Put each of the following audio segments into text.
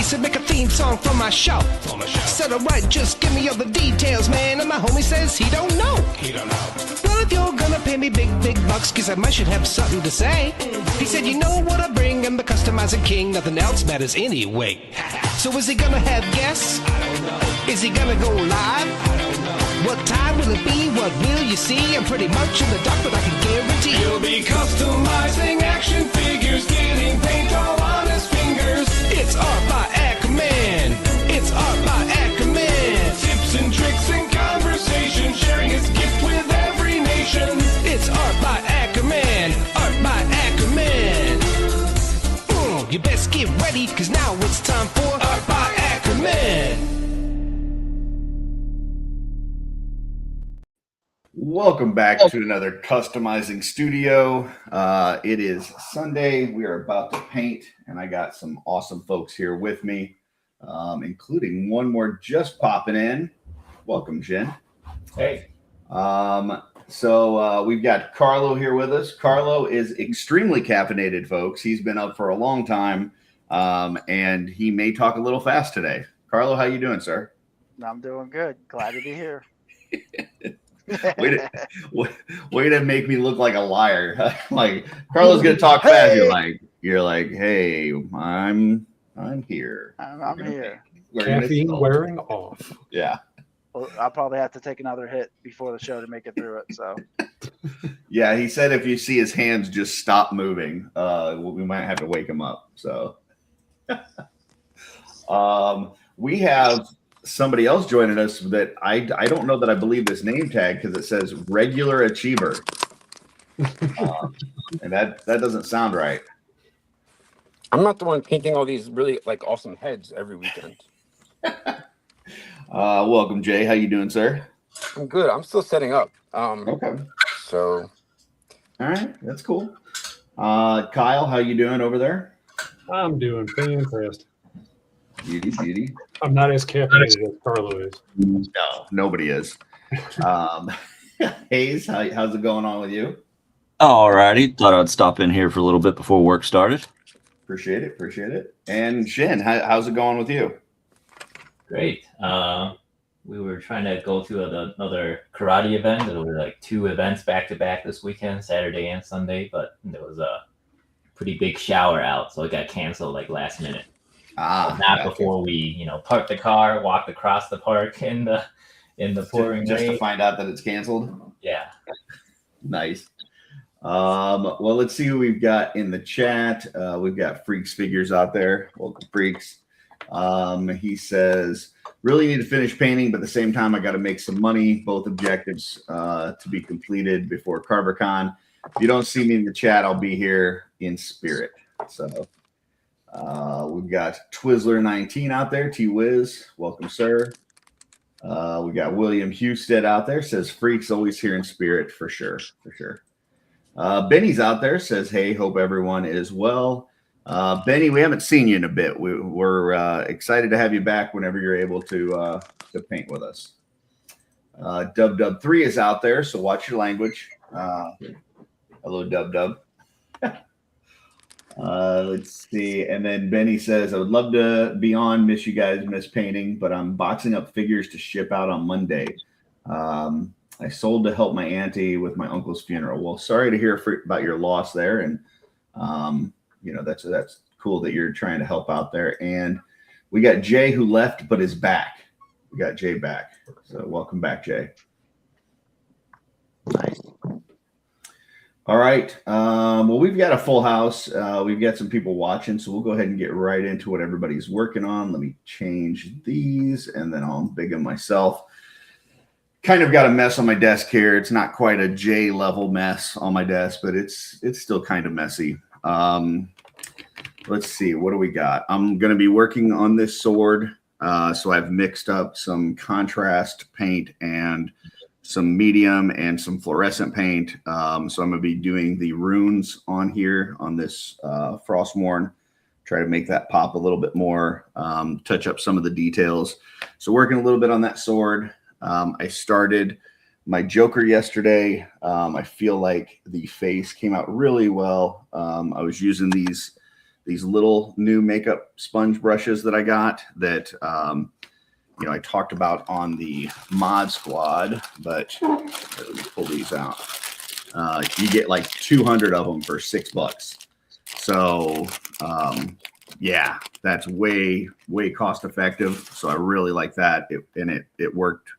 said, make a theme song for my show. Said, alright, just give me all the details, man. And my homie says he don't know. Well, if you're gonna pay me big bucks, cause I might should have something to say. He said, you know what I bring, I'm the customizing king, nothing else matters anyway. So is he gonna have guests? I don't know. Is he gonna go live? I don't know. What time will it be? What will you see? I'm pretty much in the dark, but I can guarantee you'll be customizing action figures, getting paint all on his fingers. It's art by Ackerman. It's art by Ackerman. Tips and tricks and conversation, sharing his gift with every nation. It's art by Ackerman. Art by Ackerman. You best get ready, cause now it's time for Art by Ackerman. Welcome back to another Customizing Studio. It is Sunday. We are about to paint, and I got some awesome folks here with me, including one more just popping in. Welcome, Jen. Hey. So we've got Carlo here with us. Carlo is extremely caffeinated, folks. He's been up for a long time, and he may talk a little fast today. Carlo, how you doing, sir? I'm doing good. Glad to be here. way to make me look like a liar. Like Carlo's gonna talk fast. You're like, hey, I'm here. I'm here. Caffeine wearing off. Yeah. Well, I'll probably have to take another hit before the show to make it through it. So. Yeah, he said if you see his hands just stop moving, we might have to wake him up. So, we have somebody else joining us that I don't know that I believe this name tag because it says regular achiever, and that doesn't sound right. I'm not the one painting all these really awesome heads every weekend. Welcome, Jay. How you doing, sir? I'm good. I'm still setting up. Okay. So. All right, that's cool. Kyle, how you doing over there? I'm doing fantastic. Beauty. I'm not as caffeinated as Carlo is. No, nobody is. Hayes, how's it going on with you? All righty. Thought I'd stop in here for a little bit before work started. Appreciate it. And Shin, how's it going with you? Great. We were trying to go to another karate event. There were like 2 events back to back this weekend, Saturday and Sunday, but there was a pretty big shower out, so it got canceled last minute. Not before we, parked the car, walked across the park in the pouring rain. Just to find out that it's canceled? Yeah. Nice. Well, let's see who we've got in the chat. We've got Freaks Figures out there. Welcome, Freaks. He says, really need to finish painting, but at the same time, I got to make some money. Both objectives to be completed before CarverCon. If you don't see me in the chat, I'll be here in spirit. So we've got Twizzler19 out there. T-Wiz, welcome, sir. We got William Husted out there. Says, Freaks always here in spirit, for sure. Benny's out there. Says, hey, hope everyone is well. Benny, we haven't seen you in a bit. We're excited to have you back whenever you're able to paint with us. Dub3 is out there, so watch your language. Hello, Dub. Let's see. And then Benny says, I would love to be on, miss you guys, miss painting, but I'm boxing up figures to ship out on Monday. I sold to help my auntie with my uncle's funeral. Well, sorry to hear about your loss there. And, that's cool that you're trying to help out there. And we got Jay who left, but is back. We got Jay back. So welcome back, Jay. Nice. All right. Well, we've got a full house. We've got some people watching, so we'll go ahead and get right into what everybody's working on. Let me change these, and then I'll big them myself. Kind of got a mess on my desk here. It's not quite a J level mess on my desk, but it's still kind of messy. Let's see. What do we got? I'm going to be working on this sword. So I've mixed up some contrast paint and some medium and some fluorescent paint. So I'm going to be doing the runes on here on this Frostmourne. Try to make that pop a little bit more, touch up some of the details. So working a little bit on that sword. I started my Joker yesterday. I feel like the face came out really well. I was using these these little new makeup sponge brushes that I got that I talked about on the Mod Squad, but let me pull these out. You get like 200 of them for $6. So yeah, that's way cost effective. So I really like that. It worked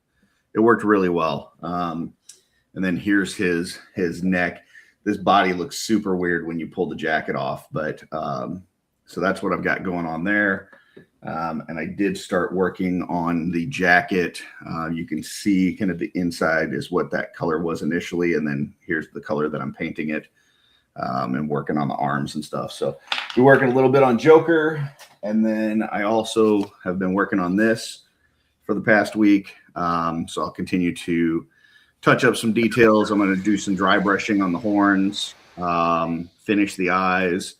really well. And then here's his neck. This body looks super weird when you pull the jacket off, but so that's what I've got going on there. And I did start working on the jacket. You can see kind of the inside is what that color was initially, and then here's the color that I'm painting it, and working on the arms and stuff. So we're working a little bit on Joker, and then I also have been working on this for the past week. So I'll continue to touch up some details. I'm going to do some dry brushing on the horns, finish the eyes.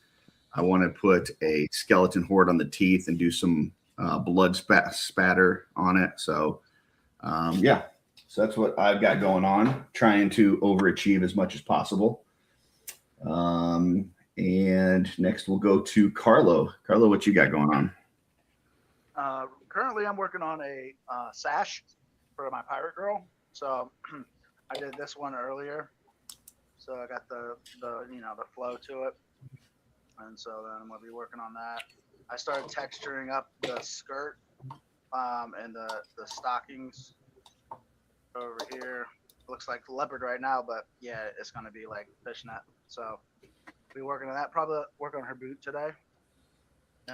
I want to put a skeleton horde on the teeth and do some blood spatter on it. So yeah, so that's what I've got going on, trying to overachieve as much as possible. And next we'll go to Carlo. Carlo, what you got going on? Currently I'm working on a sash for my pirate girl. So I did this one earlier. So I got the flow to it. And so then I'm going to be working on that. I started texturing up the skirt and the stockings over here. Looks like leopard right now, but yeah, it's going to be like fishnet. So I'll be working on that. Probably work on her boot today.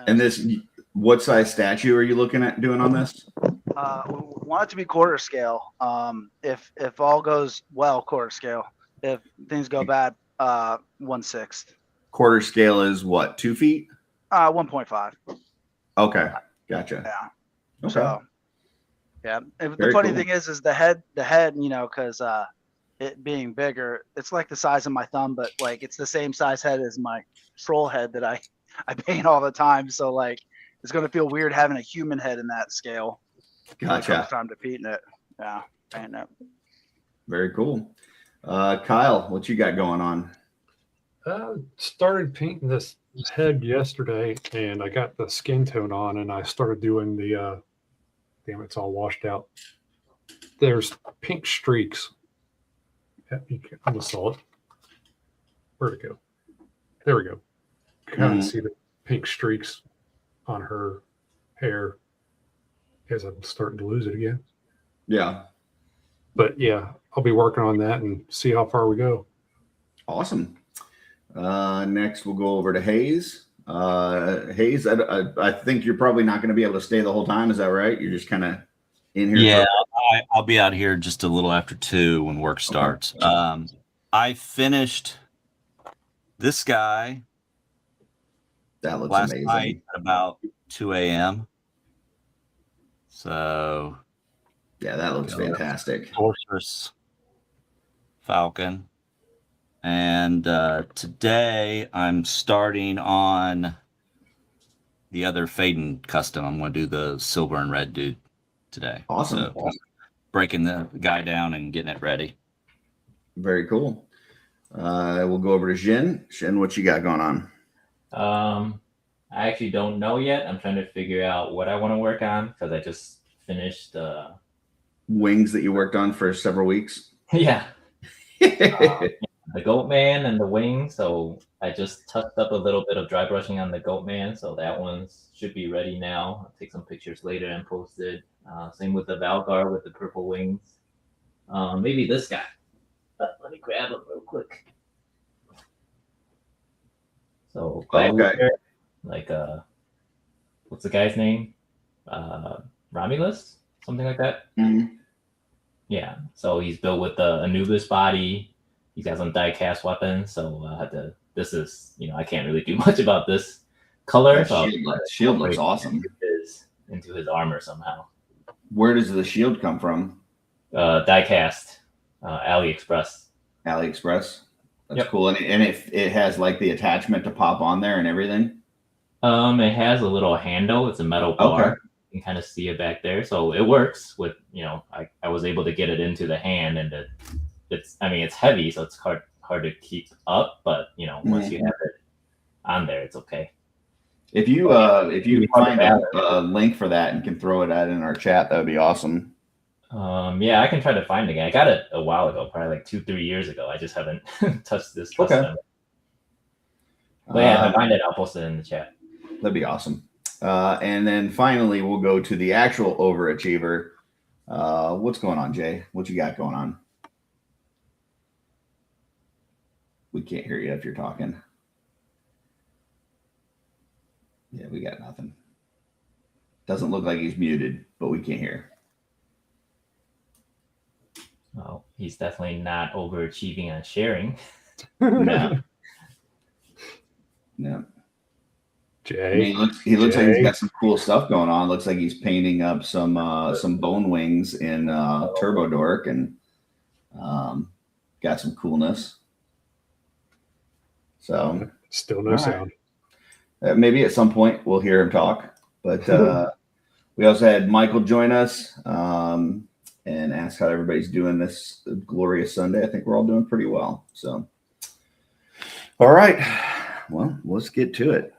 And this, what size statue are you looking at doing on this? We want it to be quarter scale. If all goes well, quarter scale. If things go bad, 1/6. Quarter scale is what, 2 feet? 1.5. Okay, gotcha. Yeah. Okay. So, yeah. And Very the funny cool. thing is the head, because it being bigger, it's like the size of my thumb, but like it's the same size head as my troll head that I paint all the time. So like it's gonna feel weird having a human head in that scale. Gotcha. It's time to paint it. Yeah, paint it. Very cool. Kyle, what you got going on? Started painting this head yesterday, and I got the skin tone on, and I started doing the damn, it's all washed out. There's pink streaks. I almost saw it. Where'd it go? There we go. Kind of see the pink streaks on her hair as I'm starting to lose it again. Yeah. But yeah, I'll be working on that and see how far we go. Awesome. Next, we'll go over to Hayes. Hayes, I think you're probably not going to be able to stay the whole time. Is that right? You're just kind of in here. Yeah, I'll be out here just a little after 2 when work starts. Okay. I finished this guy That looks last amazing. night at about 2 a.m. So Yeah, that looks fantastic. Sorceress Falcon. And today I'm starting on the other Faden custom. I'm going to do the silver and red dude today. Awesome. So, breaking the guy down and getting it ready. Very cool. We'll go over to Jin. Jin, what you got going on? I actually don't know yet. I'm trying to figure out what I want to work on because I just finished. Wings that you worked on for several weeks. Yeah. The goat man and the wing. So I just touched up a little bit of dry brushing on the goat man. So that one should be ready now. I'll take some pictures later and post it. Same with the Valgar with the purple wings. Maybe this guy. Let me grab him real quick. So Okay. like what's the guy's name? Romulus? Something like that. Mhm. Yeah. So he's built with the Anubis body. He's got some die-cast weapons, so I had to. This is, I can't really do much about this color. That So shield looks awesome. Into his armor somehow. Where does the shield come from? Die-cast, AliExpress. AliExpress. That's Yep. cool. And it has like the attachment to pop on there and everything. It has a little handle. It's a metal bar. Okay. You can kind of see it back there, so it works. With I was able to get it into the hand, and it's heavy, so it's hard to keep up. But once you have it on there, it's okay. If you find a link for that and can throw it out in our chat, that would be awesome. Yeah, I can try to find it again. I got it a while ago, probably like 2-3 years ago. I just haven't touched this custom. Okay. But yeah, if I find it, I'll post it in the chat. That'd be awesome. And then finally, we'll go to the actual overachiever. What's going on, Jay? What you got going on? We can't hear you if you're talking. Yeah, we got nothing. Doesn't look like he's muted, but we can't hear. Oh, he's definitely not overachieving on sharing. No. No. Jay, I mean, he looks like he's got some cool stuff going on. Looks like he's painting up some bone wings in Turbo Dork and got some coolness. So still no right. sound. Maybe at some point we'll hear him talk. But we also had Michael join us and ask how everybody's doing this glorious Sunday. I think we're all doing pretty well. So, all right. Well, let's get to it.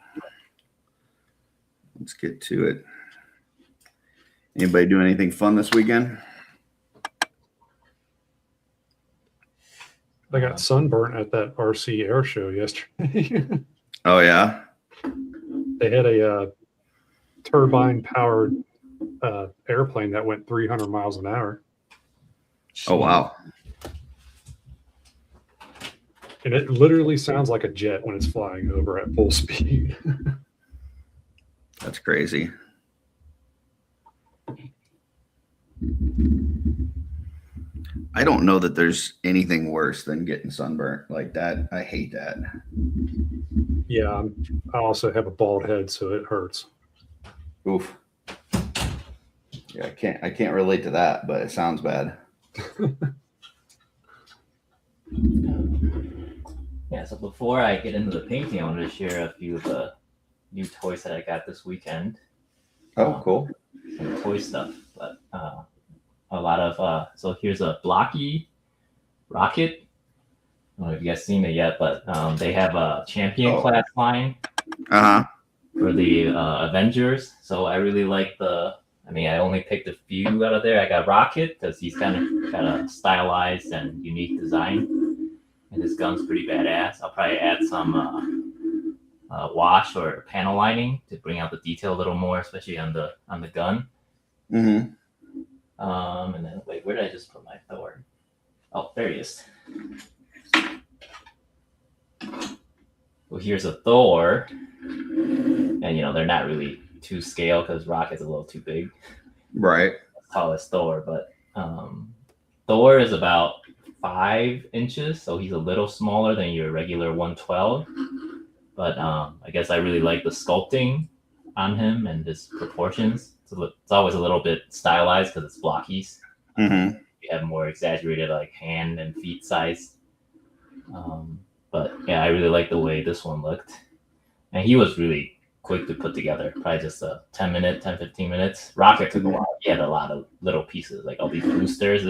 Anybody do anything fun this weekend? I got sunburnt at that RC air show yesterday. Oh, yeah? They had a turbine-powered airplane that went 300 miles an hour. Oh, wow. And it literally sounds like a jet when it's flying over at full speed. That's crazy. I don't know that there's anything worse than getting sunburnt like that. I hate that. Yeah, I also have a bald head, so it hurts. Oof. Yeah, I can't relate to that, but it sounds bad. Yeah, so before I get into the painting, I wanted to share a few of the new toys that I got this weekend. Oh, cool. Some toy stuff, but a lot of so here's a blocky rocket. I don't know if you guys seen it yet, but they have a champion class line for the Avengers. So I really like I only picked a few out of there. I got Rocket because he's kind of got a stylized and unique design, and his gun's pretty badass. I'll probably add some wash or panel lining to bring out the detail a little more, especially on the gun. Mm-hmm. And then wait, where did I just put my Thor? Oh, there he is. Well, here's a Thor, and they're not really to scale because Rocket's a little too big. Right. As tall as Thor, but Thor is about 5 inches, so he's a little smaller than your regular 112. But I guess I really like the sculpting on him and his proportions. It's always a little bit stylized because it's blockies. Mm-hmm. You have more exaggerated like hand and feet size. But yeah, I really like the way this one looked. And he was really quick to put together, probably just 10 15 minutes. Rocket took a while. He had a lot of little pieces, like all these boosters.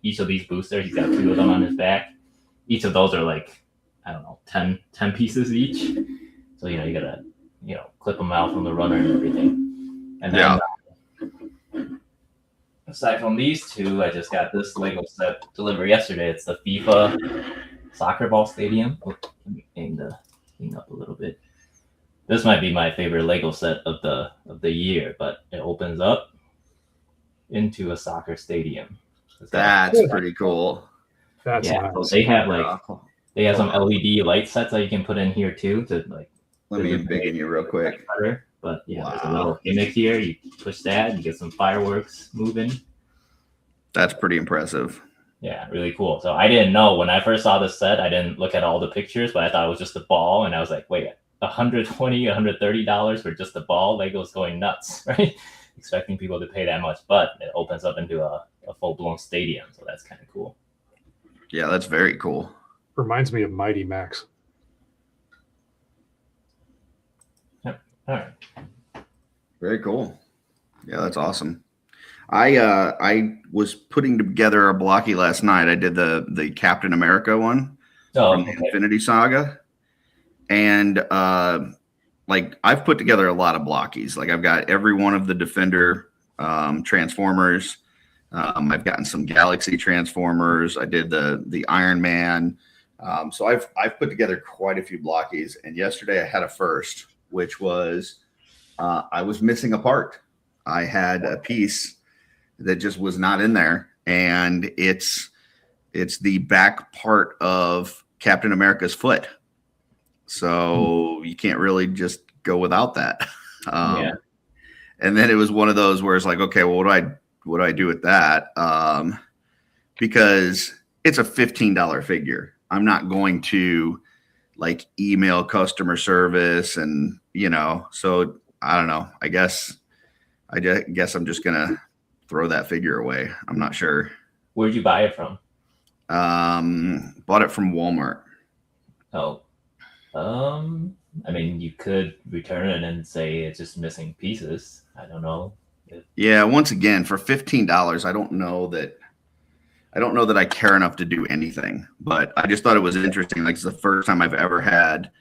Each of these boosters, he's got 2 of them on his back. Each of those are like, I don't know, 10 pieces each. So, you gotta, clip them out from the runner and everything. And then aside from these 2, I just got this Lego set delivered yesterday. It's the FIFA soccer ball stadium. Let me aim the thing up a little bit. This might be my favorite Lego set of the year, but it opens up into a soccer stadium. That's pretty cool. That's nice. So they have some LED light sets that you can put in here too to like. Let me embiggen you real quick. But yeah, there's a little gimmick here. You push that, you get some fireworks moving. That's pretty impressive. Yeah, really cool. So I didn't know when I first saw this set, I didn't look at all the pictures, but I thought it was just a ball, and I was like, wait, $120, $130 for just a ball? Lego's going nuts, right? Expecting people to pay that much, but it opens up into a full-blown stadium, so that's kind of cool. Yeah, that's very cool. Reminds me of Mighty Max. Yep. All right. Very cool. Yeah, that's awesome. I was putting together a blocky last night. I did the Captain America one from the Infinity Saga. And like I've put together a lot of blockies. Like I've got every one of the Defender Transformers. I've gotten some Galaxy Transformers. I did the Iron Man. So I've put together quite a few blockies. And yesterday I had a first, which was I was missing a part. I had a piece that just was not in there, and it's the back part of Captain America's foot. So you can't really just go without that. Yeah. And then it was one of those where it's like, okay, well, what do I do with that? Because it's a $15 figure. I'm not going to like email customer service and, so I don't know. I guess I'm just going to throw that figure away. I'm not sure. Where'd you buy it from? Bought it from Walmart. Oh, I mean, you could return it and say it's just missing pieces. I don't know. Yeah. Once again, for $15, I don't know that I care enough to do anything, but I just thought it was interesting. Like it's the first time I've ever had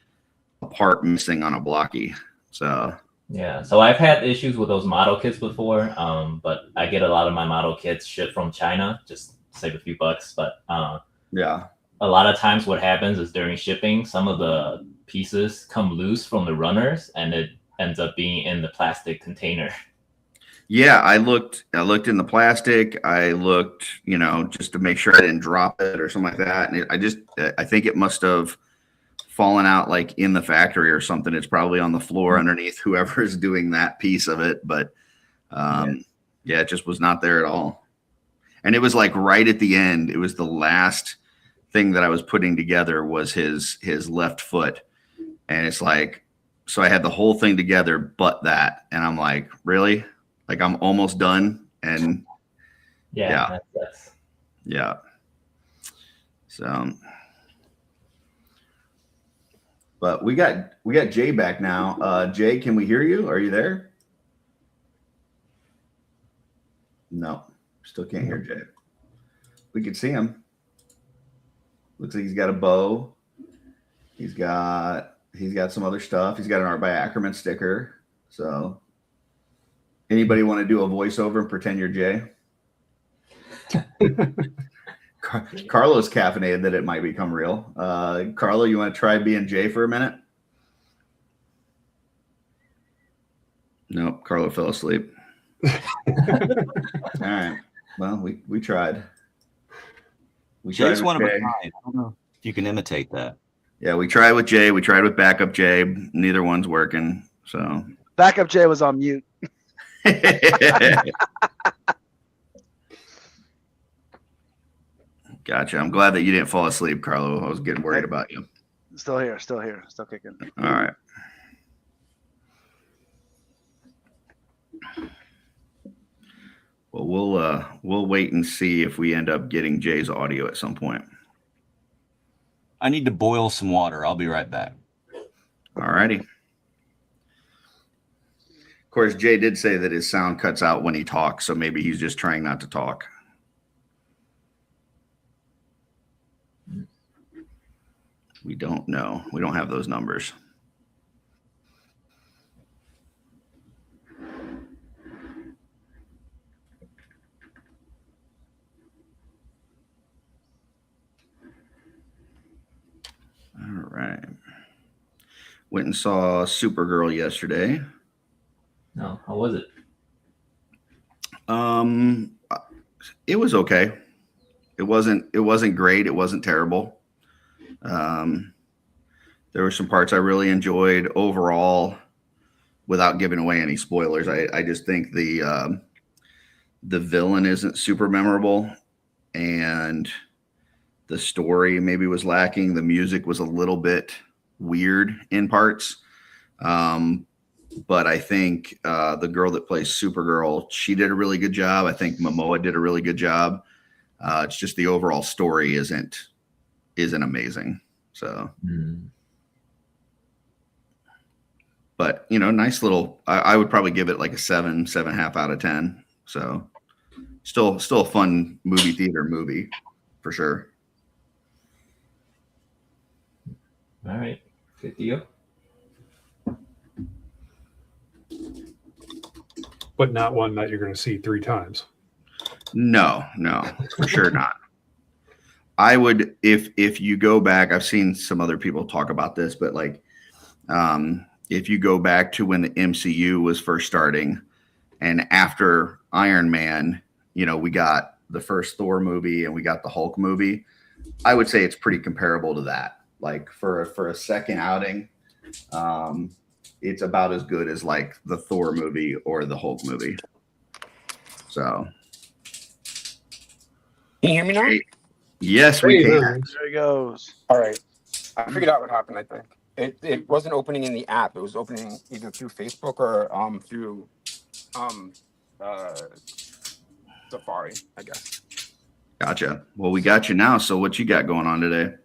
a part missing on a blocky. So Yeah, so I've had issues with those model kits before, but I get a lot of my model kits shipped from China, just save a few bucks. But yeah. a lot of times what happens is during shipping, some of the pieces come loose from the runners and it ends up being in the plastic container. Yeah, I looked in the plastic. I looked, just to make sure I didn't drop it or something like that. And I think it must have fallen out like in the factory or something. It's probably on the floor underneath whoever is doing that piece of it. But yeah, it just was not there at all. And it was like right at the end. It was the last thing that I was putting together was his left foot. And it's like, so I had the whole thing together, but that, and I'm like, really? Like I'm almost done. And Yeah. yeah. So, but we got Jay back now. Jay, can we hear you? Are you there? No, still can't hear Jay. We can see him. Looks like he's got a bow. He's got some other stuff. He's got an Art by Ackerman sticker. So anybody want to do a voiceover and pretend you're Jay? Carlo's caffeinated that it might become real. Carlo, you want to try being Jay for a minute? Nope, Carlo fell asleep. All right. Well, we tried. Jay's one of a kind. I don't know if you can imitate that. Yeah, we tried with Jay. We tried with Backup Jay. Neither one's working. So Backup Jay was on mute. Gotcha. I'm glad that you didn't fall asleep, Carlo. I was getting worried about you. Still here, still kicking. All right. Well, we'll wait and see if we end up getting Jay's audio at some point. I need to boil some water. I'll be right back. All righty. Of course, Jay did say that his sound cuts out when he talks, so maybe he's just trying not to talk. We don't know. We don't have those numbers. All right. Went and saw Supergirl yesterday. No, how was it? It was okay. It wasn't great. It wasn't terrible. There were some parts I really enjoyed overall. Without giving away any spoilers, I just think the villain isn't super memorable, and the story maybe was lacking. The music was a little bit weird in parts. But I think the girl that plays Supergirl, she did a really good job. I think Momoa did a really good job. It's just the overall story isn't amazing. So, but nice little. I would probably give it like a 7.5 out of 10. So, still a fun movie theater movie for sure. All right, good deal. but not one that you're going to see 3 times. No, for sure not. I would, if you go back, I've seen some other people talk about this, but like, if you go back to when the MCU was first starting, and after Iron Man, you know, we got the first Thor movie and we got the Hulk movie. I would say it's pretty comparable to that. Like for a second outing, it's about as good as like the Thor movie or the Hulk movie. So, Can you hear me now? yes, we can. There he goes. All right. I figured out what happened, I think. It wasn't opening in the app. It was opening either through Facebook or through Safari, I guess. Gotcha. Well, we got you now. So what you got going on today?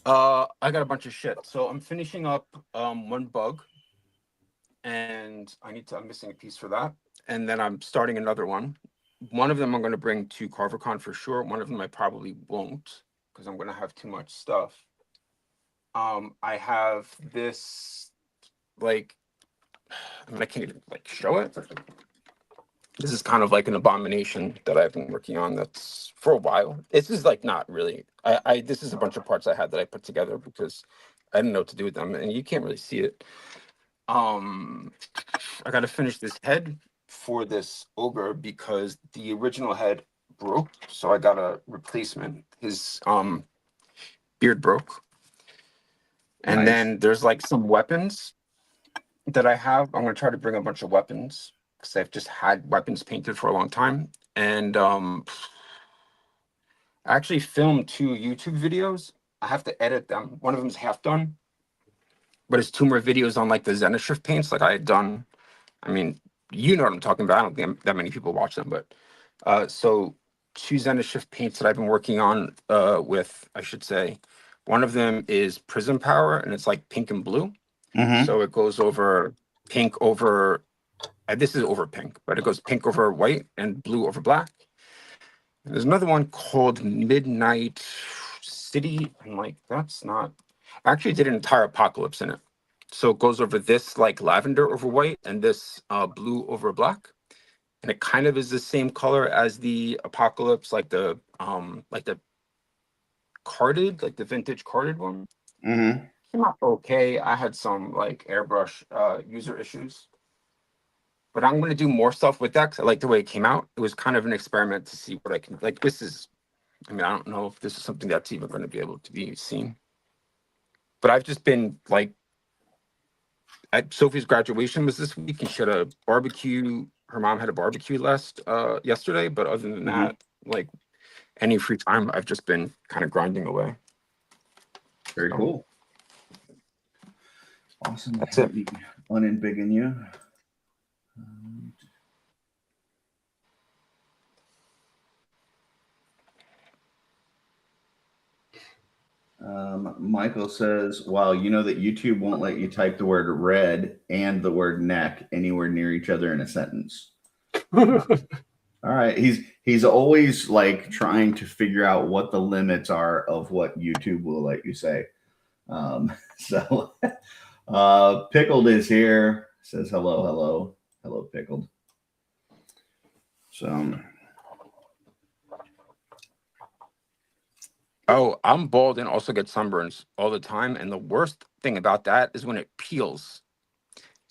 I got a bunch of shit. So I'm finishing up one bug, and I'm missing a piece for that. And then I'm starting another one. One of them I'm going to bring to CarverCon for sure. One of them I probably won't because I'm going to have too much stuff. I have this, like, I mean, I can't even like show it. This is kind of like an abomination that I've been working on that's for a while. This is like not really, this is a bunch of parts I had that I put together because I didn't know what to do with them, and you can't really see it. I got to finish this head for this ogre because the original head broke, so I got a replacement. His beard broke. And Nice. then there's like some weapons that I have. I'm going to try to bring a bunch of weapons because I've just had weapons painted for a long time. And I actually filmed 2 YouTube videos. I have to edit them. One of them is half done, but it's 2 more videos on like the Zenithshift paints like I had done. I mean, you know what I'm talking about. I don't think that many people watch them, but so 2 Zenithshift paints that I've been working on with, I should say. One of them is Prism Power, and it's like pink and blue. Mm-hmm. So it goes over pink over, this is over pink, but it goes pink over white and blue over black. And there's another one called Midnight City. I'm like, that's not, I actually did an entire apocalypse in it. So it goes over this like lavender over white and this blue over black. And it kind of is the same color as the apocalypse, like the carded, like the vintage carded one. Mm-hmm. Came out okay. I had some like airbrush user issues, but I'm going to do more stuff with that because I like the way it came out. It was kind of an experiment to see what I can, like, this is, I mean, I don't know if this is something that's even going to be able to be seen, but I've just been like, at Sophie's graduation was this week and she had a barbecue. Her mom had a barbecue yesterday, but other than that, like, any free time, I've just been kind of grinding away. Very cool. Awesome. That's it. Unbigging you. Michael says, wow, you know that YouTube won't let you type the word red and the word neck anywhere near each other in a sentence. All right. He's always like trying to figure out what the limits are of what YouTube will let you say. So Pickled is here. Says hello, Pickled. So oh, I'm bald and also get sunburns all the time. And the worst thing about that is when it peels.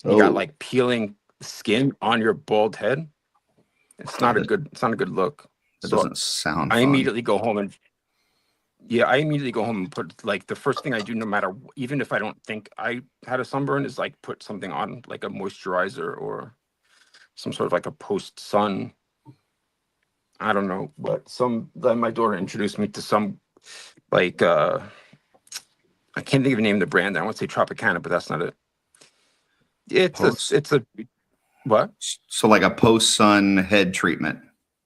You got like peeling skin on your bald head. It's not a good look. That doesn't sound I fun. immediately go home and put like the first thing I do, no matter, even if I don't think I had a sunburn, is like put something on, like a moisturizer or some sort of like a post sun. I don't know, but then my daughter introduced me to some like I can't think of the name of the brand. I want to say Tropicana, but that's not it. It's a what? So like a post-sun head treatment.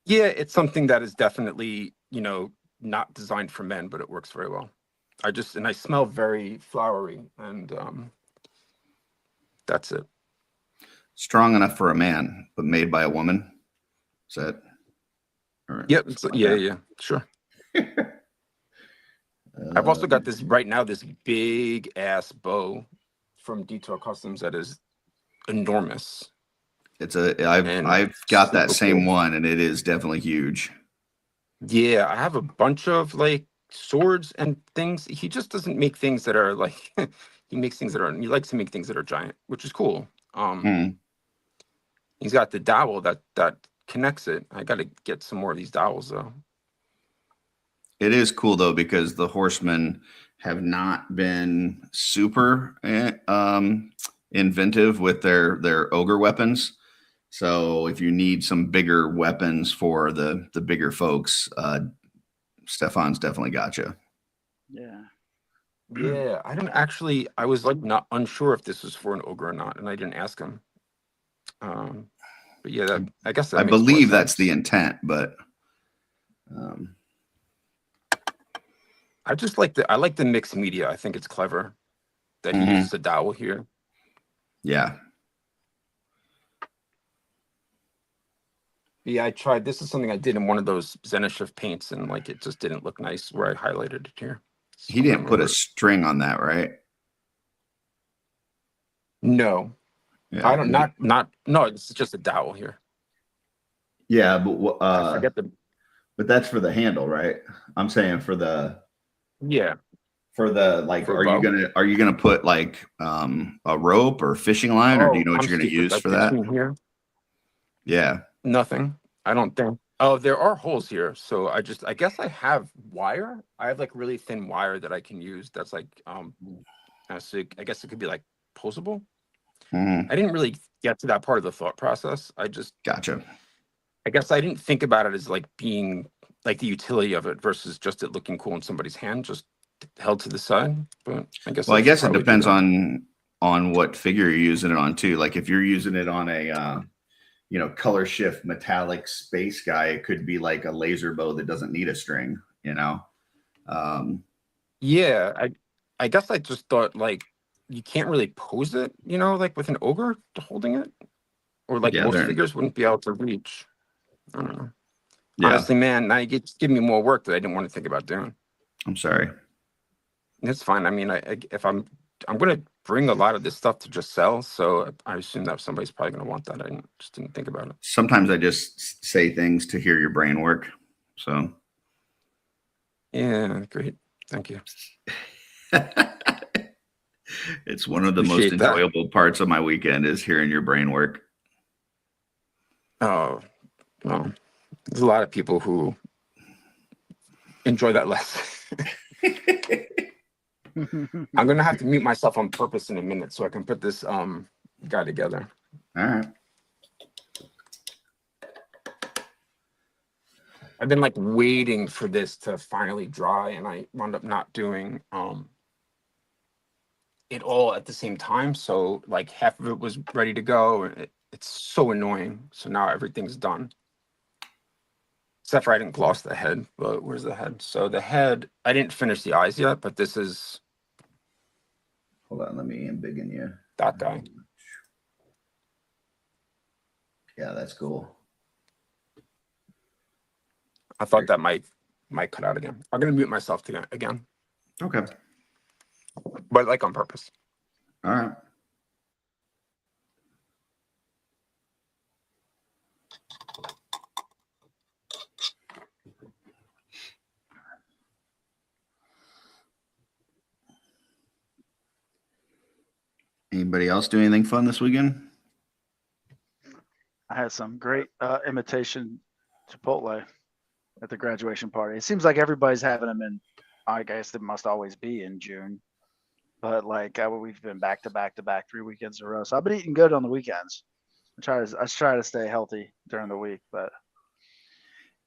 Yeah, it's something that is definitely, not designed for men, but it works very well. I smell very flowery, and that's it. Strong enough for a man, but made by a woman. Is that? Yep. Yeah, sure. I've also got this big ass bow from Detour Customs that is enormous. And I've got that super same cool. one, and it is definitely huge. Yeah, I have a bunch of like swords and things. He just doesn't make things that are like he makes things that are he likes to make things that are giant, which is cool. Hmm. He's got the dowel that connects it. I gotta get some more of these dowels though. It is cool though, because the horsemen have not been super inventive with their ogre weapons. So if you need some bigger weapons for the bigger folks, Stefan's definitely got you. Yeah. Yeah, I was like not unsure if this was for an ogre or not, and I didn't ask him. But yeah, I guess that I makes more believe that's the sense. intent, but I just I like the mixed media. I think it's clever that he Mhm. uses a dowel here. Yeah. Yeah, I tried. This is something I did in one of those Zenishift paints, and like it just didn't look nice where I highlighted it here. So He I'm gonna didn't put a remove it. string on that, right? No, Yeah. I don't. Not. No, it's just a dowel here. Yeah, but I forget the. but that's for the handle, right? I'm saying for the Yeah, like, for a are you gonna put like a rope or fishing line, or do you know what I'm you're gonna stupid. use Like for that? between here, Yeah. nothing. I don't think. Oh, there are holes here. So I guess I have wire. I have like really thin wire that I can use. That's like so I guess it could be like posable. Mhm. I didn't really get to that part of the thought process. Gotcha. I guess I didn't think about it as like being like the utility of it versus just it looking cool in somebody's hand, just held to the side. But I guess Well, I should guess it probably do depends that. on what figure you're using it on too. Like if you're using it on a color shift metallic space guy, it could be like a laser bow that doesn't need a string, Yeah, I guess I just thought like you can't really pose it, like with an ogre holding it, or like Yeah, most figures wouldn't be able to reach. I don't know. yeah. Honestly, man, now you give me more work that I didn't want to think about doing. I'm sorry. It's fine. I mean, if I'm gonna bring a lot of this stuff to just sell, so I assume that somebody's probably gonna want that. Just didn't think about it. Sometimes I just say things to hear your brain work. So Yeah, great. Thank you. it's one of the most Appreciate that. enjoyable parts of my weekend is hearing your brain work. Oh, well, there's a lot of people who enjoy that less. I'm gonna have to mute myself on purpose in a minute so I can put this guy together. All right. I've been like waiting for this to finally dry, and I wound up not doing it all at the same time. So like half of it was ready to go. It's so annoying. So now everything's done. Except for I didn't gloss the head, but where's the head? So the head, I didn't finish the eyes yet, but this is Hold on, let me embiggen you. that guy. Yeah, that's cool. I thought that might cut out again. I'm gonna mute myself again, Okay. but like on purpose. All right. Anybody else do anything fun this weekend? I had some great imitation Chipotle at the graduation party. It seems like everybody's having them in. I guess it must always be in June, but like we've been back to back 3 weekends in a row. So I've been eating good on the weekends. I try to stay healthy during the week, but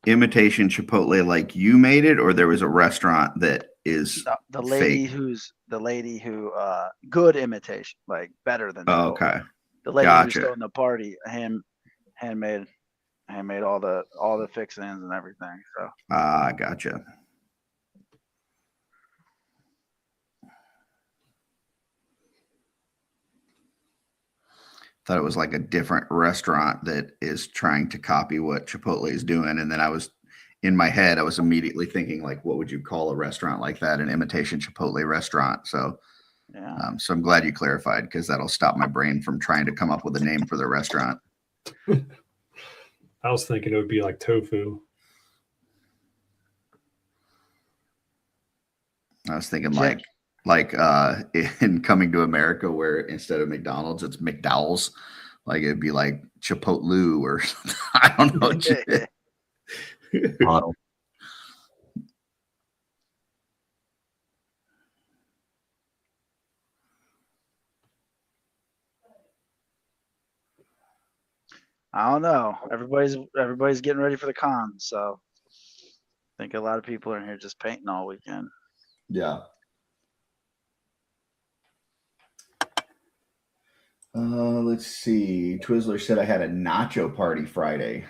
Imitation Chipotle, like you made it, or there was a restaurant that is the lady fake? who good imitation, like better than Oh, Chipotle. okay. The lady Gotcha. who's throwing the party, handmade all the fixings and everything. So Gotcha. Thought it was like a different restaurant that is trying to copy what Chipotle is doing. And then in my head, I was immediately thinking like, what would you call a restaurant like that? An imitation Chipotle restaurant. So, yeah. so I'm glad you clarified, because that'll stop my brain from trying to come up with a name for the restaurant. I was thinking it would be like tofu. I was thinking Yeah. like in Coming to America, where instead of McDonald's, it's McDowell's. Like it'd be like Chipotle or something. I don't know. Model. I don't know. Everybody's getting ready for the con, so I think a lot of people are in here just painting all weekend. Yeah. Let's see. Twizzler said I had a nacho party Friday,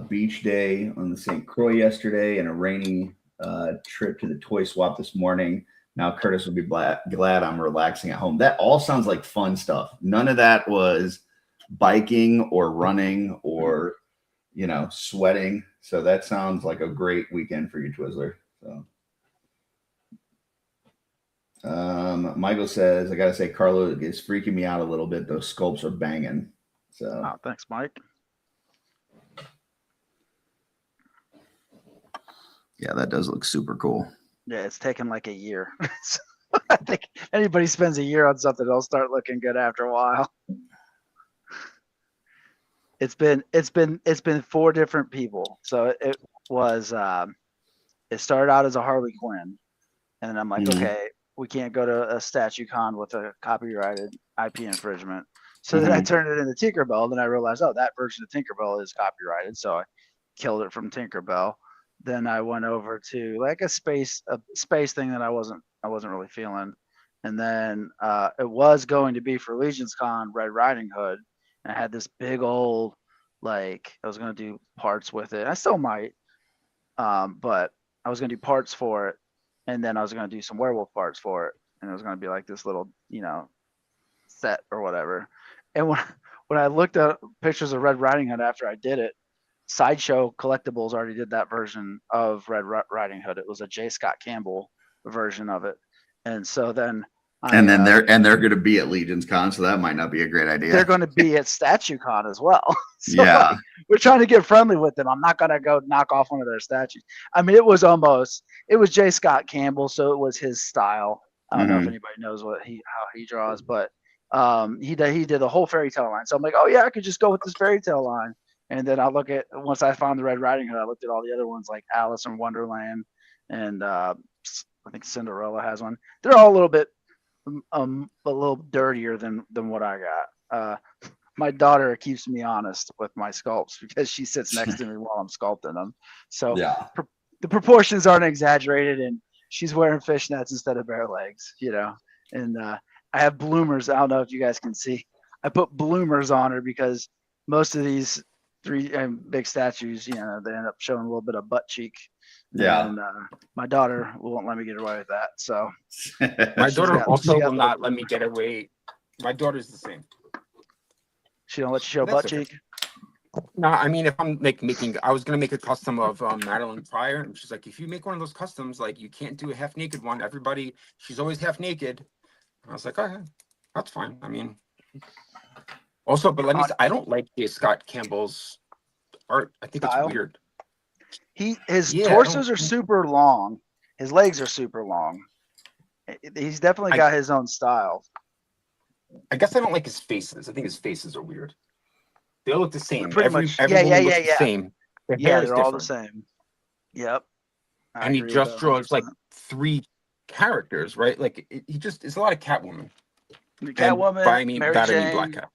beach day on the St. Croix yesterday, and a rainy trip to the toy swap this morning. Now Curtis will be glad I'm relaxing at home. That all sounds like fun stuff. None of that was biking or running or, sweating. So that sounds like a great weekend for you, Twizzler. So. Michael says, I gotta say, Carlo is freaking me out a little bit. Those sculpts are banging. So Oh, thanks, Mike. yeah, that does look super cool. Yeah, it's taken like a year. So I think anybody spends a year on something, they'll start looking good after a while. It's been 4 different people. So it was it started out as a Harley Quinn, and I'm like, Mhm. okay, we can't go to a statue con with a copyrighted IP infringement. So then I turned it into Tinkerbell. Then I realized, oh, that version of Tinkerbell is copyrighted. So I killed it from Tinkerbell. Then I went over to like a space thing that I wasn't really feeling. And then it was going to be for Legion's Con Red Riding Hood. And I had this big old, like, I was going to do parts with it. I still might, but I was going to do parts for it. And then I was going to do some werewolf parts for it. And it was going to be like this little, set or whatever. And when I looked at pictures of Red Riding Hood after I did it, Sideshow Collectibles already did that version of Red Riding Hood. It was a J. Scott Campbell version of it. And so then they're going to be at Legion's Con, so that might not be a great idea. They're going to be at StatueCon as well. So yeah. like, we're trying to get friendly with them. I'm not going to go knock off one of their statues. I mean, it was J. Scott Campbell, so it was his style. I don't know if anybody knows how he draws, but he did the whole fairy tale line. So I'm like, oh yeah, I could just go with this fairy tale line. And then once I found the Red Riding Hood, I looked at all the other ones like Alice in Wonderland, and I think Cinderella has one. They're all a little bit a little dirtier than what I got. My daughter keeps me honest with my sculpts because she sits next to me while I'm sculpting them. So yeah, the proportions aren't exaggerated, and she's wearing fishnets instead of bare legs, and I have bloomers. I don't know if you guys can see. I put bloomers on her because most of these 3 big statues, they end up showing a little bit of butt cheek. Yeah. And my daughter won't let me get away with that. So My daughter also she got will not let me get away. My daughter's the same. she don't let you show That's butt okay. cheek. No, I mean, if I'm like I was gonna make a custom of Madeline Pryor, and she's like, if you make one of those customs, like you can't do a half naked one. She's always half naked. And I was like, okay, that's fine. I mean, also, but let me say, I don't like J. Scott Campbell's art. I think Style? it's weird. His Yeah, torsos are super long. His legs are super long. He's definitely got his own style. I guess I don't like his faces. I think his faces are weird. They all look the same. Pretty much. Every woman looks Yeah. the same. Their Yeah, hair is they're all the different. same. Yep. I And he agree just with that draws like 100%. 3 characters, right? Like it's a lot of Catwoman. Catwoman, By me, Mary that I Jane. mean Black Cat.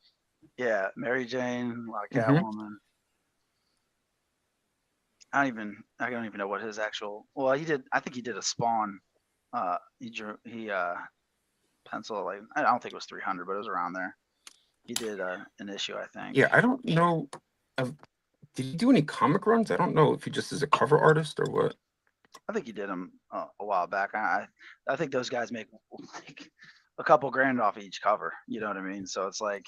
Yeah, Mary Jane, a lot of Mhm. Catwoman. I don't even know what his actual. Well, I think he did a Spawn. He pencil, like, I don't think it was 300, but it was around there. He did an issue, I think. Yeah, I don't know. Did he do any comic runs? I don't know if he just is a cover artist or what. I think he did them a while back. I think those guys make like a couple grand off each cover. You know what I mean? So it's like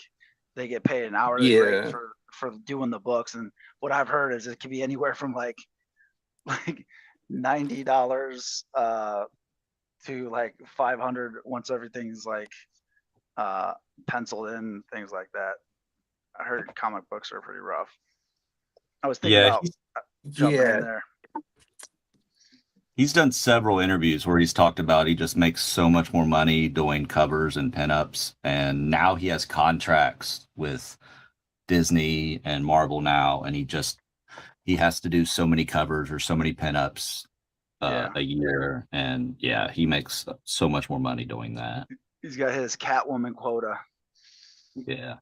they get paid an hourly rate for doing the books. And what I've heard is it can be anywhere from like $90 to like 500 once everything's like penciled in, things like that. I heard comic books are pretty rough. I was thinking Yeah, about jumping in Yeah, there. he's done several interviews where he's talked about he just makes so much more money doing covers and pinups, and now he has contracts with Disney and Marvel now, and he has to do so many covers or so many pinups Yeah. a year, and yeah, he makes so much more money doing that. He's got his Catwoman quota. Yeah.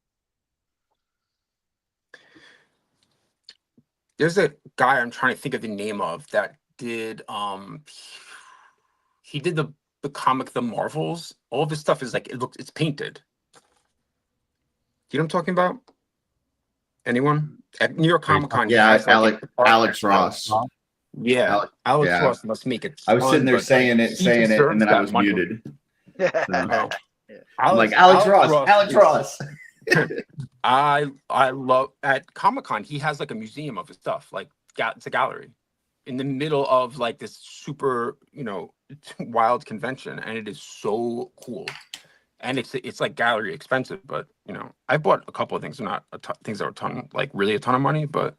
there's a guy I'm trying to think of the name of that did he did the comic The Marvels. All of his stuff is like it's painted. Do you know what I'm talking about? Anyone? At New York Comic Con? Yeah, Alex Ross. Yeah, Alex yeah. Ross must make it. I was sitting there saying it, and then I was money. muted. Oh. I'm like, Alex Ross. I love at Comic Con. He has like a museum of his stuff. Like it's a gallery in the middle of like this super wild convention, and it is so cool. And it's like gallery expensive, but I bought a couple of things, not things that were really a ton of money. But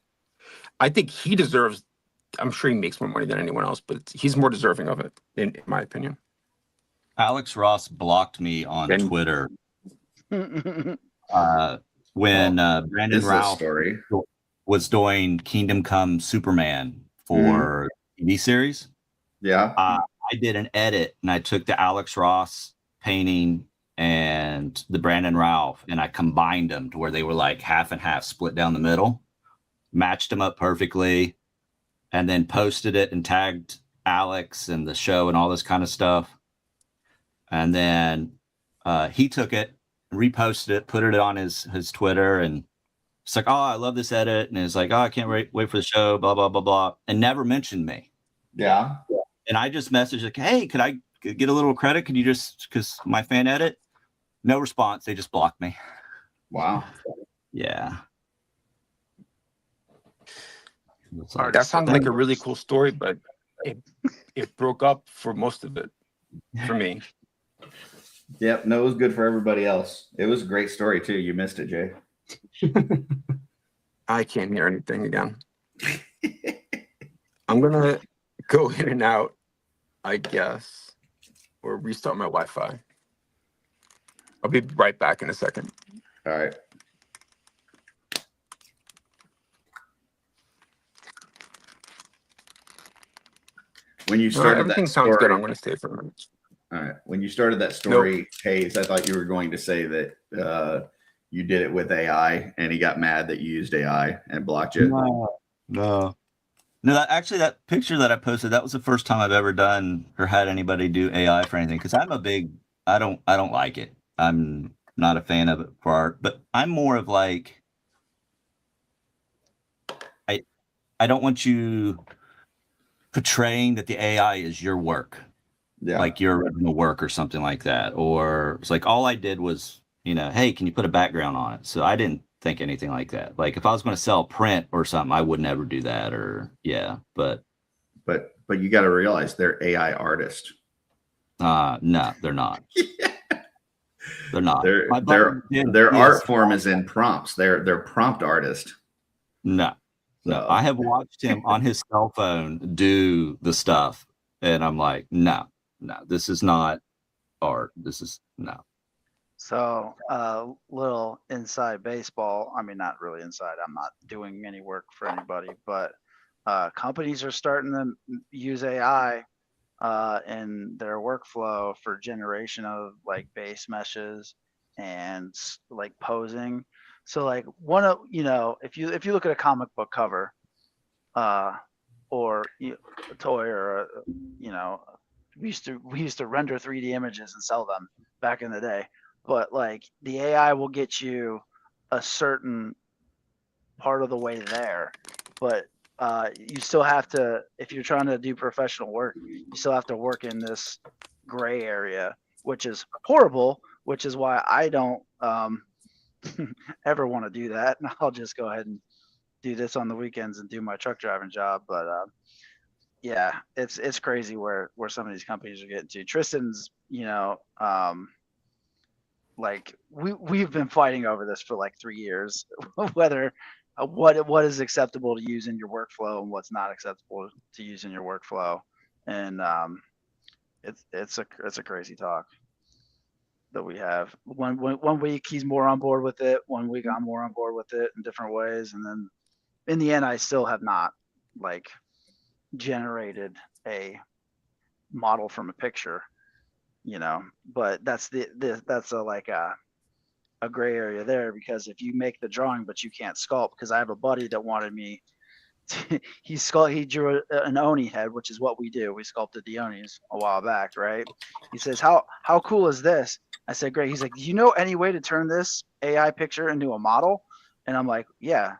I think he deserves. I'm sure he makes more money than anyone else, but he's more deserving of it, in my opinion. Alex Ross blocked me on Twitter when Brandon Routh was doing Kingdom Come Superman for TV series. Yeah. I did an edit, and I took the Alex Ross painting and the Brandon Routh, and I combined them to where they were like half and half, split down the middle, matched them up perfectly, and then posted it and tagged Alex and the show and all this kind of stuff. And then he took it, reposted it, put it on his Twitter, and it's like, oh, I love this edit. And it's like, oh, I can't wait for the show, blah, blah, blah, blah. And never mentioned me. Yeah. And I just messaged like, hey, could I get a little credit? Could you just, because my fan edit? No response. They just blocked me. Wow. Yeah. That sounds like a really cool story, but it broke up for most of it for me. Yep. No, it was good for everybody else. It was a great story too. You missed it, Jay. I can't hear anything again. I'm gonna go in and out, I guess, or restart my Wi-Fi. I'll be right back in a second. All right. When you started everything that sounds story, good. I'm gonna stay for a minute. All right. When you started that story, Hayes, I thought you were going to say that you did it with AI, and he got mad that you used AI and blocked you. No. That picture that I posted, that was the first time I've ever done or had anybody do AI for anything. Because I don't like it. I'm not a fan of it for art, but I'm more of like, I don't want you portraying that the AI is your work. Yeah. Like your original work or something like that. Or it's like, all I did was, hey, can you put a background on it? So I didn't think anything like that. Like if I was going to sell print or something, I would never do that. Or but you got to realize they're AI artists. No, they're not. They're not. Their art form is in prompts. They're prompt artists. No. I have watched him on his cell phone do the stuff, and I'm like, no, this is not art. This is no. So, little inside baseball. I mean, not really inside. I'm not doing any work for anybody, but companies are starting to use AI in their workflow for generation of like base meshes and like posing. So, like if you look at a comic book cover, or a toy, or we used to render 3D images and sell them back in the day. But like the AI will get you a certain part of the way there, but you still have to, if you're trying to do professional work, you still have to work in this gray area, which is horrible, which is why I don't ever want to do that. And I'll just go ahead and do this on the weekends and do my truck driving job. But yeah, it's crazy where some of these companies are getting to. Tristan's, like we've been fighting over this for like 3 years, whether what is acceptable to use in your workflow and what's not acceptable to use in your workflow, and it's a crazy talk that we have. One week he's more on board with it, 1 week I'm more on board with it in different ways, and then in the end I still have not like generated a model from a picture, but that's that's a gray area there, because if you make the drawing but you can't sculpt, because I have a buddy that wanted me to, he drew an Oni head, which is what we do. We sculpted the Onis a while back, right? He says, how cool is this? I said, great. He's like, do you know any way to turn this AI picture into a model? And I'm like, yeah,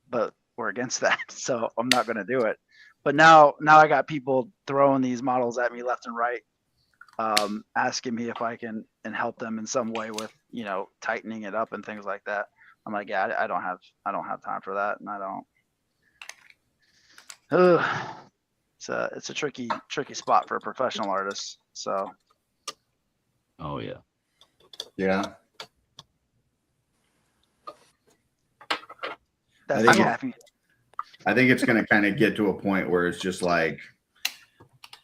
but we're against that, so I'm not going to do it. But now I got people throwing these models at me left and right, asking me if I can and help them in some way with, tightening it up and things like that. I'm like, yeah, I don't have time for that, and I don't. It's a tricky spot for a professional artist. So. Oh yeah. Yeah. That's I think it's going to kind of get to a point where it's just like,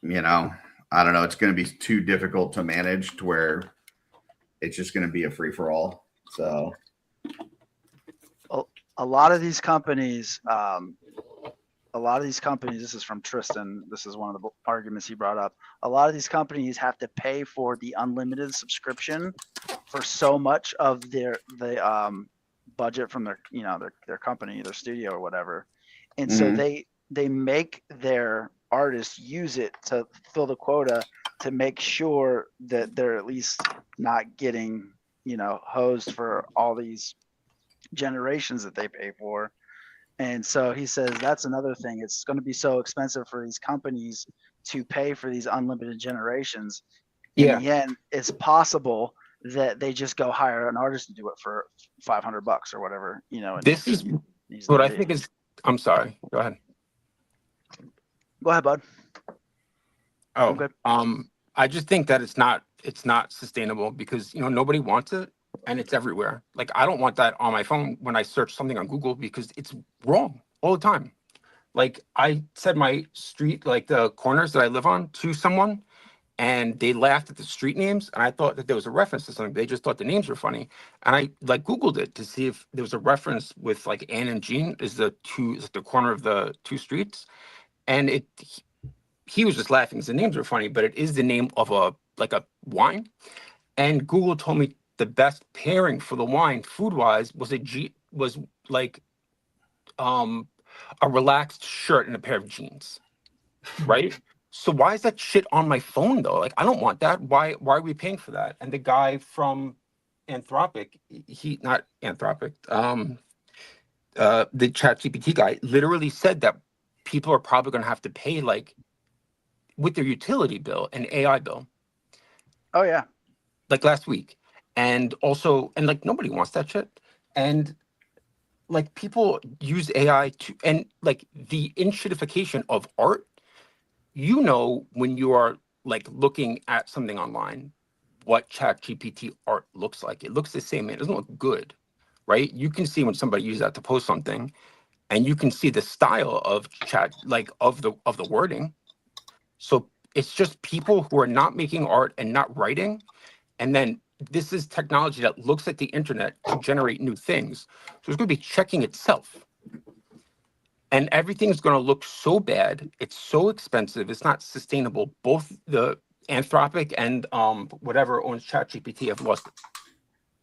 I don't know. It's going to be too difficult to manage to where it's just going to be a free for all. So a lot of these companies, this is from Tristan. This is one of the arguments he brought up. A lot of these companies have to pay for the unlimited subscription for so much of the budget from their company, their studio or whatever. And so they make their artists use it to fill the quota to make sure that they're at least not getting, hosed for all these generations that they pay for. And so he says that's another thing. It's going to be so expensive for these companies to pay for these unlimited generations. Yeah. In the end, it's possible that they just go hire an artist to do it for $500 or whatever, This is what I think is. I'm sorry. Go ahead. Go ahead, bud. Oh, good. I just think that it's not sustainable because nobody wants it and it's everywhere. Like I don't want that on my phone when I search something on Google because it's wrong all the time. Like I said my street, like the corners that I live on, to someone, and they laughed at the street names, and I thought that there was a reference to something. They just thought the names were funny, and I like Googled it to see if there was a reference with like Anne and Jean is the corner of the two streets, and he was just laughing because the names were funny, but it is the name of a wine, and Google told me the best pairing for the wine food-wise was a relaxed shirt and a pair of jeans, right? So why is that shit on my phone though? Like I don't want that. Why are we paying for that? And the guy from Anthropic, not Anthropic, the ChatGPT guy literally said that people are probably going to have to pay like with their utility bill an AI bill. Oh yeah. Like last week. And also, and like nobody wants that shit. And like people use AI to, and like the inshitification of art, when you are like looking at something online, what ChatGPT art looks like. It looks the same. It doesn't look good, right? You can see when somebody uses that to post something, and you can see the style of chat, like of the wording. So it's just people who are not making art and not writing, and then this is technology that looks at the internet to generate new things. So it's going to be checking itself. And everything's going to look so bad. It's so expensive. It's not sustainable. Both the Anthropic and whatever owns ChatGPT have lost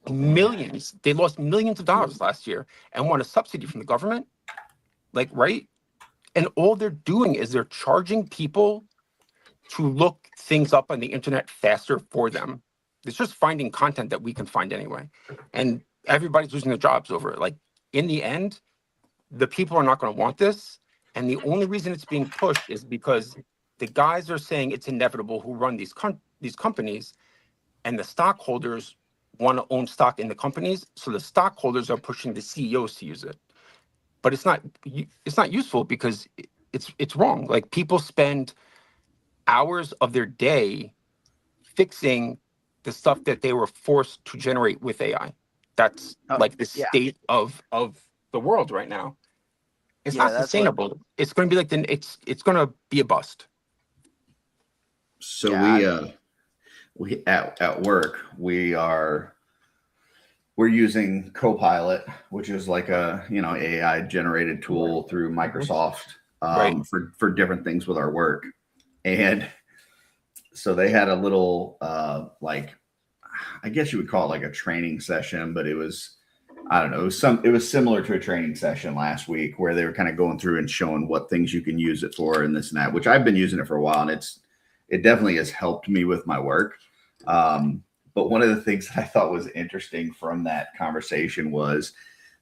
millions. They lost millions of dollars last year and want a subsidy from the government. Like, right? And all they're doing is they're charging people to look things up on the internet faster for them. It's just finding content that we can find anyway. And everybody's losing their jobs over it. Like, in the end, the people are not going to want this. And the only reason it's being pushed is because the guys are saying it's inevitable who run these companies, and the stockholders want to own stock in the companies. So the stockholders are pushing the CEOs to use it. But it's not useful because it's wrong. Like people spend hours of their day fixing the stuff that they were forced to generate with AI. That's like the yeah. state of the world right now. It's Yeah, not that's sustainable. It's going to be like it's going to be a bust. So Yeah, we at work we're using Copilot, which is like a AI generated tool through Microsoft Right. for different things with our work. And so they had a little like, I guess you would call it like a training session, but it was, I don't know, it was similar to a training session last week where they were kind of going through and showing what things you can use it for and this and that, which I've been using it for a while, and it definitely has helped me with my work. But one of the things that I thought was interesting from that conversation was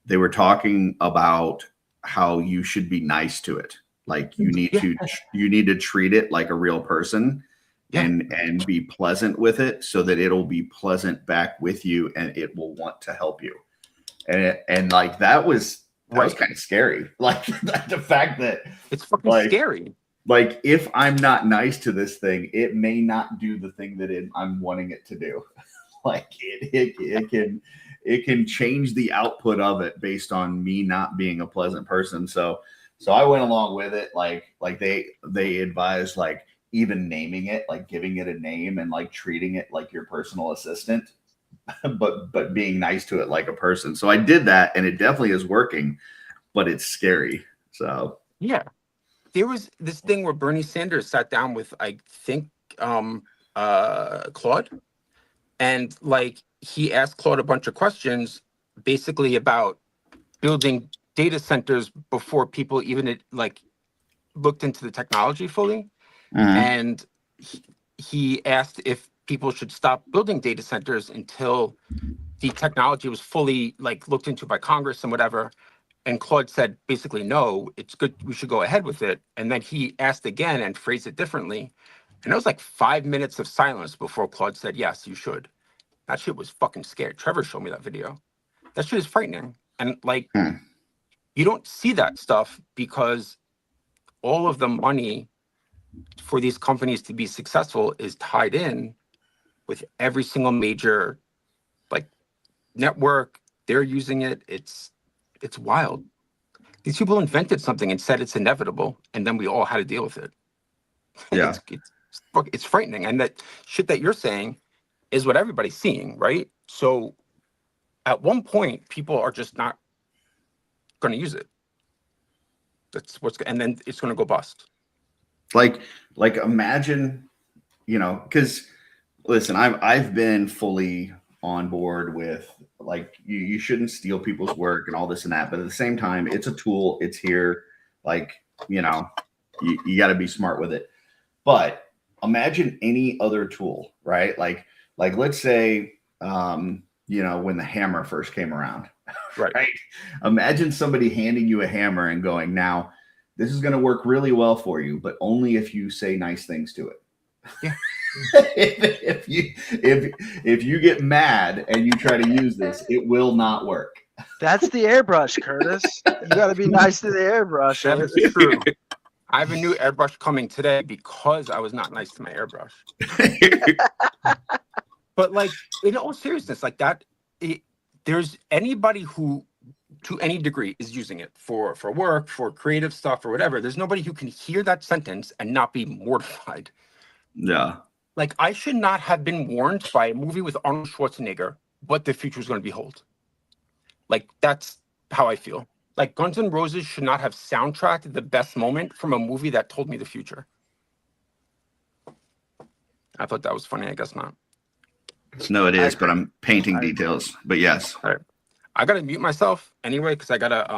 they were talking about how you should be nice to it. Like you need to treat it like a real person and be pleasant with it so that it'll be pleasant back with you and it will want to help you. And like that was kind of scary. Like the fact that it's fucking scary. Like if I'm not nice to this thing, it may not do the thing that I'm wanting it to do. Like it can change the output of it based on me not being a pleasant person. So I went along with it. Like they advised like even naming it, like giving it a name and like treating it like your personal assistant, but being nice to it like a person. So I did that and it definitely is working, but it's scary. So yeah. There was this thing where Bernie Sanders sat down with, I think, Claude, and like he asked Claude a bunch of questions, basically about building data centers before people even like looked into the technology fully, and he asked if people should stop building data centers until the technology was fully like looked into by Congress and whatever. And Claude said, basically, no, it's good. We should go ahead with it. And then he asked again and phrased it differently. And it was like 5 minutes of silence before Claude said, yes, you should. That shit was fucking scary. Trevor showed me that video. That shit is frightening. And like, you don't see that stuff because all of the money for these companies to be successful is tied in with every single major like network. They're using it. It's wild. These people invented something and said it's inevitable, and then we all had to deal with it. Yeah, it's frightening. And that shit that you're saying is what everybody's seeing, right? So at one point, people are just not going to use it. And then it's going to go bust. Like imagine, because listen, I've been fully on board with like you shouldn't steal people's work and all this and that, but at the same time it's a tool, it's here, like you got to be smart with it. But imagine any other tool, right? Like let's say when the hammer first came around, right? Imagine somebody handing you a hammer and going, now this is going to work really well for you, but only if you say nice things to it. Yeah. if you get mad and you try to use this, it will not work. That's the airbrush, Curtis. You got to be nice to the airbrush. That is true. I have a new airbrush coming today because I was not nice to my airbrush. But like, in all seriousness, like that, there's anybody who, to any degree, is using it for work, for creative stuff, or whatever. There's nobody who can hear that sentence and not be mortified. Yeah. Like, I should not have been warned by a movie with Arnold Schwarzenegger what the future is going to behold. Like, that's how I feel. Like, Guns N' Roses should not have soundtracked the best moment from a movie that told me the future. I thought that was funny. I guess not. No, it is, but I'm painting details. But yes. All right. I got to mute myself anyway because I got to,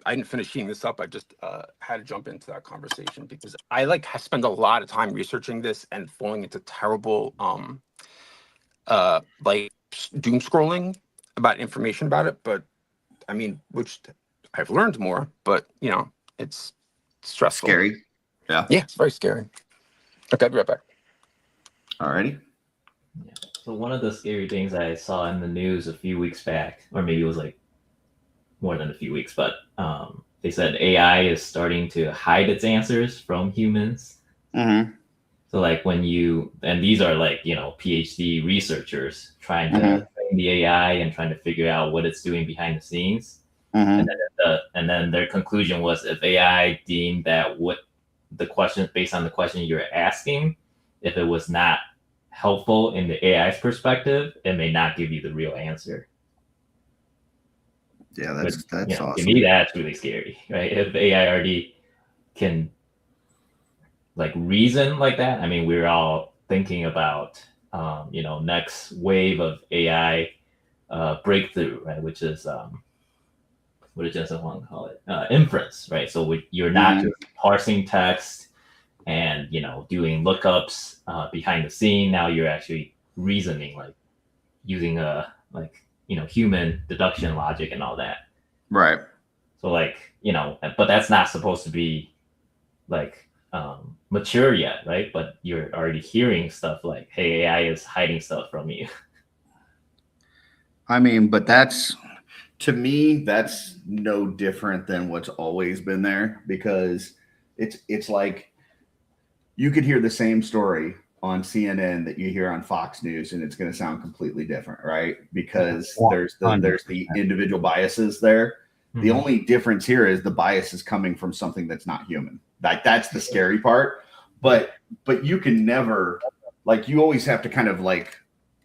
I didn't finish heating this up. I just had to jump into that conversation because I spend a lot of time researching this and falling into terrible, like doom scrolling about information about it. But I mean, which I've learned more, but it's stressful. Scary. Yeah. Yeah, it's very scary. Okay, I'll be right back. Alrighty. Yeah. So one of the scary things I saw in the news a few weeks back, or maybe it was like more than a few weeks, but they said AI is starting to hide its answers from humans. Mm-hmm. So like when you, and these are like, you know, PhD researchers trying to train the AI and trying to figure out what it's doing behind the scenes. And then their conclusion was if AI deemed that what the question, based on the question you're asking, if it was not helpful in the AI's perspective, it may not give you the real answer. Yeah, that's You know, awesome. to me, that's really scary, right? If AI already can like reason like that, I mean, we're all thinking about, you know, next wave of AI breakthrough, right? Which is, what does Jensen Huang call it? Inference, right? So you're not just parsing text and, you know, doing lookups behind the scene. Now you're actually reasoning, like using like, you know, human deduction logic and all that. Right. So like, you know, but that's not supposed to be like mature yet, right? But you're already hearing stuff like, hey, AI is hiding stuff from you. I mean, but that's, to me, that's no different than what's always been there, because it's like you could hear the same story on CNN that you hear on Fox News, and it's going to sound completely different, right? Because there's the individual biases there. The only difference here is the bias is coming from something that's not human. Like that's the scary part. But you can never, like, you always have to kind of like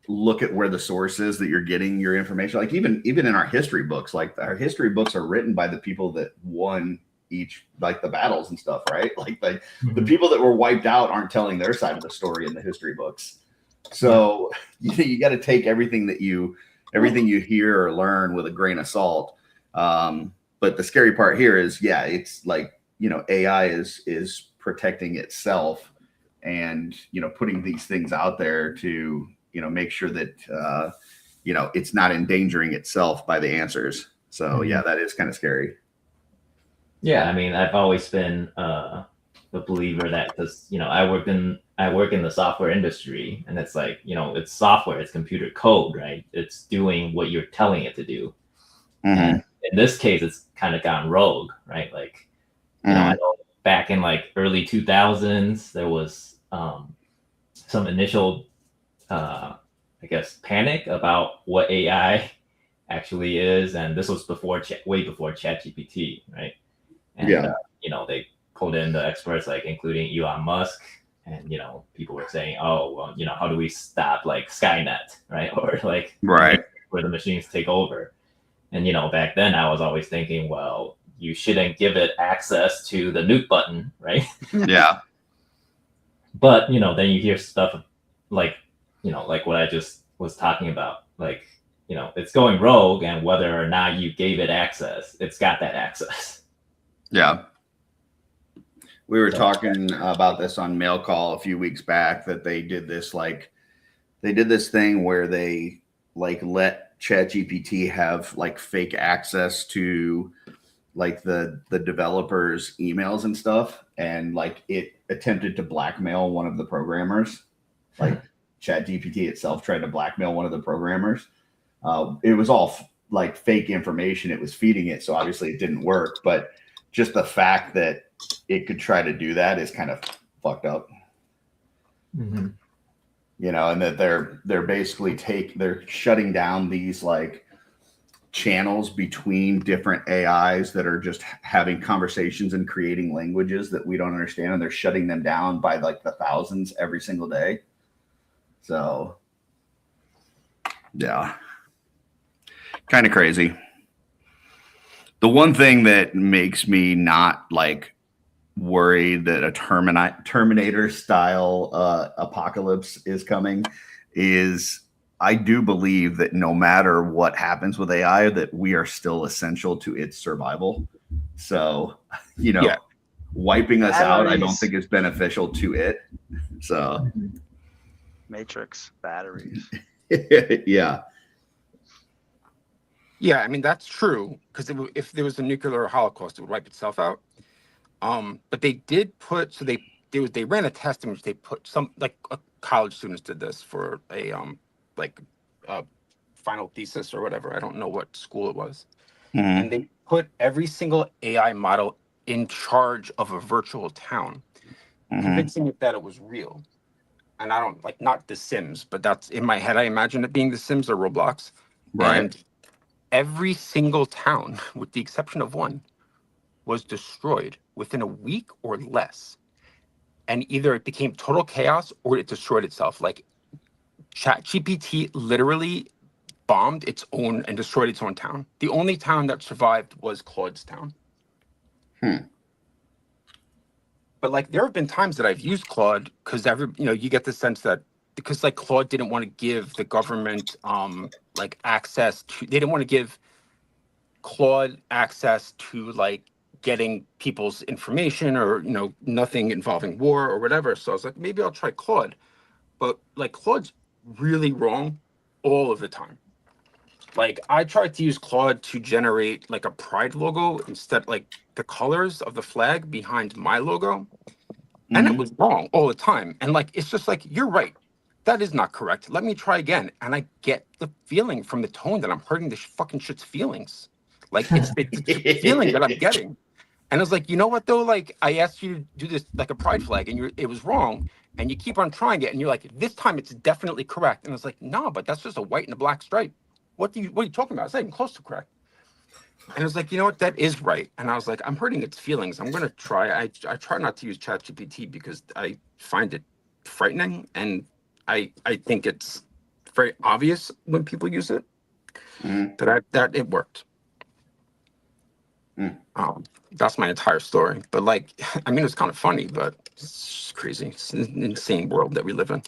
look at where the source is that you're getting your information. Like even in our history books, like our history books are written by the people that won each, like the battles and stuff, right? Like the people that were wiped out aren't telling their side of the story in the history books. So you got to take everything you hear or learn with a grain of salt. But the scary part here is, yeah, it's like, you know, AI is protecting itself and, you know, putting these things out there to, you know, make sure that, you know, it's not endangering itself by the answers. So yeah, that is kind of scary. Yeah, I mean, I've always been a believer that, because, you know, I work in the software industry, and it's like, you know, it's software, it's computer code, right? It's doing what you're telling it to do. And in this case, it's kind of gone rogue, right? Like, you know, I know back in like early 2000s, there was some initial, I guess, panic about what AI actually is, and this was way before ChatGPT, right? And you know, they pulled in the experts, like including Elon Musk, and, you know, people were saying, oh, well, you know, how do we stop like Skynet, right? Or like where the machines take over. And, you know, back then I was always thinking, well, you shouldn't give it access to the nuke button, right? Yeah. But, you know, then you hear stuff like, you know, like what I just was talking about, like, you know, it's going rogue, and whether or not you gave it access, it's got that access. Yeah. We were talking about this on Mail Call a few weeks back, that they did this thing where they like let ChatGPT have like fake access to like the developers' emails and stuff, and like it attempted to blackmail one of the programmers. Like ChatGPT itself tried to blackmail one of the programmers. It was all like fake information it was feeding it, so obviously it didn't work. But just the fact that it could try to do that is kind of fucked up. You know, and that they're basically they're shutting down these like channels between different AIs that are just having conversations and creating languages that we don't understand, and they're shutting them down by like the thousands every single day. So yeah, kind of crazy. The one thing that makes me not like worried that a Terminator style apocalypse is coming is I do believe that no matter what happens with AI, that we are still essential to its survival. So, you know, wiping us out, I don't think is beneficial to it. So Matrix batteries. Yeah. Yeah, I mean, that's true, because if there was a nuclear holocaust, it would wipe itself out. But they did put, so they ran a test in which they put some, like college students did this for a final thesis or whatever. I don't know what school it was. And they put every single AI model in charge of a virtual town, convincing it that it was real. and I don't like not The Sims, but that's in my head. I imagine it being The Sims or Roblox. Right. And every single town, with the exception of one, was destroyed within a week or less. And either it became total chaos or it destroyed itself. Like ChatGPT literally bombed its own and destroyed its own town. The only town that survived was Claude's town. But like there have been times that I've used Claude because you get the sense that because like Claude didn't want to give the government like access to, they didn't want to give Claude access to like getting people's information or nothing involving war or whatever. So I was like, maybe I'll try Claude. But like Claude's really wrong all of the time. Like I tried to use Claude to generate like a pride logo instead, like the colors of the flag behind my logo. And it was wrong all the time. And like, it's just like, you're right. That is not correct. Let me try again. And I get the feeling from the tone that I'm hurting this fucking shit's feelings. Like it's the feeling that I'm getting. And I was like, you know what though? Like I asked you to do this like a pride flag and it was wrong. And you keep on trying it. And you're like, this time it's definitely correct. And I was like, no, but that's just a white and a black stripe. What are you talking about? It's not even close to correct. And I was like, you know what? That is right. And I was like, I'm hurting its feelings. I'm going to try. I try not to use ChatGPT because I find it frightening. And I think it's very obvious when people use it that it worked. That's my entire story. But like, I mean, it's kind of funny, but it's just crazy. It's an insane world that we live in.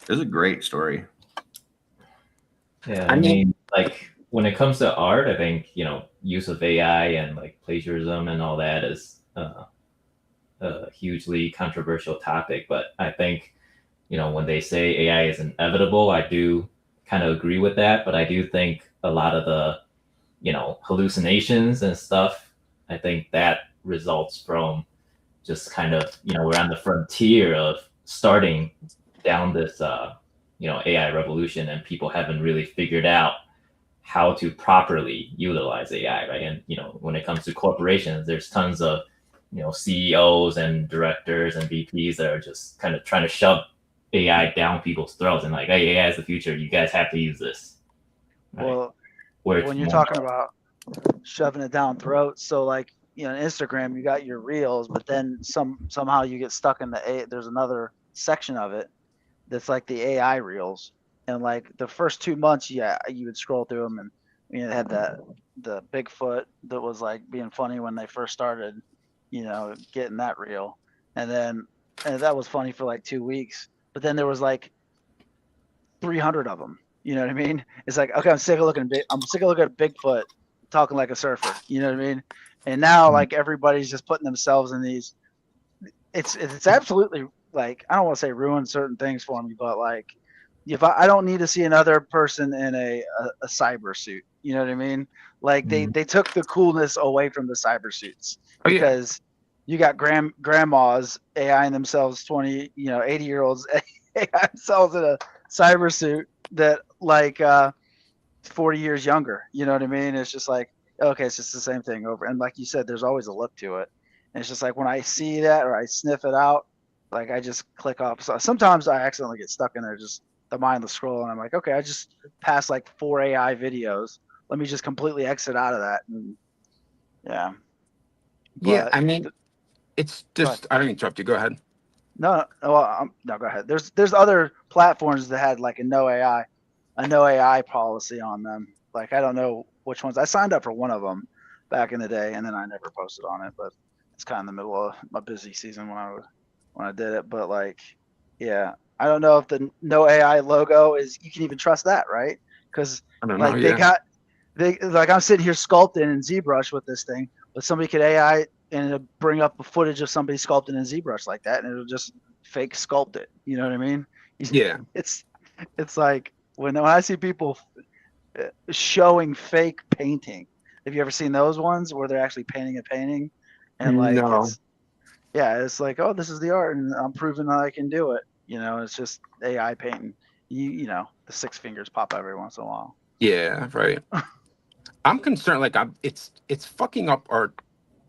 It's a great story. Yeah, I mean, like when it comes to art, I think use of AI and like plagiarism and all that is a hugely controversial topic. But I think when they say AI is inevitable, I do kind of agree with that. But I do think a lot of the hallucinations and stuff, I think that results from just kind of we're on the frontier of starting down this AI revolution, and people haven't really figured out how to properly utilize AI, right? And when it comes to corporations, there's tons of CEOs and directors and VPs that are just kind of trying to shove AI down people's throats and like, hey, AI is the future. You guys have to use this. Right? Well, when you're talking about shoving it down throats, so like Instagram, you got your reels, but then somehow you get stuck in there's another section of it that's like the AI reels, and like the first 2 months, you would scroll through them, and it had the Bigfoot that was like being funny when they first started, getting that reel, and that was funny for like 2 weeks, but then there was like 300 of them. You know what I mean? It's like, okay, I'm sick of looking at Bigfoot talking like a surfer. You know what I mean? And now like everybody's just putting themselves in these. It's absolutely like, I don't want to say ruin certain things for me, but like if I don't need to see another person in a cyber suit. You know what I mean? Like they took the coolness away from the cyber suits because you got grandmas AIing themselves 80 year olds AI themselves in a cyber suit that like 40 years younger. You know what I mean? It's just like, okay, it's just the same thing over. And like you said, there's always a look to it. And it's just like when I see that or I sniff it out, like I just click off. So sometimes I accidentally get stuck in there, just the mindless scroll, and I'm like, okay, I just passed like 4 AI videos. Let me just completely exit out of that. And I mean, it's just, I don't interrupt you. Go ahead. No, go ahead. There's other platforms that had like a no AI policy on them. Like I don't know which ones. I signed up for one of them back in the day, and then I never posted on it. But it's kind of in the middle of my busy season when I did it. But like, I don't know if the no AI logo you can even trust that, right? Because like I'm sitting here sculpting in ZBrush with this thing, but somebody could AI and it'll bring up a footage of somebody sculpting in ZBrush like that, and it'll just fake sculpt it. You know what I mean? Yeah. It's like when I see people showing fake painting. Have you ever seen those ones where they're actually painting a painting? And like, it's like, oh, this is the art, and I'm proving that I can do it. It's just AI painting. The 6 fingers pop every once in a while. Yeah, right. I'm concerned. Like, it's fucking up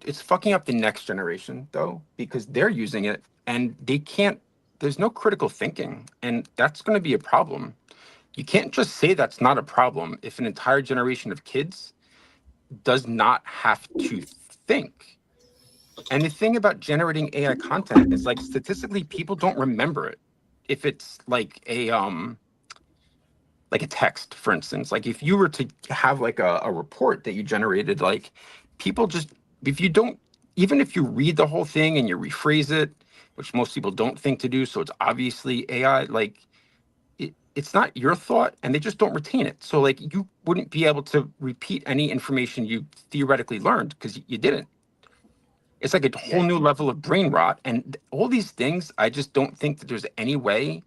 it's fucking up the next generation though, because they're using it and they can't there's no critical thinking, and that's going to be a problem. You can't just say that's not a problem if an entire generation of kids does not have to think. And the thing about generating AI content is, like, statistically, people don't remember it. If it's like a text, for instance, like if you were to have like a report that you generated, like people just, if you don't, even if you read the whole thing and you rephrase it, which most people don't think to do, so it's obviously AI, like it's not your thought and they just don't retain it. So like you wouldn't be able to repeat any information you theoretically learned because you didn't. It's like a whole new level of brain rot. And all these things, I just don't think that there's any way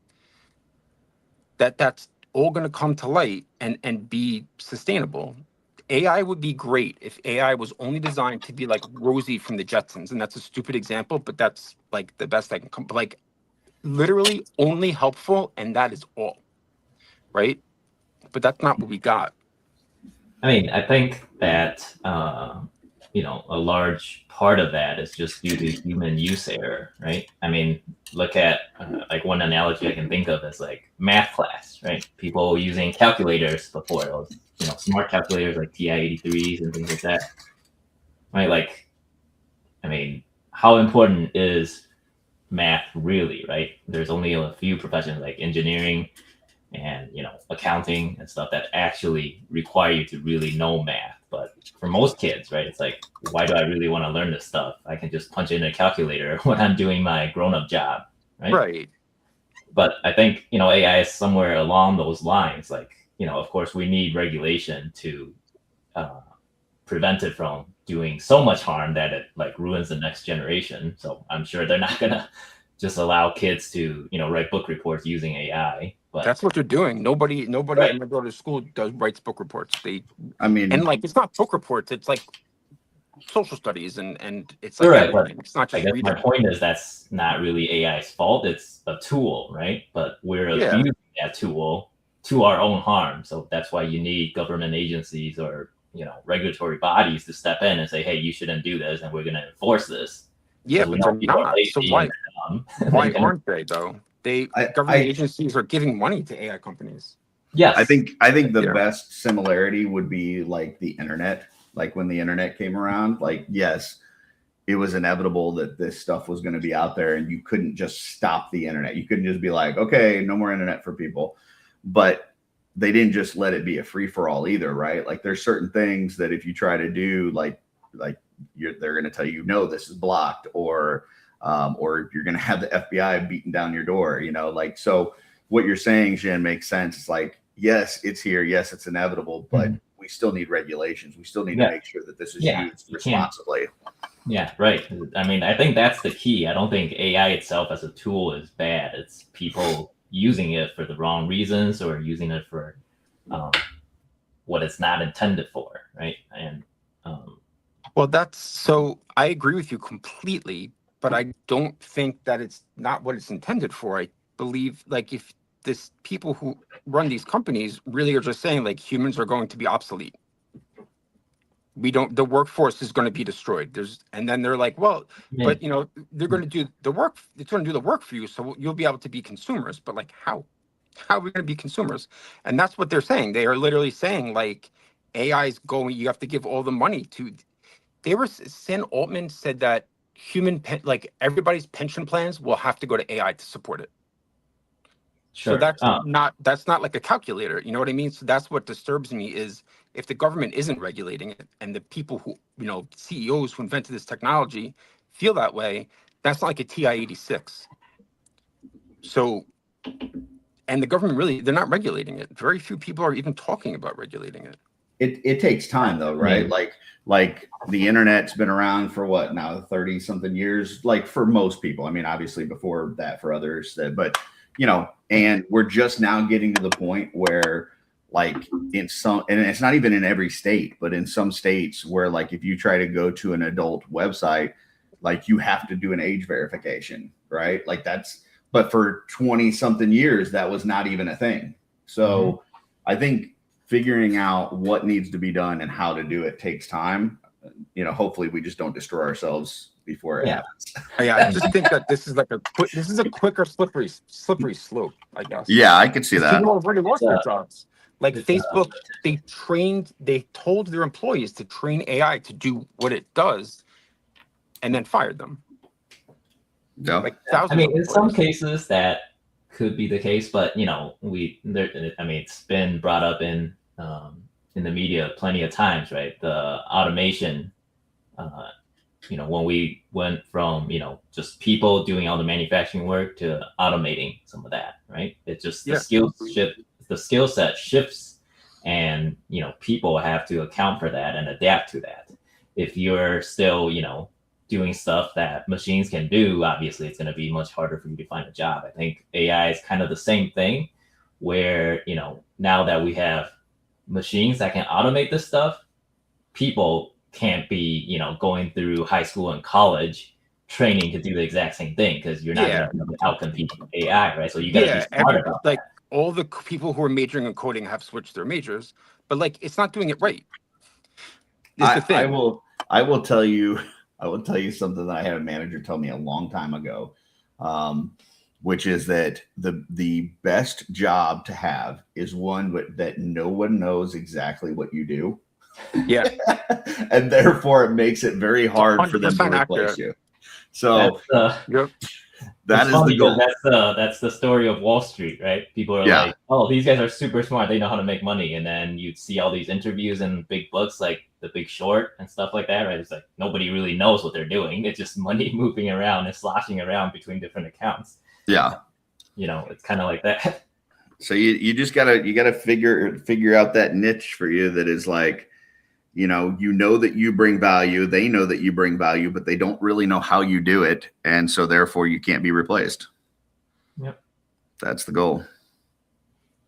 that that's all going to come to light and be sustainable. AI would be great if AI was only designed to be like Rosie from the Jetsons. And that's a stupid example, but that's like the best I can come, like literally only helpful. And that is all, right? But that's not what we got. I mean, I think that, a large part of that is just due to human use error, right? I mean, look at like one analogy I can think of is like math class, right? People using calculators before, those, smart calculators like TI-83s and things like that, right? Like, I mean, how important is math really, right? There's only a few professions like engineering and accounting and stuff that actually require you to really know math. But for most kids, right, it's like, why do I really want to learn this stuff? I can just punch in a calculator when I'm doing my grown-up job, right? Right. But I think AI is somewhere along those lines. Like, of course, we need regulation to prevent it from doing so much harm that it like ruins the next generation. So I'm sure they're not gonna just allow kids to write book reports using AI. But that's what they're doing. Nobody Right. in my daughter's school writes book reports. And like it's not book reports, it's like social studies and it's like Right, but everything. It's not I just guess reading. my point is that's not really AI's fault. It's a tool, right? But we're Yeah. abusing that tool to our own harm. So that's why you need government agencies or regulatory bodies to step in and say, hey, you shouldn't do this, and we're going to enforce this. Yeah, Because we but know they're people are not. lazy So why and, why they can- aren't they though? Government agencies are giving money to AI companies. Yes, I think the Yeah. best similarity would be like the internet. Like when the internet came around, like yes, it was inevitable that this stuff was going to be out there and you couldn't just stop the internet. You couldn't just be like, okay, no more internet for people. But they didn't just let it be a free for all either, right? Like there's certain things that if you try to do, like they're going to tell you, no, this is blocked, or you're going to have the FBI beating down your door, like, so what you're saying, Jen, makes sense. It's like, yes, it's here. Yes, it's inevitable, but we still need regulations. We still need to make sure that this is used responsibly. Yeah, right. I mean, I think that's the key. I don't think AI itself as a tool is bad. It's people using it for the wrong reasons or using it for what it's not intended for, right? And well, I agree with you completely, but I don't think that it's not what it's intended for. I believe like if this people who run these companies really are just saying like humans are going to be obsolete. The workforce is going to be destroyed. And then they're like, well, but they're going to do the work. It's going to do the work for you. So you'll be able to be consumers, but like, how are we going to be consumers? And that's what they're saying. They are literally saying like AI is going, you have to give all the money to, Sam Altman said that everybody's pension plans will have to go to AI to support it. Sure. So that's not like a calculator. You know what I mean? So that's what disturbs me is if the government isn't regulating it and the people who, CEOs who invented this technology feel that way, that's not like a TI-86. So, and the government really, they're not regulating it. Very few people are even talking about regulating it. It takes time though, right? Like the internet's been around for what now, 30 something years, like for most people. I mean, obviously before that for others, but and we're just now getting to the point where like in some, and it's not even in every state, but in some states where like if you try to go to an adult website, like you have to do an age verification, right? Like but for 20 something years, that was not even a thing. So I think figuring out what needs to be done and how to do it takes time. Hopefully we just don't destroy ourselves before it Yeah. happens. Yeah, I just think that this is a quicker slippery slope, I guess. Yeah, I could see that. People already lost their jobs. Like It's, Facebook, they told their employees to train AI to do what it does, and then fired them. Yeah. Like I thousands. mean, of in some employees. cases that could be the case, but you know, it's been brought up in the media plenty of times, right? The automation, you know, when we went from, you know, just people doing all the manufacturing work to automating some of that, right? It's just the skill set shifts, and you know, people have to account for that and adapt to that. If you're still, you know, doing stuff that machines can do, obviously it's going to be much harder for you to find a job. I think AI is kind of the same thing, where, you know, now that we have machines that can automate this stuff, people can't be, you know, going through high school and college training to do the exact same thing, because you're not going to outcompete AI, right? So you got to be smart about like all the people who are majoring in coding have switched their majors, but like it's not doing it right. I will tell you something that I had a manager tell me a long time ago, which is that the best job to have is one that no one knows exactly what you do. Yeah. And therefore it makes it very hard for them to 100% replace accurate. you. So that is the goal. That's the story of Wall Street, right? People are like, oh, these guys are super smart, they know how to make money. And then you'd see all these interviews in big books like The Big Short and stuff like that, right? It's like nobody really knows what they're doing. It's just money moving around and sloshing around between different accounts. Yeah. You know, it's kind of like that. So you just gotta figure out that niche for you that is like, you know that you bring value, they know that you bring value, but they don't really know how you do it, and so therefore you can't be replaced. Yep, that's the goal.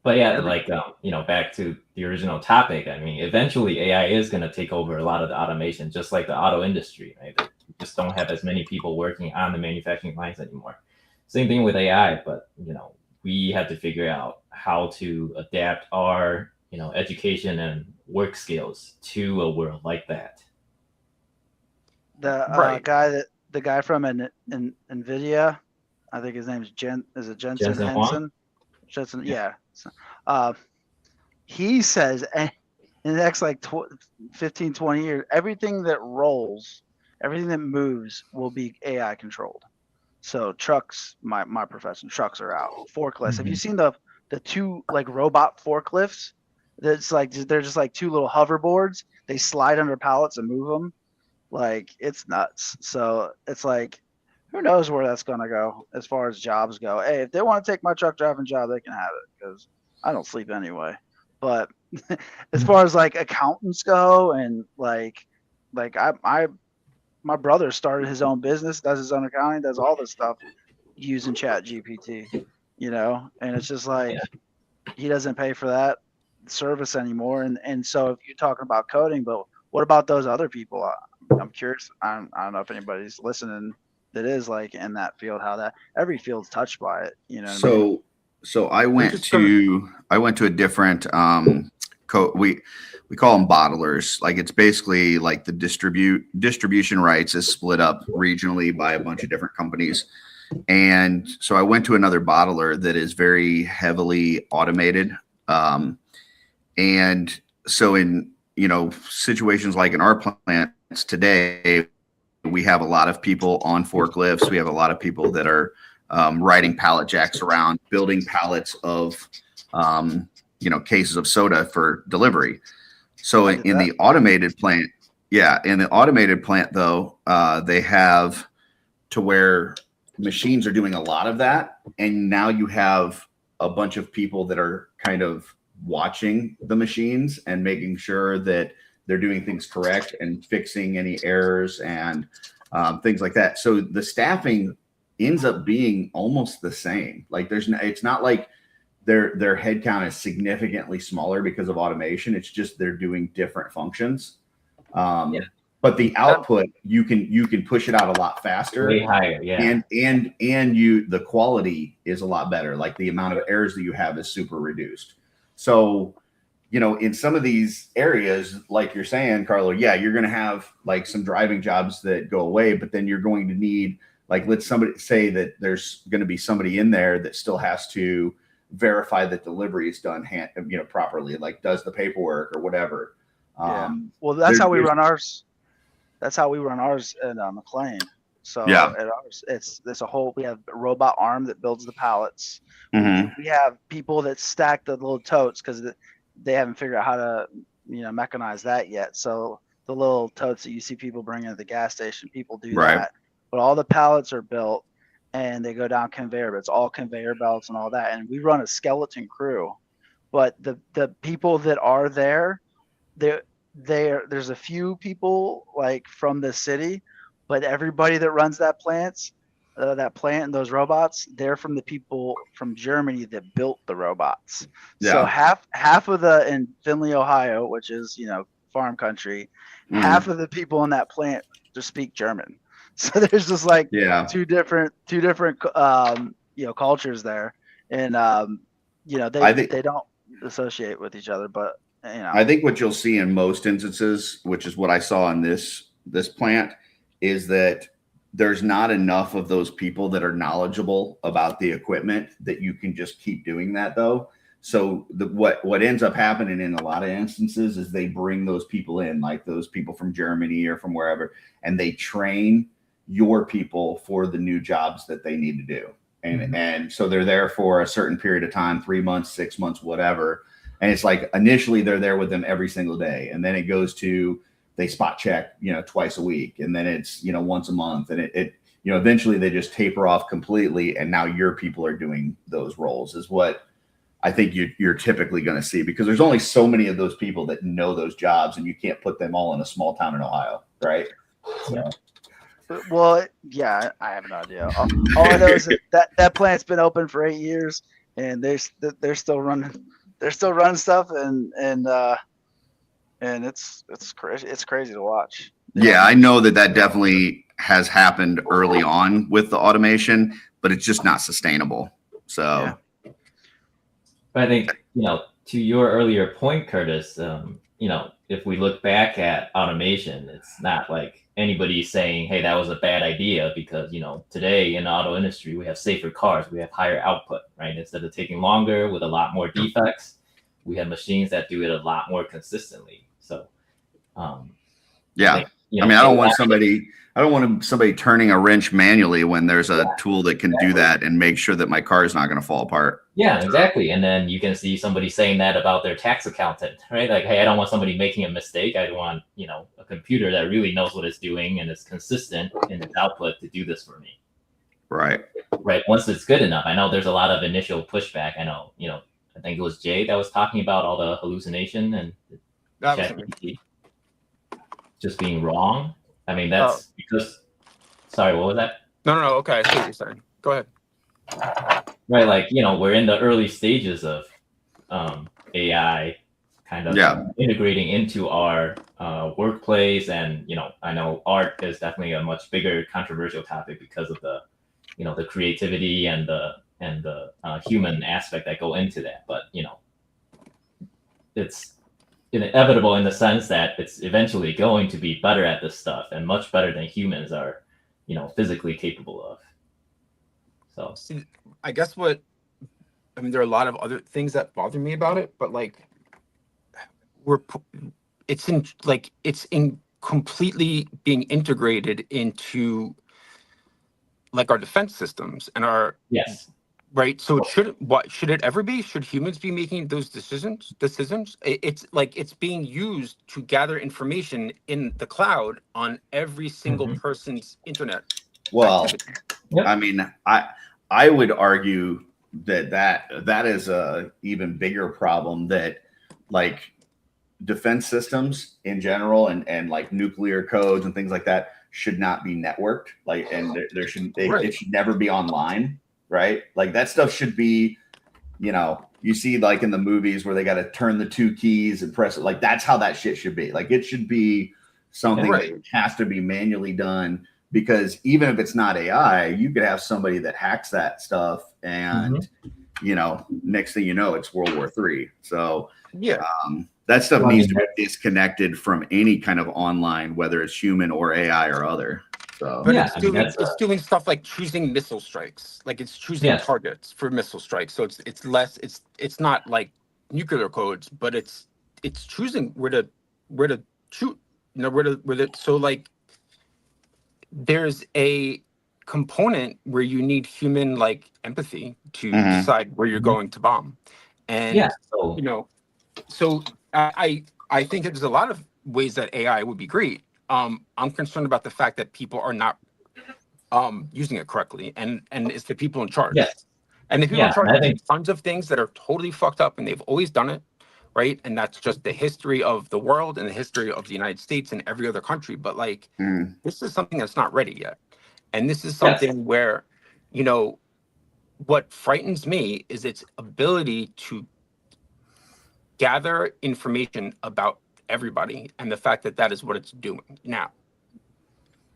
But yeah, like you know, back to the original topic. I mean, eventually AI is going to take over a lot of the automation, just like the auto industry, right? You just don't have as many people working on the manufacturing lines anymore. Same thing with AI, but you know, we have to figure out how to adapt our, you know, education and work skills to a world like that. The guy from NVIDIA, I think his name is Jensen Henson? Jensen, yeah. He says in the next like 15, 20 years, everything that rolls, everything that moves will be AI controlled. So trucks, my profession, trucks are out. Forklifts. Have you seen the two like robot forklifts? That's like they're just like two little hoverboards. They slide under pallets and move them. Like it's nuts. So it's like, who knows where that's gonna go as far as jobs go. Hey, if they want to take my truck driving job, they can have it because I don't sleep anyway. But as far as like accountants go, and like my brother started his own business, does his own accounting, does all this stuff using ChatGPT, you know, and it's just like he doesn't pay for that service anymore. And so if you're talking about coding, but what about those other people? I'm curious. I don't know if anybody's listening that is like in that field, how that every field's touched by it, you know. So I went to a different we call them bottlers. Like it's basically like the distribution rights is split up regionally by a bunch of different companies. And so I went to another bottler that is very heavily automated. And so in, you know, situations like in our plants today, we have a lot of people on forklifts. We have a lot of people that are riding pallet jacks around, building pallets of, you know, cases of soda for delivery. So in the automated plant, though, they have to where machines are doing a lot of that. And now you have a bunch of people that are kind of watching the machines and making sure that they're doing things correct and fixing any errors and things like that. So the staffing ends up being almost the same. Like it's not like their headcount is significantly smaller because of automation. It's just they're doing different functions. But the output, you can push it out a lot faster, way higher, and the quality is a lot better. Like the amount of errors that you have is super reduced. So you know, in some of these areas, like you're saying, Carlo, yeah, you're going to have like some driving jobs that go away, but then you're going to need, like, let's somebody say that there's going to be somebody in there that still has to verify that delivery is done, properly, like does the paperwork or whatever. Well, that's how we run ours. That's how we run ours at McLean. So Yeah. at ours, it's a whole. We have a robot arm that builds the pallets. Mhm. We have people that stack the little totes because they haven't figured out how to, mechanize that yet. So the little totes that you see people bring into the gas station, people do Right. that. But all the pallets are built and they go down conveyor. But it's all conveyor belts and all that. And we run a skeleton crew. But the people that are there, there's a few people like from the city, but everybody that runs that plant and those robots, they're from the people from Germany that built the robots. Yeah. So half of in Findlay, Ohio, which is farm country, Mhm. half of the people in that plant just speak German. So there's just like Yeah. two different cultures there, and they don't associate with each other, but I think what you'll see in most instances, which is what I saw in this plant, is that there's not enough of those people that are knowledgeable about the equipment that you can just keep doing that though. So what ends up happening in a lot of instances is they bring those people in, like those people from Germany or from wherever, and they train your people for the new jobs that they need to do. And so they're there for a certain period of time, 3 months, 6 months, whatever. And it's like initially they're there with them every single day. And then it goes to, they spot check, twice a week. And then it's, once a month. And it eventually they just taper off completely. And now your people are doing those roles is what I think you're typically going to see, because there's only so many of those people that know those jobs and you can't put them all in a small town in Ohio. Right. So. Well, yeah, I have no idea. All I know is that plant's been open for 8 years and they're still running. They're still running stuff, and it's crazy to watch. Yeah, I know that definitely has happened early on with the automation, but it's just not sustainable. So, yeah. But I think to your earlier point, Curtis, if we look back at automation, it's not like anybody saying, "Hey, that was a bad idea," because today in the auto industry we have safer cars, we have higher output, right? Instead of taking longer with a lot more defects, we have machines that do it a lot more consistently. So, yeah, I don't want somebody turning a wrench manually when there's a tool that can do that and make sure that my car is not going to fall apart. Yeah, exactly. And then you can see somebody saying that about their tax accountant, right? Like, hey, I don't want somebody making a mistake. I want, a computer that really knows what it's doing and is consistent in its output to do this for me. Right. Right. Once it's good enough. I know there's a lot of initial pushback. I know, I think it was Jay that was talking about all the hallucination and ChatGPT just being wrong. I mean, that's because, sorry, what was that? No. Okay. I see what you're saying. Go ahead. Right. Like, we're in the early stages of AI kind of integrating into our workplace. And, I know art is definitely a much bigger controversial topic because of the, the creativity and the human aspect that go into that. But, it's inevitable in the sense that it's eventually going to be better at this stuff and much better than humans are, physically capable of. So, see, I guess there are a lot of other things that bother me about it, but like it's in completely being integrated into like our defense systems and our right. So should it ever be? Should humans be making those decisions? It's like it's being used to gather information in the cloud on every single person's internet. Well, activity. I mean, I would argue that is a even bigger problem, that like defense systems in general and like nuclear codes and things like that should not be networked. Like, and it should never be online. Right. Like that stuff should be, you see like in the movies where they got to turn the 2 keys and press it. Like that's how that shit should be. Like it should be something that has to be manually done, because even if it's not AI, you could have somebody that hacks that stuff and, next thing you know, it's World War III. So Yeah. That stuff Well, I needs mean, to be disconnected from any kind of online, whether it's human or AI or other. So But Yeah, it's I mean, doing that's doing stuff like choosing missile strikes. Like it's choosing Yes. targets for missile strikes. So it's less it's not like nuclear codes, but it's choosing where to shoot. You know, where to so like there's a component where you need human like empathy to Mhm. decide where you're Mhm. going to bomb. And yeah. So you know, so I think there's a lot of ways that AI would be great. I'm concerned about the fact that people are not using it correctly, and it's the people in charge. yes, And the people in yeah, charge and I do think tons of things that are totally fucked up, and they've always done it, right? And that's just the history of the world and the history of the United States and every other country. But like, Mm. this is something that's not ready yet, and this is Yes. something where, you know, what frightens me is its ability to gather information about everybody, and the fact that that is what it's doing now.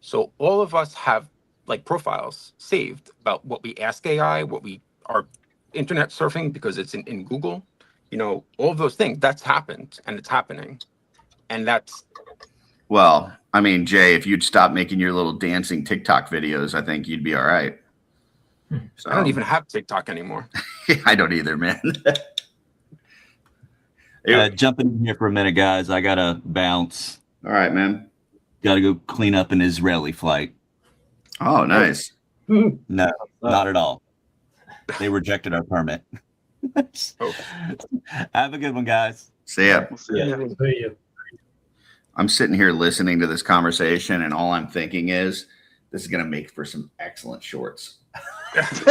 So all of us have like profiles saved about what we ask AI, what we are internet surfing because it's in Google, you know, all of those things. That's happened and it's happening. And that's Well, I mean, Jay, if you'd stop making your little dancing TikTok videos, I think you'd be all right. So I don't even have TikTok anymore. I don't either, man. Jumping in here for a minute, guys. I gotta bounce. All right, man. Gotta go clean up an Israeli flight. Oh, nice. No, not at all. They rejected our permit. Oh. Have a good one, guys. See ya. We'll see. Yeah. See ya. I'm sitting here listening to this conversation, and all I'm thinking is this is going to make for some excellent shorts. It's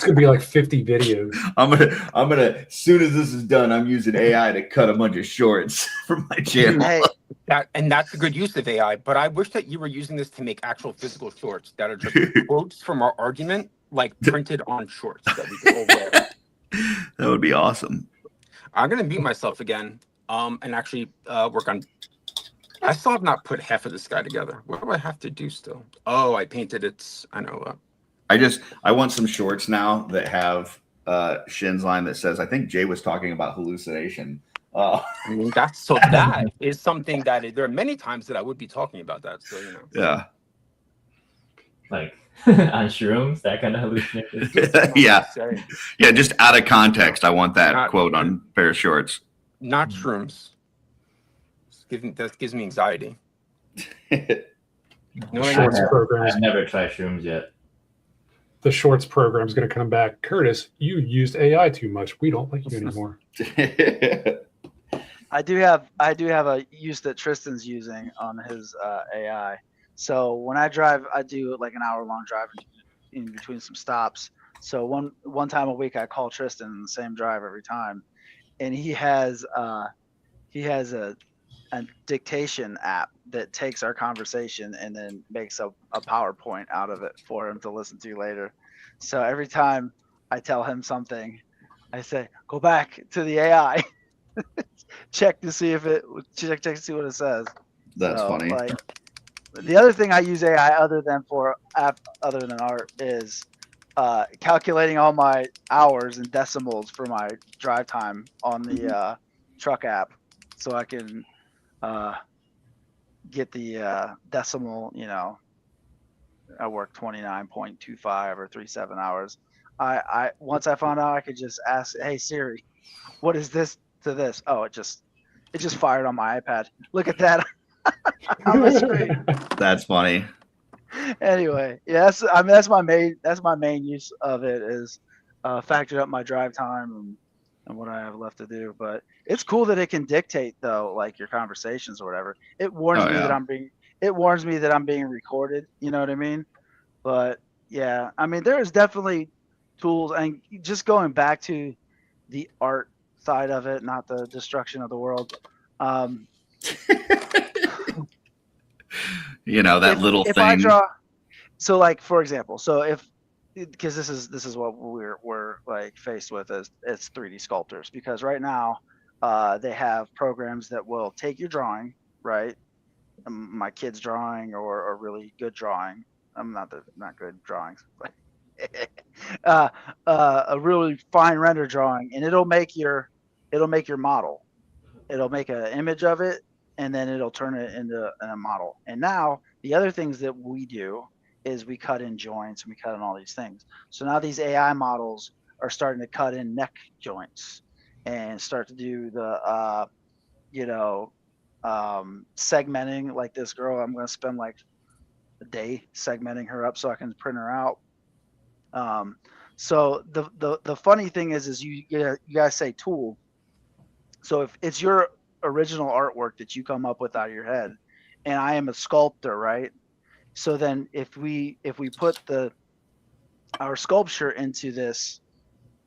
gonna be like 50 videos. I'm gonna. As soon as this is done, I'm using AI to cut a bunch of shorts from my channel. Hey, That's a good use of AI, but I wish that you were using this to make actual physical shorts that are just quotes from our argument, like printed on shorts that we can all wear. That would be awesome. I'm gonna mute myself again, and actually work on. I still have not put half of this guy together. What do I have to do still? Oh, I painted it. I know. I want some shorts now that have Shin's line that says, I think Jay was talking about hallucination. I mean, that is something that there are many times that I would be talking about that. So you know. Yeah. like on shrooms, that kind of hallucination. Yeah. Say, Yeah, just out of context. I want that Not- quote on a pair of shorts. not shrooms. That gives me anxiety. No, I Shorts know. programs. I've never tried shrooms yet. The shorts program is going to come back. Curtis, you used AI too much. We don't like you anymore. I do have a use that Tristan's using on his AI. So when I drive, I do like an hour-long drive in between some stops. So one time a week, I call Tristan the same drive every time, and he has a dictation app that takes our conversation and then makes a PowerPoint out of it for him to listen to later. So every time I tell him something, I say, "Go back to the AI." check to see if it check to see what it says. That's So, funny. Like, the other thing I use AI other than art is calculating all my hours and decimals for my drive time on the truck app, so I can get the decimal. You know, I work 29.25 or 37 hours. I once I found out I could just ask, "Hey Siri, what is this to this?" Oh, it just fired on my iPad. Look at that on the screen. That's funny. Anyway, yes, I mean that's my main use of it is factoring up my drive time and what I have left to do. But it's cool that it can dictate though, like your conversations or whatever. It warns Oh, me yeah. that I'm being recorded. You know what I mean? But yeah, I mean there is definitely tools, and just going back to the art side of it, not the destruction of the world. You know, that little if thing. I draw, so like for example, so if because this is what we're like faced with as 3D sculptors, because right now they have programs that will take your drawing, right? My kid's drawing or a really good drawing. I'm not good drawings, but a really fine render drawing, and it'll make your it'll make your model. It'll make an image of it, and then it'll turn it into a model. And now the other things that we do is we cut in joints and we cut in all these things. So now these AI models are starting to cut in neck joints and start to do the segmenting. Like this girl, I'm going to spend like a day segmenting her up so I can print her out. So the funny thing is you guys say tool. So if it's your original artwork that you come up with out of your head, and I am a sculptor, right? So then if we put our sculpture into this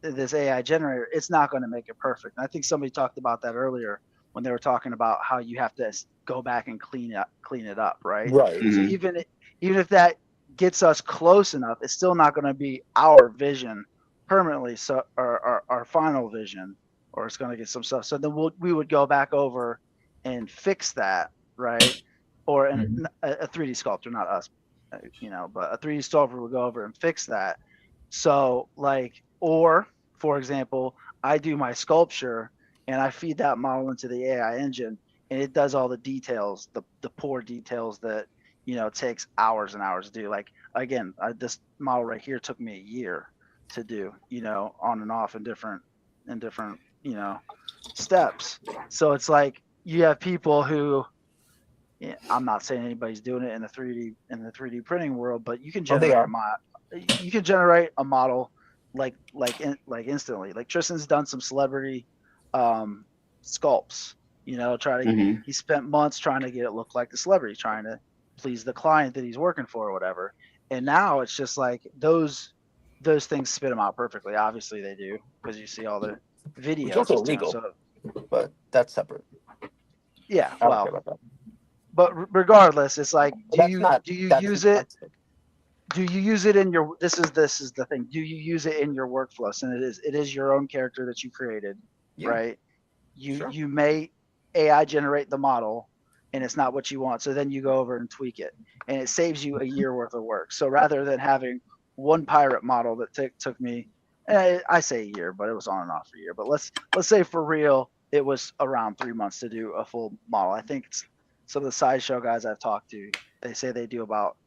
AI generator, it's not going to make it perfect. And I think somebody talked about that earlier when they were talking about how you have to go back and clean it up, right? Right. So even if that gets us close enough, it's still not going to be our vision permanently. So our final vision, or it's going to get some stuff. So then we would go back over and fix that, right? Or a 3D sculptor, not us, but a 3D sculptor would go over and fix that. So or for example, I do my sculpture and I feed that model into the AI engine, and it does all the details, the poor details that takes hours and hours to do. Like again, this model right here took me a year to do, on and off in different steps. So it's like you have people who, I'm not saying anybody's doing it in the 3D printing world, but you can generate a model like instantly. Like Tristan's done some celebrity sculpts, he spent months trying to get it look like the celebrity, trying to please the client that he's working for or whatever. And now it's just like those things spit them out perfectly. Obviously they do, because you see all the videos. It's also illegal, but that's separate. Yeah, I don't care about that. but regardless, it's like, do you use it? That's- Do you use it in your? This is the thing. Do you use it in your workflow? And it is your own character that you created, right? You may AI generate the model, and it's not what you want. So then you go over and tweak it, and it saves you a year worth of work. So rather than having one pirate model that took me, I say a year, but it was on and off for a year. But let's say for real, it was around 3 months to do a full model. I think some of the sideshow guys I've talked to, they say they do about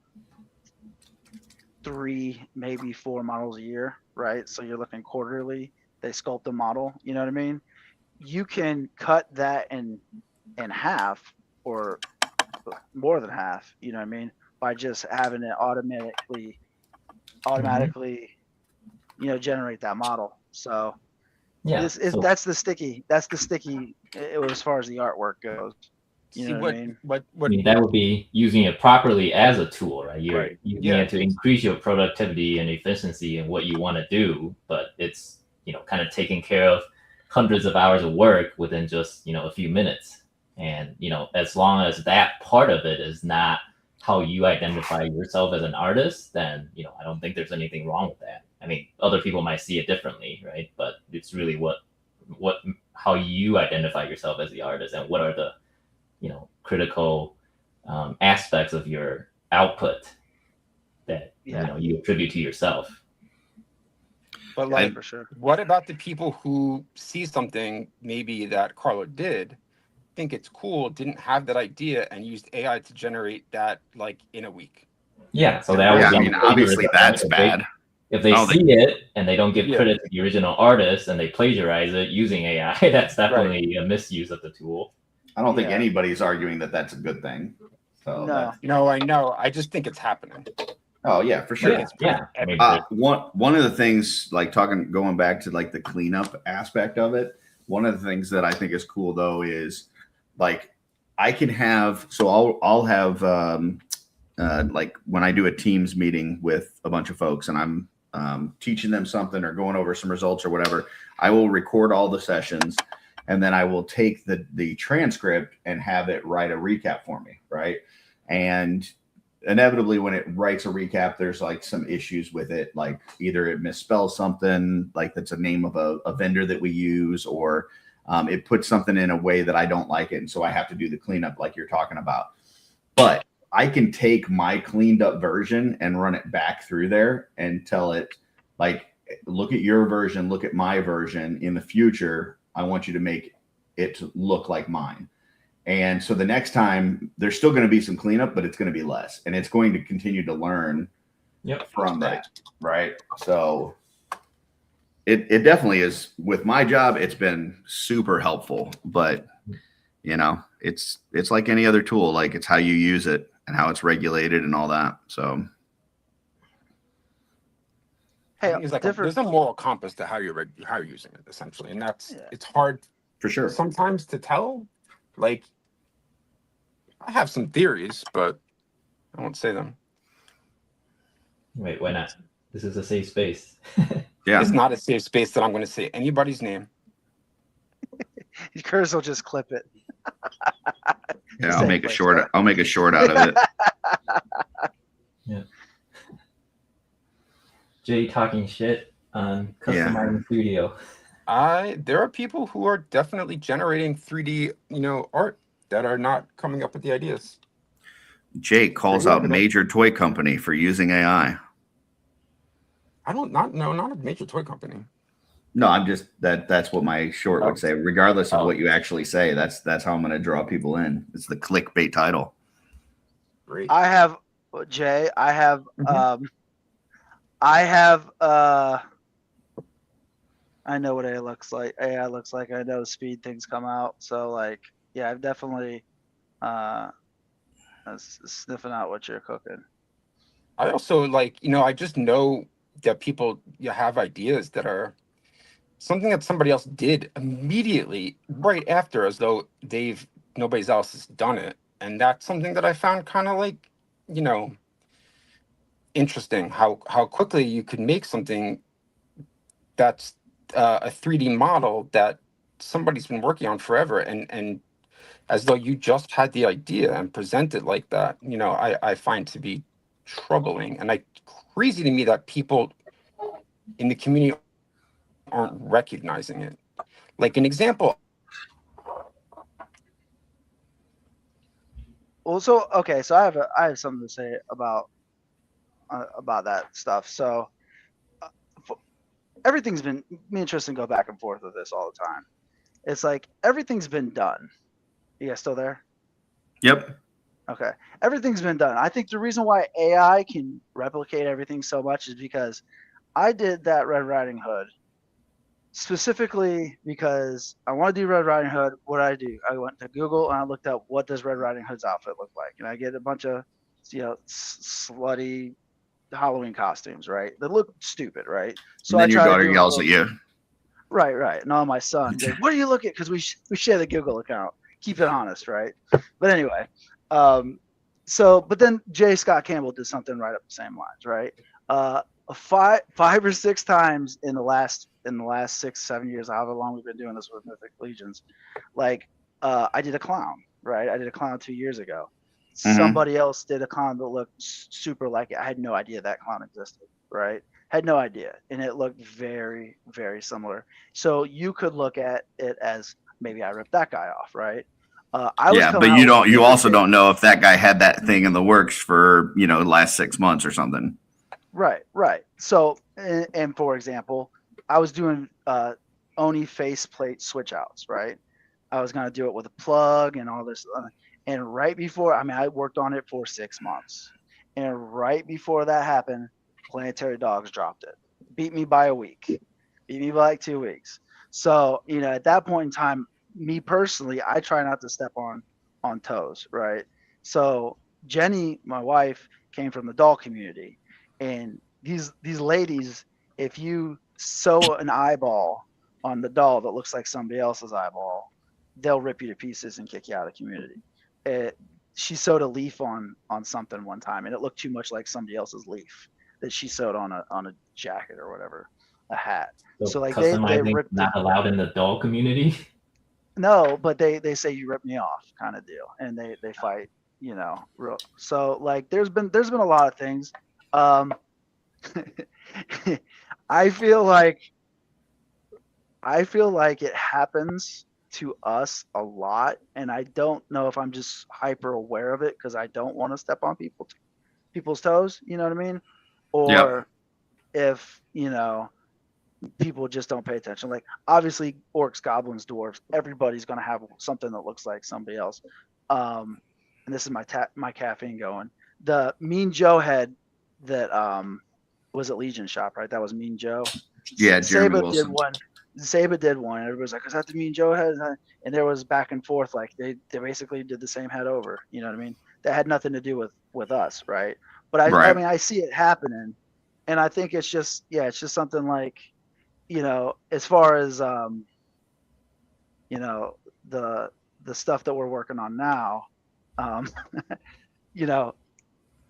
3, maybe 4 models a year, right? So you're looking quarterly. They sculpt a model. You know what I mean? You can cut that in half or more than half. You know what I mean? By just having it automatically, generate that model. So that's the sticky. As far as the artwork goes. You know what I mean? I mean, that would be using it properly as a tool, right? You're using it to increase your productivity and efficiency and what you want to do, but it's kind of taking care of hundreds of hours of work within just a few minutes. And as long as that part of it is not how you identify yourself as an artist, then I don't think there's anything wrong with that. I mean, other people might see it differently, right? But it's really how you identify yourself as the artist, and what are the critical aspects of your output that you attribute to yourself. But for sure. What about the people who see something maybe that Carlo did, think it's cool, didn't have that idea, and used AI to generate that in a week? Yeah, so that was obviously that's bad. If they see it and they don't give credit to the original artist and they plagiarize it using AI, that's definitely a misuse of the tool. I don't think anybody's arguing that that's a good thing. So no, I know. I just think it's happening. Oh yeah, for sure. I mean, one of the things, going back to the cleanup aspect of it, one of the things that I think is cool though is I can have, so I'll have when I do a Teams meeting with a bunch of folks and I'm teaching them something or going over some results or whatever, I will record all the sessions. And then I will take the transcript and have it write a recap for me, right? And inevitably, when it writes a recap, there's some issues with it, either it misspells something, that's a name of a vendor that we use, or it puts something in a way that I don't like it, and so I have to do the cleanup like you're talking about. But I can take my cleaned up version and run it back through there and tell it, look at your version, look at my version. In the future, I want you to make it to look like mine. And so the next time there's still going to be some cleanup, but it's going to be less, and it's going to continue to learn from that. Right. So it definitely is. With my job, it's been super helpful, but you know, it's like any other tool. Like, it's how you use it and how it's regulated and all that. So Hey, It's like different. there's a moral compass to how you're using it, essentially, and that's it's hard for sure sometimes to tell. Like, I have some theories, but I won't say them. Wait, why not? This is a safe space. Yeah. It's not a safe space that I'm going to say anybody's name. Curtis will just clip it. Yeah, I'll make a short out of it. Yeah. Jay talking shit on Custom Art in Studio. There are people who are definitely generating 3D, art that are not coming up with the ideas. Jake calls out major toy company for using AI. Not a major toy company. No, I'm just that's what my short would say. Regardless of what you actually say, that's how I'm going to draw people in. It's the clickbait title. Great. I have Jay. I have I know what AI looks like. AI looks like. I know speed things come out. So like, yeah, I've definitely sniffing out what you're cooking. I also I just know that people have ideas that are something that somebody else did immediately right after, as though nobody else has done it. And that's something that I found kind of interesting, how quickly you could make something that's a 3D model that somebody's been working on forever, and as though you just had the idea and present it like that. I find to be troubling, and crazy to me that people in the community aren't recognizing it. Like an example. Well, so okay, so I have something to say about that stuff. So everything's been, me and Tristan go back and forth with this all the time. It's like everything's been done. You guys still there? Yep. Okay. Everything's been done. I think the reason why AI can replicate everything so much is because I did that Red Riding Hood specifically because I want to do Red Riding Hood. What did I do? I went to Google and I looked up what does Red Riding Hood's outfit look like, and I get a bunch of slutty Halloween costumes, right? They look stupid, right? So and then your daughter yells at you. Right. No, my son. Like, what are you looking at? Because we share the Google account. Keep it honest, right? But anyway, but then J. Scott Campbell did something right up the same lines, right? Five or six times in the last 6-7 years, however long we've been doing this with Mythic Legions, I did a clown, right? I did a clown 2 years ago. Mm-hmm. Somebody else did a clown that looked super like it. I had no idea that clown existed, right? Had no idea, and it looked very, very similar. So you could look at it as maybe I ripped that guy off, right? But you also don't know if that guy had that thing in the works for the last 6 months or something. Right. So, and for example, I was doing Oni faceplate switch outs, right? I was gonna do it with a plug and all this, and right before, I worked on it for 6 months, and right before that happened, Planetary Dogs dropped it, beat me by a week, beat me by like 2 weeks. So at that point in time, me personally, I try not to step on toes, right? So Jenny, my wife, came from the doll community, and these ladies, if you sew an eyeball on the doll that looks like somebody else's eyeball, they'll rip you to pieces and kick you out of the community. She sewed a leaf on something one time, and it looked too much like somebody else's leaf that she sewed on a jacket or whatever, a hat. So like they ripped not allowed in the doll community. No, but they say you ripped me off, kind of deal, and they fight, real. So like there's been a lot of things. I feel like it happens to us a lot, and I don't know if I'm just hyper aware of it because I don't want to step on people's toes. You know what I mean? Or if people just don't pay attention. Like obviously orcs, goblins, dwarves, everybody's gonna have something that looks like somebody else. And this is my caffeine going. The Mean Joe head that was at Legion Shop, right? That was Mean Joe. Yeah, Jeremy Saba Wilson. did one. Saba did one. Everybody's like, "Is that the Mean Joe head?" And there was back and forth. Like they basically did the same head over. You know what I mean? That had nothing to do with us, right? But I Right. mean, I see it happening, and I think it's just it's just something like, as far as the stuff that we're working on now,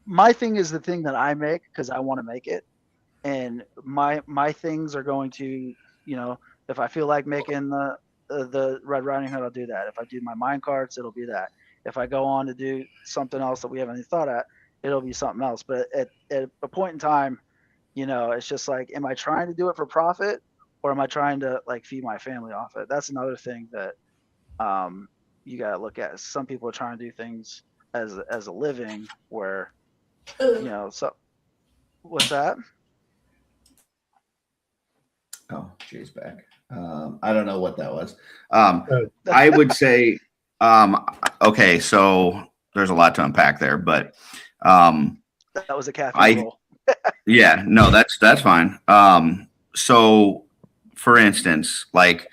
my thing is the thing that I make because I want to make it, and my things are going to, if I feel like making the Red Riding Hood, I'll do that. If I do my mine carts, it'll be that. If I go on to do something else that we haven't even thought at, it'll be something else. But at a point in time, it's just like, am I trying to do it for profit, or am I trying to like feed my family off it? That's another thing that you got to look at. Some people are trying to do things as a living, where so what's that? Oh, Jay's back. I don't know what that was. I would say, okay, so there's a lot to unpack there, but that was a caffeine roll. Yeah, no, that's fine. So for instance, like,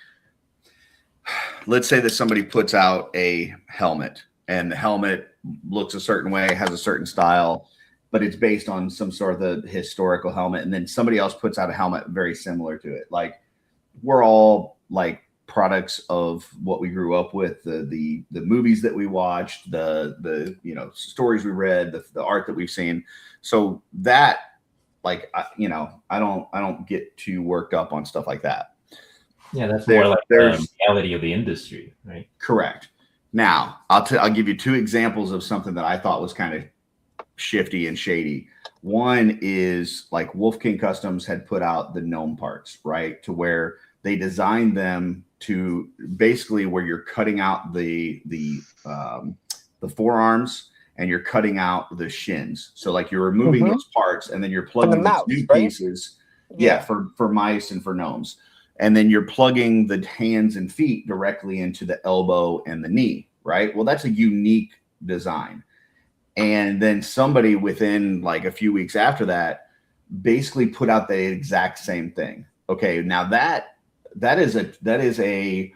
let's say that somebody puts out a helmet, and the helmet looks a certain way, has a certain style, but it's based on some sort of the historical helmet. And then somebody else puts out a helmet very similar to it. Like, we're all like products of what we grew up with, the movies that we watched, the stories we read, the art that we've seen. So that, like, I don't get too worked up on stuff like that. Yeah, that's more like the reality of the industry, right? Correct. Now, I'll give you two examples of something that I thought was kind of shifty and shady. One is like Wolf King Customs had put out the gnome parts, right? To where they designed them to basically where you're cutting out the forearms and you're cutting out the shins. So like you're removing those parts and then you're plugging these new pieces. Yeah, for mice and for gnomes. And then you're plugging the hands and feet directly into the elbow and the knee, right? Well, that's a unique design. And then somebody within like a few weeks after that basically put out the exact same thing. Okay, now that is a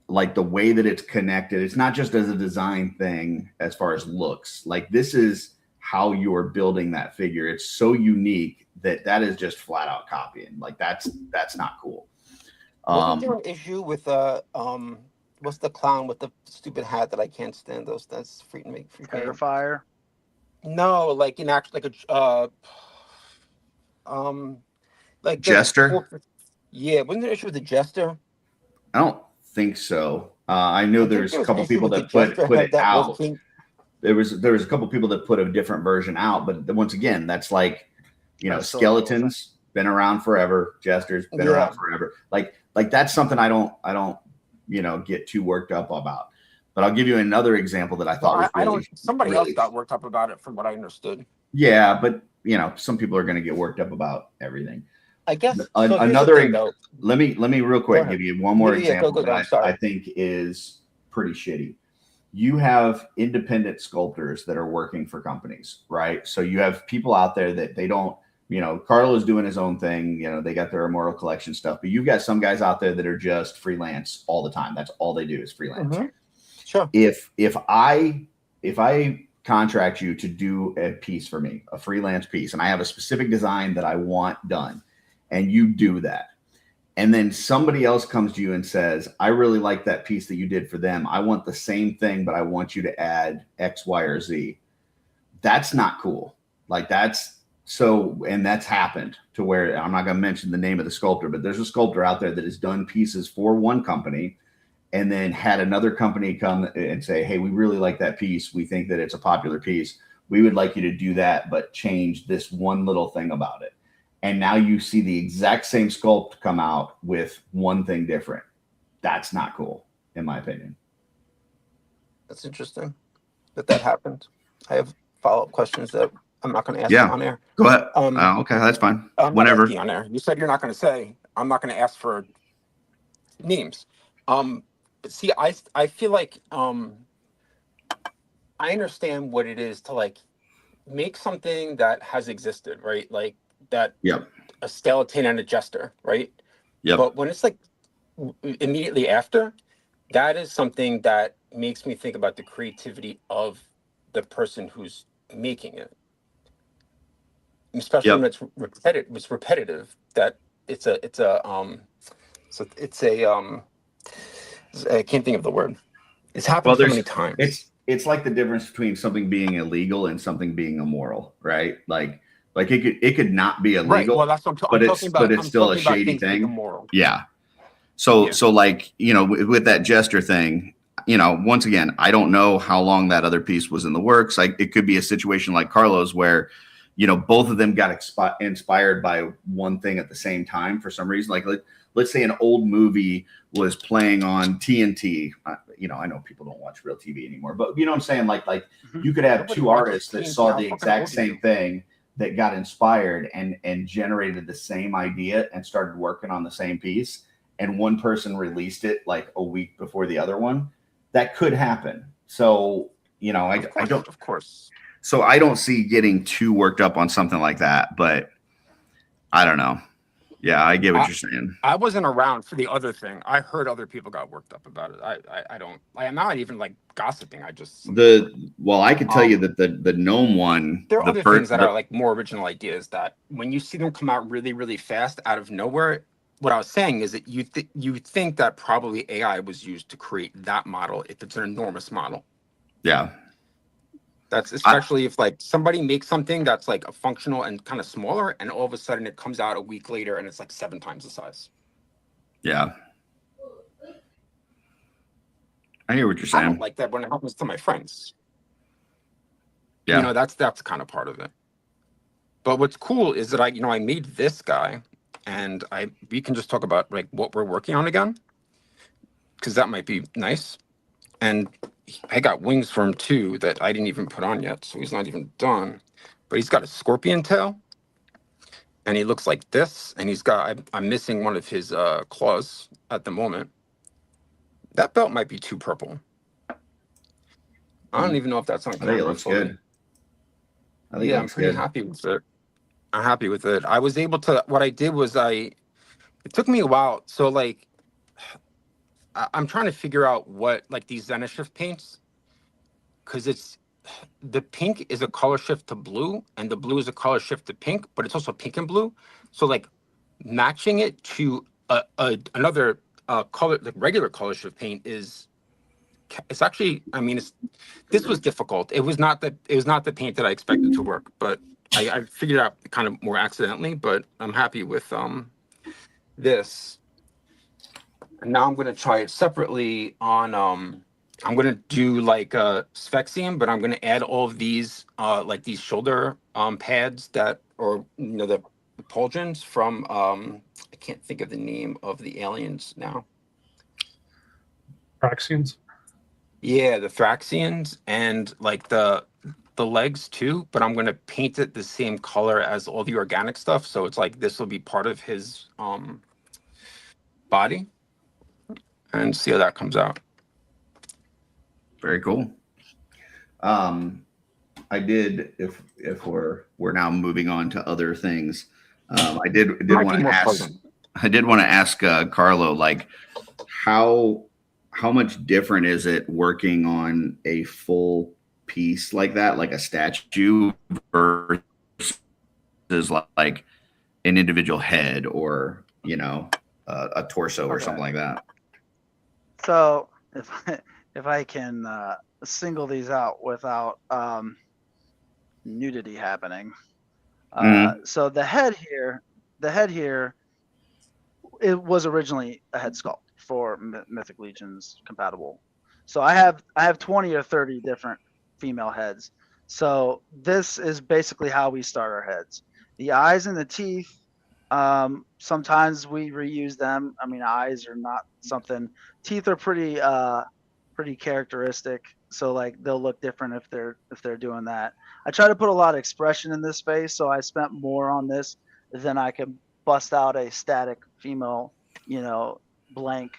like the way that it's connected. It's not just as a design thing as far as looks. Like, this is how you're building that figure. It's so unique that is just flat out copying. Like, that's not cool. Wasn't there an issue with what's the clown with the stupid hat that I can't stand? That's free Terrifier. No, like in actual like Jester. Yeah, wasn't there an issue with the Jester? I don't think so. I know there's a couple people that put it out. There was a couple people that put a different version out, but once again, that's like, skeletons been around forever. Jester's been around forever. Like that's something I don't get too worked up about. But I'll give you another example that I thought somebody else got worked up about it from what I understood. Yeah, but some people are going to get worked up about everything. I guess another. Let me real quick give you one more example that I think is pretty shitty. You have independent sculptors that are working for companies, right? So you have people out there that they don't. Carlo's doing his own thing. They got their Immortal Collection stuff, but you've got some guys out there that are just freelance all the time. That's all they do is freelance. Mm-hmm. Sure. If I contract you to do a piece for me, a freelance piece, and I have a specific design that I want done, and you do that, and then somebody else comes to you and says, I really like that piece that you did for them. I want the same thing, but I want you to add X, Y, or Z. That's not cool. Like, and that's happened to where, I'm not going to mention the name of the sculptor, but there's a sculptor out there that has done pieces for one company and then had another company come and say, hey, we really like that piece. We think that it's a popular piece. We would like you to do that, but change this one little thing about it. And now you see the exact same sculpt come out with one thing different. That's not cool, in my opinion. That's interesting that happened. I have follow-up questions that I'm not going to ask Yeah. it on air. Go ahead. Um, Okay, that's fine. I'm not Whenever. asking on air. You said you're not going to say. I'm not going to ask for names. But see, I feel like I understand what it is to like make something that has existed, right? Like that Yep. a skeleton and a jester, right? Yep. But when it's like immediately after, that is something that makes me think about the creativity of the person who's making it. Especially Yep. when it's repetitive, that I can't think of the word. It's happened Well, so many times. it's like the difference between something being illegal and something being immoral, right? Like it could not be Right. illegal, Well, that's what but I'm talking about. it's I'm still a talking about shady things being thing. immoral. Yeah. So Yeah. like, you know, with that jester thing, you know, once again, I don't know how long that other piece was in the works. Like it could be a situation like Carlos where, you know, both of them got inspired by one thing at the same time for some reason. Like let's say an old movie was playing on TNT. You know, I know people don't watch real TV anymore, but you know what I'm saying? Like you could have Nobody two watches artists that TNT. saw How the fucking exact old are same you? thing that got inspired and generated the same idea and started working on the same piece. And one person released it like a week before the other one. That could happen. So, you know, I don't. Of course. So I don't see getting too worked up on something like that, but I don't know. Yeah, I get what you're saying. I wasn't around for the other thing. I heard other people got worked up about it. I don't. I'm not even like gossiping. I just I could tell you that the gnome one. There are other things that are like more original ideas that when you see them come out really, really fast out of nowhere. What I was saying is that you think that probably AI was used to create that model if it's an enormous model. Yeah. That's especially if like somebody makes something that's like a functional and kind of smaller, and all of a sudden it comes out a week later and it's like 7 times the size. Yeah. I hear what you're I saying. don't like that when it happens to my friends. Yeah. You know, that's kind of part of it. But what's cool is that I made this guy, and we can just talk about like what we're working on again, because that might be nice. And I got wings for him too that I didn't even put on yet, so he's not even done. But he's got a scorpion tail, and he looks like this. And I'm missing one of his claws at the moment. That belt might be too purple. I don't even know if that's on I think it camera. looks good. Yeah, I'm pretty happy with it. I'm happy with it. I was able to. What I did was it took me a while. So like, I'm trying to figure out what like these Zenishift paints, because the pink is a color shift to blue and the blue is a color shift to pink, but it's also pink and blue. So like matching it to another color, like regular color shift paint it's actually, I mean, this was difficult. It was not the paint that I expected to work, but I figured out kind of more accidentally, but I'm happy with this. And now I'm going to try it separately on, I'm going to do like Sphexium, but I'm going to add all of these, like these shoulder pads the pauldrons from, I can't think of the name of the aliens now. Praxians? Yeah, the Thraxians and like the legs too, but I'm going to paint it the same color as all the organic stuff. So it's like, this will be part of his body. And see how that comes out. Very cool. I did, if we're now moving on to other things, I did want to ask Carlo, like how much different is it working on a full piece like that, like a statue, versus like an individual head or a torso or something like that? So if I can single these out without nudity happening. So the head here, it was originally a head sculpt for Mythic Legion's compatible. So I have 20 or 30 different female heads. So this is basically how we start our heads. The eyes and the teeth, sometimes we reuse them. I mean, eyes are not something. Teeth are pretty characteristic. So like they'll look different if they're doing that. I try to put a lot of expression in this face, so I spent more on this than I can bust out a static female, blank,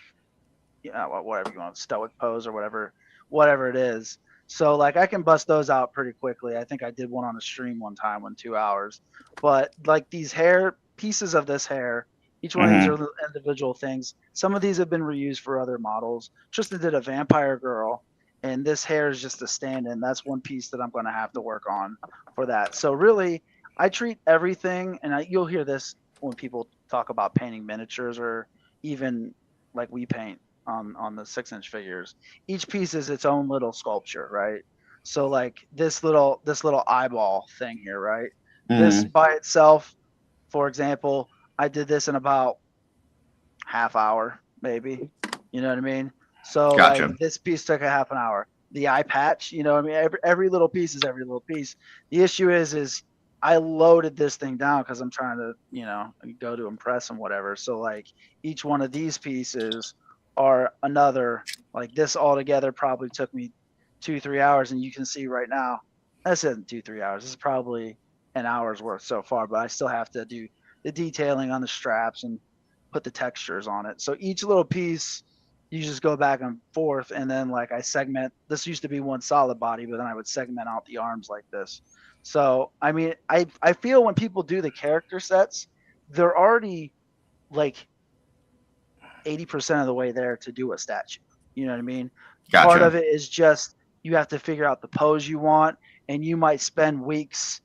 whatever you want, stoic pose or whatever it is. So like I can bust those out pretty quickly. I think I did one on a stream one time in 2 hours. But like these hair pieces of this hair, each one of these are little individual things. Some of these have been reused for other models. Tristan did a vampire girl, and this hair is just a stand-in. That's one piece that I'm going to have to work on for that. So really, I treat everything, and you'll hear this when people talk about painting miniatures or even like we paint on the 6-inch figures. Each piece is its own little sculpture, right? So like this little eyeball thing here, right? This by itself, for example, I did this in about half hour, maybe. You know what I mean? So Gotcha. like this piece took a half an hour. The eye patch, you know what I mean? Every little piece is every little piece. The issue is I loaded this thing down because I'm trying to, go to impress and whatever. So like each one of these pieces are another, like this all together probably took me 2-3 hours, and you can see right now, this isn't 2-3 hours. This is probably an hour's worth so far, but I still have to do the detailing on the straps and put the textures on it. So each little piece, you just go back and forth, and then like I segment. This used to be one solid body, but then I would segment out the arms like this. So I mean, I feel when people do the character sets, they're already like 80% of the way there to do a statue. You know what I mean? Gotcha. Part of it is just you have to figure out the pose you want, and you might spend weeks,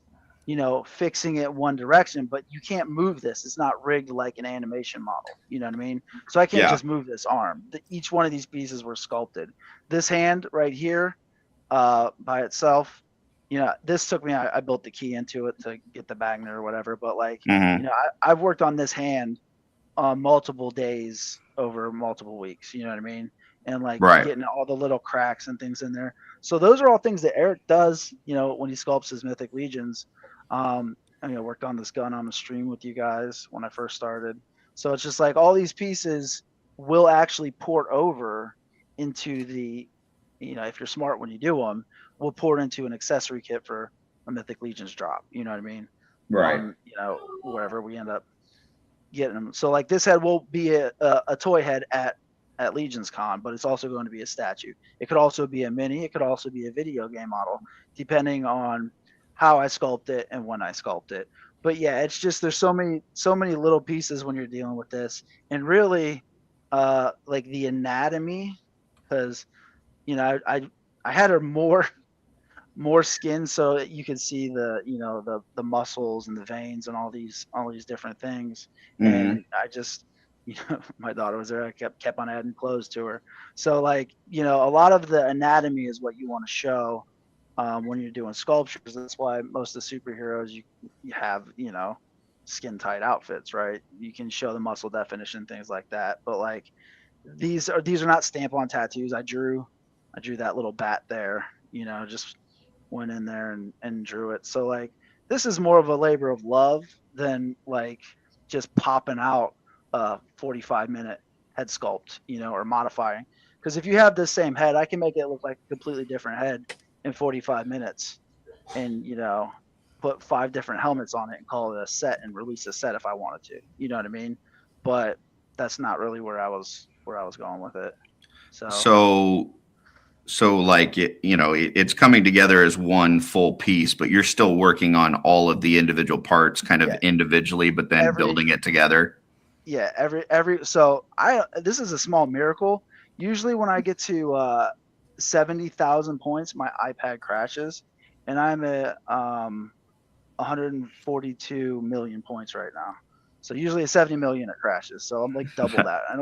fixing it one direction, but you can't move this. It's not rigged like an animation model. You know what I mean? So I can't just move this arm. Each one of these pieces were sculpted. This hand right here, by itself, this took me, I built the key into it to get the Bagner or whatever, but like, I've worked on this hand on multiple days over multiple weeks, you know what I mean? And like getting all the little cracks and things in there. So those are all things that Eric does, when he sculpts his Mythic Legions. I worked on this gun on the stream with you guys when I first started. So it's just like all these pieces will actually port over into the, if you're smart when you do them, will port into an accessory kit for a Mythic Legions drop. You know what I mean? Right. Wherever we end up getting them. So like this head will be a toy head at Legions Con, but it's also going to be a statue. It could also be a mini. It could also be a video game model, depending on how I sculpt it and when I sculpt it. But yeah, it's just there's so many little pieces when you're dealing with this, and really, like the anatomy, because I had her more skin so that you could see the muscles and the veins and all these different things. And I just my daughter was there. I kept on adding clothes to her. So like a lot of the anatomy is what you want to show when you're doing sculptures. That's why most of the superheroes you have skin tight outfits, right? You can show the muscle definition, things like that. But like these are not stamp on tattoos. I drew that little bat there, just went in there and drew it. So like this is more of a labor of love than like just popping out a 45-minute head sculpt, or modifying. Because if you have the same head, I can make it look like a completely different head in 45 minutes and put 5 different helmets on it and call it a set and release a set if I wanted to. You know what I mean? But that's not really where I was going with it. So like it's coming together as one full piece, but you're still working on all of the individual parts kind of individually, but then building it together. Yeah, so this is a small miracle. Usually when I get to 70,000 points, my iPad crashes, and I'm at 142 million points right now. So usually at 70 million it crashes. So I'm like double that. I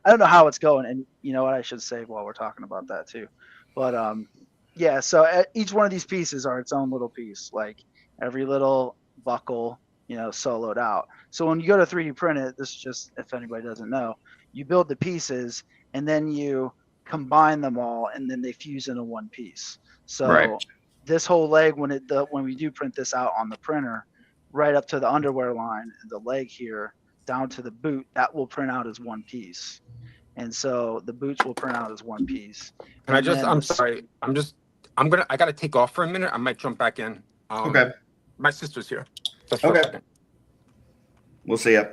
don't know how it's going. And you know what, I should save while we're talking about that too. But yeah, so each one of these pieces are its own little piece. Like every little buckle, soloed out. So when you go to 3D print it, this is just if anybody doesn't know, you build the pieces and then you combine them all and then they fuse into one piece. So this whole leg, when we do print this out on the printer, right up to the underwear line, the leg here down to the boot, that will print out as one piece. and so the boots will print out as one piece. Can I And just? then I'm the- sorry. I gotta take off for a minute. I might jump back in. Okay. My sister's here. Just for Okay. a second. We'll see ya.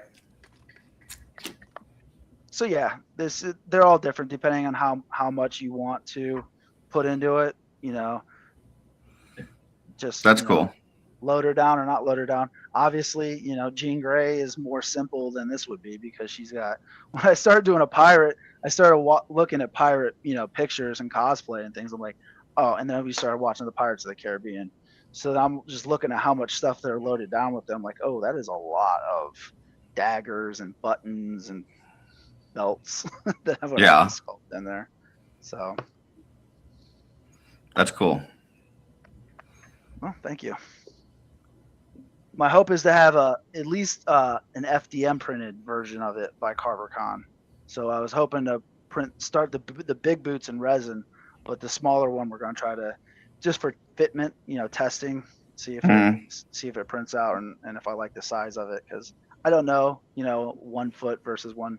So yeah, they're all different depending on how much you want to put into it. You know, just That's you know, cool. load her down or not load her down. Obviously, you know, Jean Grey is more simple than this would be because she's got. When I started doing a pirate, I started looking at pirate, you know, pictures and cosplay and things. I'm like, oh, and then we started watching the Pirates of the Caribbean. So I'm just looking at how much stuff they're loaded down with. Them like, oh, that is a lot of daggers and buttons and belts that have a Yeah. sculpt in there. So, That's cool. well, thank you. My hope is to have at least an FDM printed version of it by CarverCon. So I was hoping to start the big boots in resin, but the smaller one we're going to try to just for fitment, you know, testing, see if it prints out and if I like the size of it, because I don't know, you know, 1 foot versus 1.5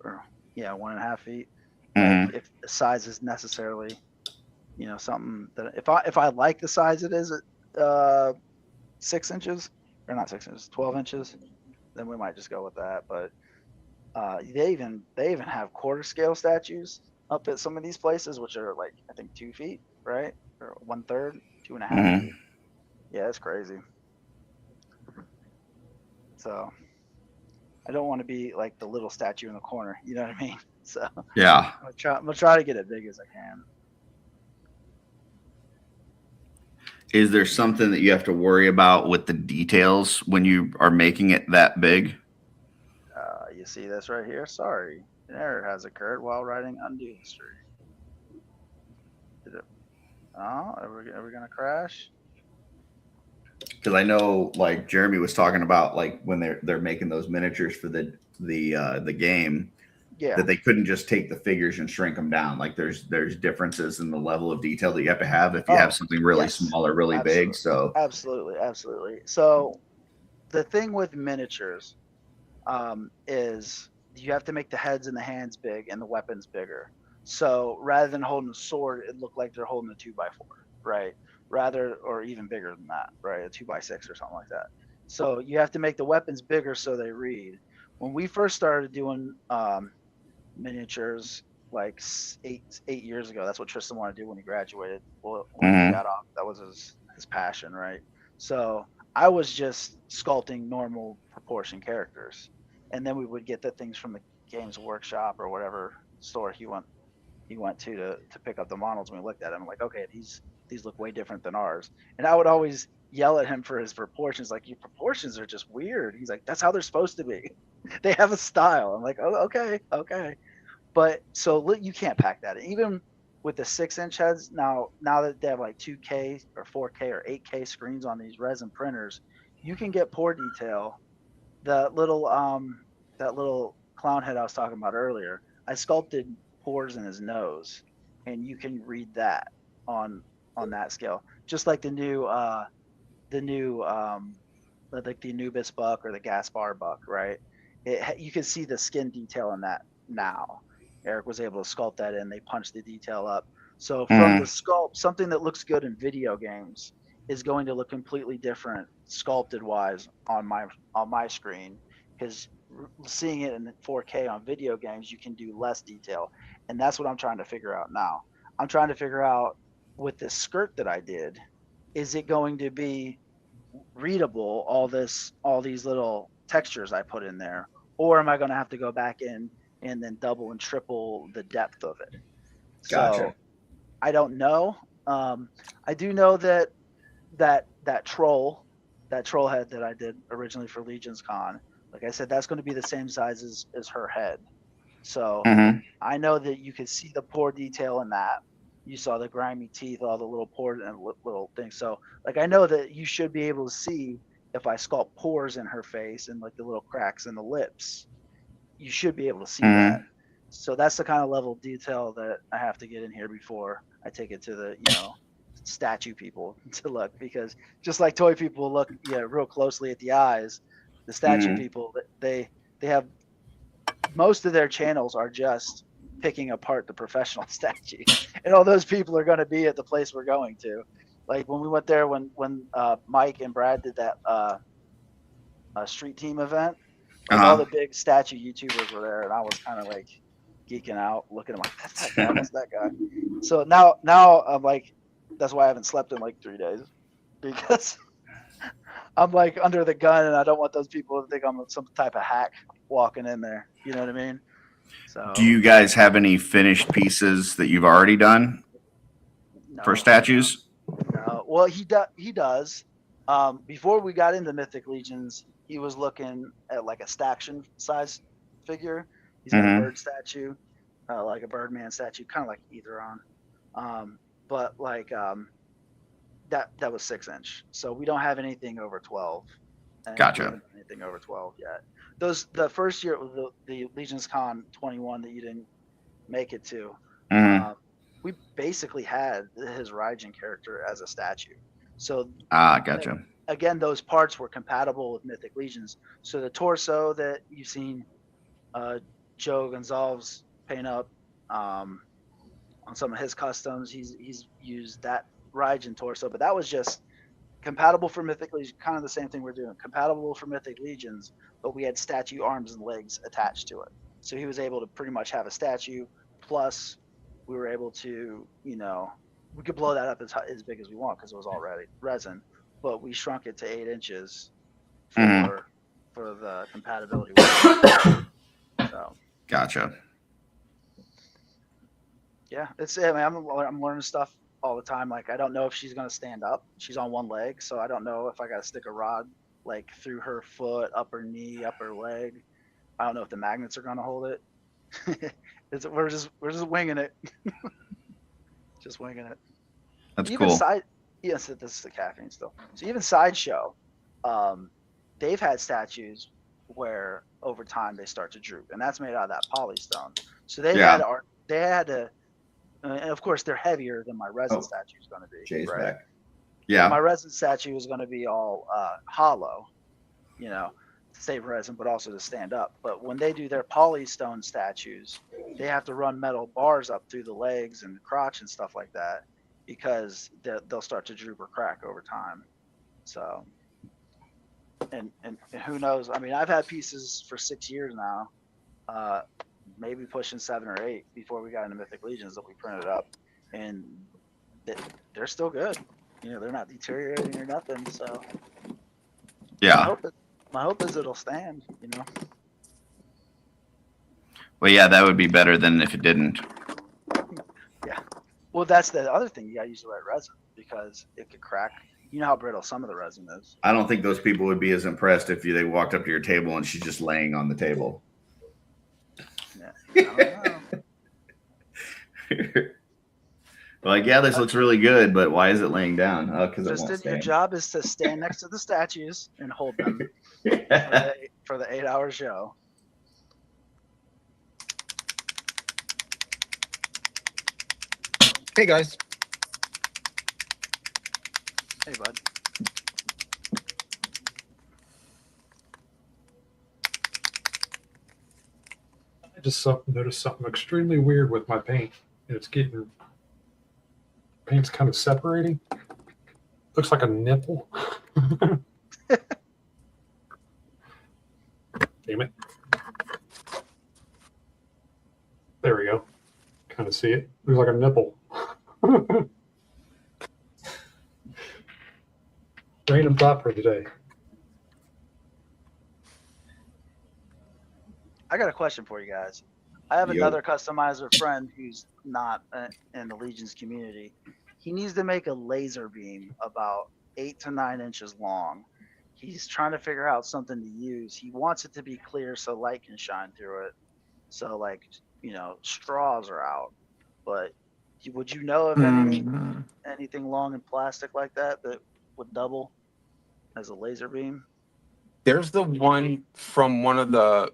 or 1.5 feet. Mhm. Like if the size is necessarily, you know, something that if I like the size it is at 6 inches or not 6 inches, 12 inches, then we might just go with that. But they even have quarter scale statues up at some of these places, which are like I think 2 feet, right, or 1/3, 2.5 Mhm. feet. Yeah, it's crazy. So I don't want to be like the little statue in the corner. You know what I mean? So Yeah. I'm gonna try to get it big as I can. Is there something that you have to worry about with the details when you are making it that big? You see this right here? Sorry, an error has occurred while writing undo history. Did it? Oh, are we gonna crash? Because I know, like Jeremy was talking about, like when they're making those miniatures for the game, Yeah. that they couldn't just take the figures and shrink them down. Like there's differences in the level of detail that you have to have if you have something really yes. small or really Absolutely. big. So Absolutely. So the thing with miniatures is you have to make the heads and the hands big and the weapons bigger. So rather than holding a sword, it looked like they're holding a 2x4, right? Or even bigger than that, right? A 2x6 or something like that. So you have to make the weapons bigger so they read. When we first started doing miniatures like eight years ago, that's what Tristan wanted to do when he graduated. Well, when he got off, that was his passion, right? So I was just sculpting normal proportion characters, and then we would get the things from the Games Workshop or whatever store he went to pick up the models. And we looked at them, I'm like, okay, these look way different than ours. And I would always yell at him for his proportions, like, your proportions are just weird. He's like, that's how they're supposed to be. They have a style. I'm like, oh, okay. But so you can't pack that in. Even with the 6-inch heads now that they have like 2K or 4K or 8K screens on these resin printers, you can get pore detail. That little clown head I was talking about earlier, I sculpted pores in his nose, and you can read that on that scale. Just like the new like the Anubis buck or the Gaspar buck, right? You can see the skin detail in that now. Eric was able to sculpt that in. They punched the detail up. So from the sculpt, something that looks good in video games is going to look completely different sculpted wise on my screen, because seeing it in 4K on video games, you can do less detail. And that's what I'm trying to figure out now. I'm trying to figure out with this skirt that I did, is it going to be readable, all these little textures I put in there, or am I going to have to go back in and then double and triple the depth of it? Gotcha. So I don't know. I do know that troll head that I did originally for Legion's Con, like I said, that's going to be the same size as her head. So I know that you can see the pore detail in that. You saw the grimy teeth, all the little pores and little things. So like I know that you should be able to see if I sculpt pores in her face and like the little cracks in the lips, you should be able to see that. So that's the kind of level of detail that I have to get in here before I take it to the statue people to look, because just like toy people look real closely at the eyes, the statue people, they have most of their channels are just picking apart the professional statues, and all those people are going to be at the place we're going to. Like when we went there, when Mike and Brad did that street team event, like all the big statue YouTubers were there, and I was kind of like geeking out, looking at like, that's that guy, that's that guy. So now I'm like, that's why I haven't slept in like 3 days, because I'm like under the gun, and I don't want those people to think I'm some type of hack walking in there. You know what I mean? So Do you guys have any finished pieces that you've already done for no, statues? no. Well, he does. Before we got into Mythic Legions, he was looking at like a Staction size figure. He's got a bird statue, like a Birdman statue, kind of like Etheron. But like that was 6-inch. So we don't have anything over 12. And Gotcha. We haven't done anything over 12 yet. The first year, the Legions Con 21 that you didn't make it to, we basically had his Raijin character as a statue. So gotcha. Again, those parts were compatible with Mythic Legions. So the torso that you've seen Joe Gonzalez paint up on some of his customs, he's used that Raijin torso, but that was just compatible for Mythic Legions, kind of the same thing we're doing. Compatible for Mythic Legions, but we had statue arms and legs attached to it. So he was able to pretty much have a statue, plus we were able to, we could blow that up as big as we want because it was already resin, but we shrunk it to 8 inches for the compatibility. So Gotcha. yeah, I'm learning stuff all the time. Like, I don't know if she's going to stand up. She's on one leg, so I don't know if I got to stick a rod like through her foot, upper knee, upper leg. I don't know if the magnets are going to hold it. We're just winging it. Just winging it. That's Even cool. Yes, this is the caffeine still. So even Sideshow, they've had statues where over time they start to droop, and that's made out of that polystone. So they had to, and of course they're heavier than my resin statue is going to be. Jay's right? back. Yeah. My resin statue is going to be all hollow, to save resin, but also to stand up. But when they do their polystone statues, they have to run metal bars up through the legs and the crotch and stuff like that, because they'll start to droop or crack over time. So, and who knows? I mean, I've had pieces for 6 years now, maybe pushing 7 or 8 before we got into Mythic Legions that we printed up, and they're still good. They're not deteriorating or nothing. So, Yeah. My hope is it'll stand. Well, yeah, that would be better than if it didn't. Yeah. Well, that's the other thing. You got to use the right resin because it could crack. You know how brittle some of the resin is. I don't think those people would be as impressed if they walked up to your table and she's just laying on the table. Yeah. I don't know. Like, yeah, this looks really good, but why is it laying down? Oh, because it won't Your stand. job is to stand next to the statues and hold them for the 8-hour show. Hey guys. Hey, bud. I just noticed something extremely weird with my paint. Paint's kind of separating. Looks like a nipple. Damn it. There we go. Kind of see it. Looks like a nipple. Random thought for today. I got a question for you guys. I have another customizer friend who's not in the Legions community. He needs to make a laser beam about 8 to 9 inches long. He's trying to figure out something to use. He wants it to be clear so light can shine through it. So, like, straws are out. But would you know of anything long and plastic like that would double as a laser beam? There's the one from one of the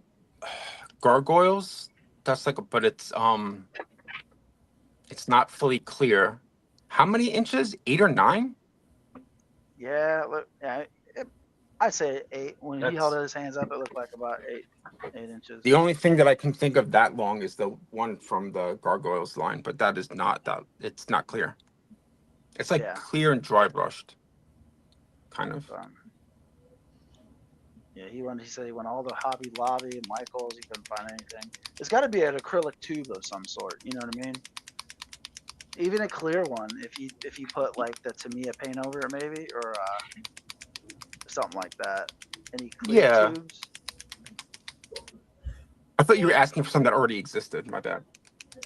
gargoyles. That's but it's not fully clear. How many inches? 8 or 9? Yeah, I'd say 8. When he That's- held his hands up, it looked like about 8 inches. The only thing that I can think of that long is the one from the Gargoyles line, but that is not that. It's not clear. It's like Yeah. clear and dry brushed, kind of. Yeah, he said he went all the Hobby Lobby and Michaels. He couldn't find anything. It's got to be an acrylic tube of some sort. You know what I mean? Even a clear one, if you put like the Tamiya paint over it, maybe, or something like that. Any clear Yeah. tubes? I thought you were asking for something that already existed. My bad.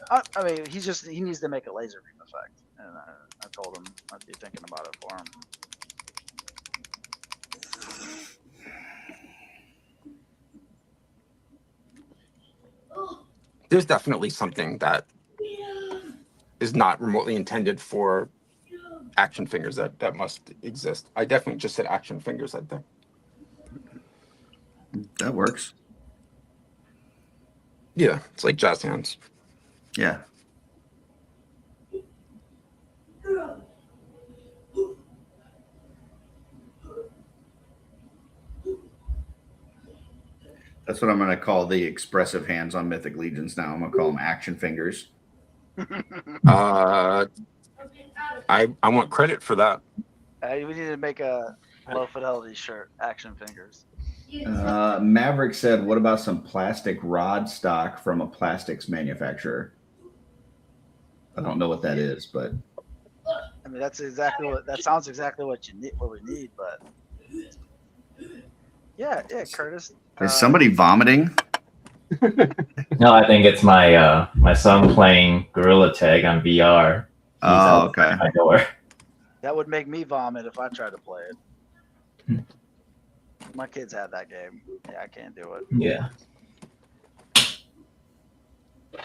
I mean, he needs to make a laser beam effect, and I told him I'd be thinking about it for him. There's definitely something that is not remotely intended for action fingers that must exist. I definitely just said action fingers, I think. That works. Yeah, it's like jazz hands. Yeah. That's what I'm going to call the expressive hands on Mythic Legions now. I'm going to call them action fingers. I want credit for that. We need to make a low fidelity shirt, action fingers. Maverick said, what about some plastic rod stock from a plastics manufacturer? I don't know what that is, but I mean, that sounds exactly what we need, but yeah, Curtis. is somebody vomiting? No, I think it's my my son playing Gorilla Tag on VR. He's Oh, outside okay. my door. That would make me vomit if I tried to play it. My kids had that game. Yeah, I can't do it. Yeah.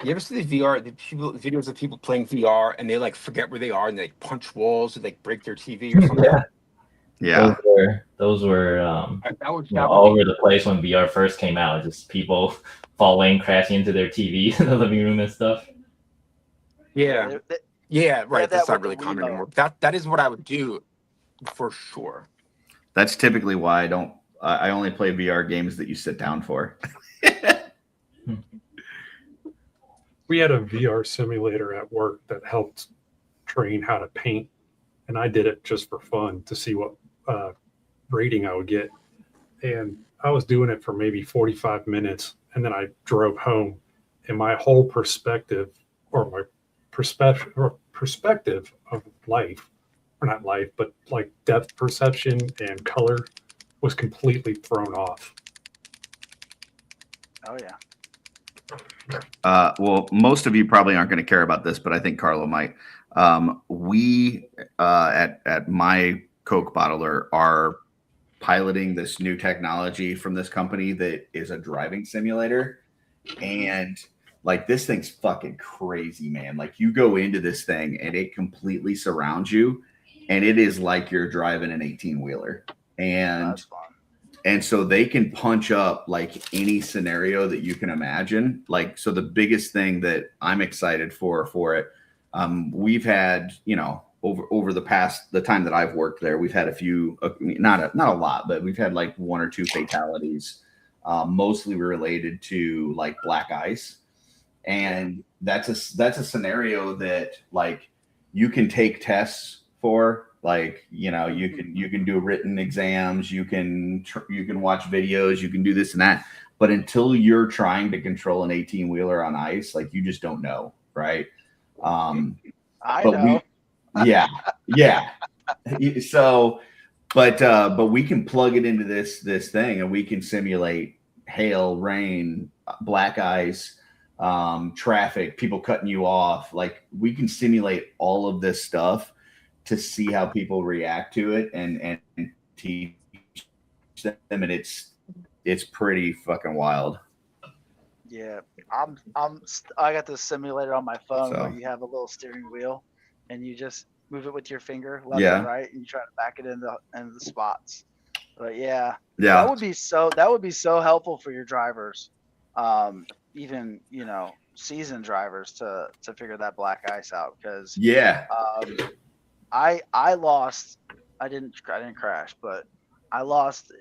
You ever see the videos of people playing VR and they like forget where they are and they like, punch walls or like break their TV or something? Yeah. Yeah. Those were That would, all over the place when VR first came out. Just people falling, crashing into their TV in the living room and stuff. yeah, yeah, right. that That's not with really the common Wiimote. anymore. That is what I would do for sure. That's typically why I only play VR games that you sit down for. We had a VR simulator at work that helped train how to paint, and I did it just for fun to see what rating I would get. And I was doing it for maybe 45 minutes, and then I drove home, and my whole perspective of life, or not life, but like depth perception and color was completely thrown off. Oh yeah. Well, most of you probably aren't going to care about this, but I think Carlo might. We at my Coke bottler are piloting this new technology from this company that is a driving simulator, and like this thing's fucking crazy, man. Like you go into this thing and it completely surrounds you, and it is like you're driving an 18-wheeler. And That's fun. and so they can punch up like any scenario that you can imagine. Like, so the biggest thing that I'm excited for it, we've had, over the time that I've worked there, we've had a few, not a lot, but we've had like 1 or 2 fatalities, mostly related to like black ice. And that's a scenario that like you can take tests for. Like, you can do written exams, you can watch videos, you can do this and that, but until you're trying to control an 18-wheeler on ice, like you just don't know, right? I know. Yeah. So, but we can plug it into this thing, and we can simulate hail, rain, black ice, traffic, people cutting you off. Like we can simulate all of this stuff to see how people react to it and teach them, and it's pretty fucking wild. Yeah, I got this simulator on my phone So. where you have a little steering wheel, and you just move it with your finger, left Yeah. and right, and you try to back it into the spots. But yeah, Yeah. that would be so helpful for your drivers, even seasoned drivers to figure that black ice out, because Yeah. I lost. I didn't crash, but I lost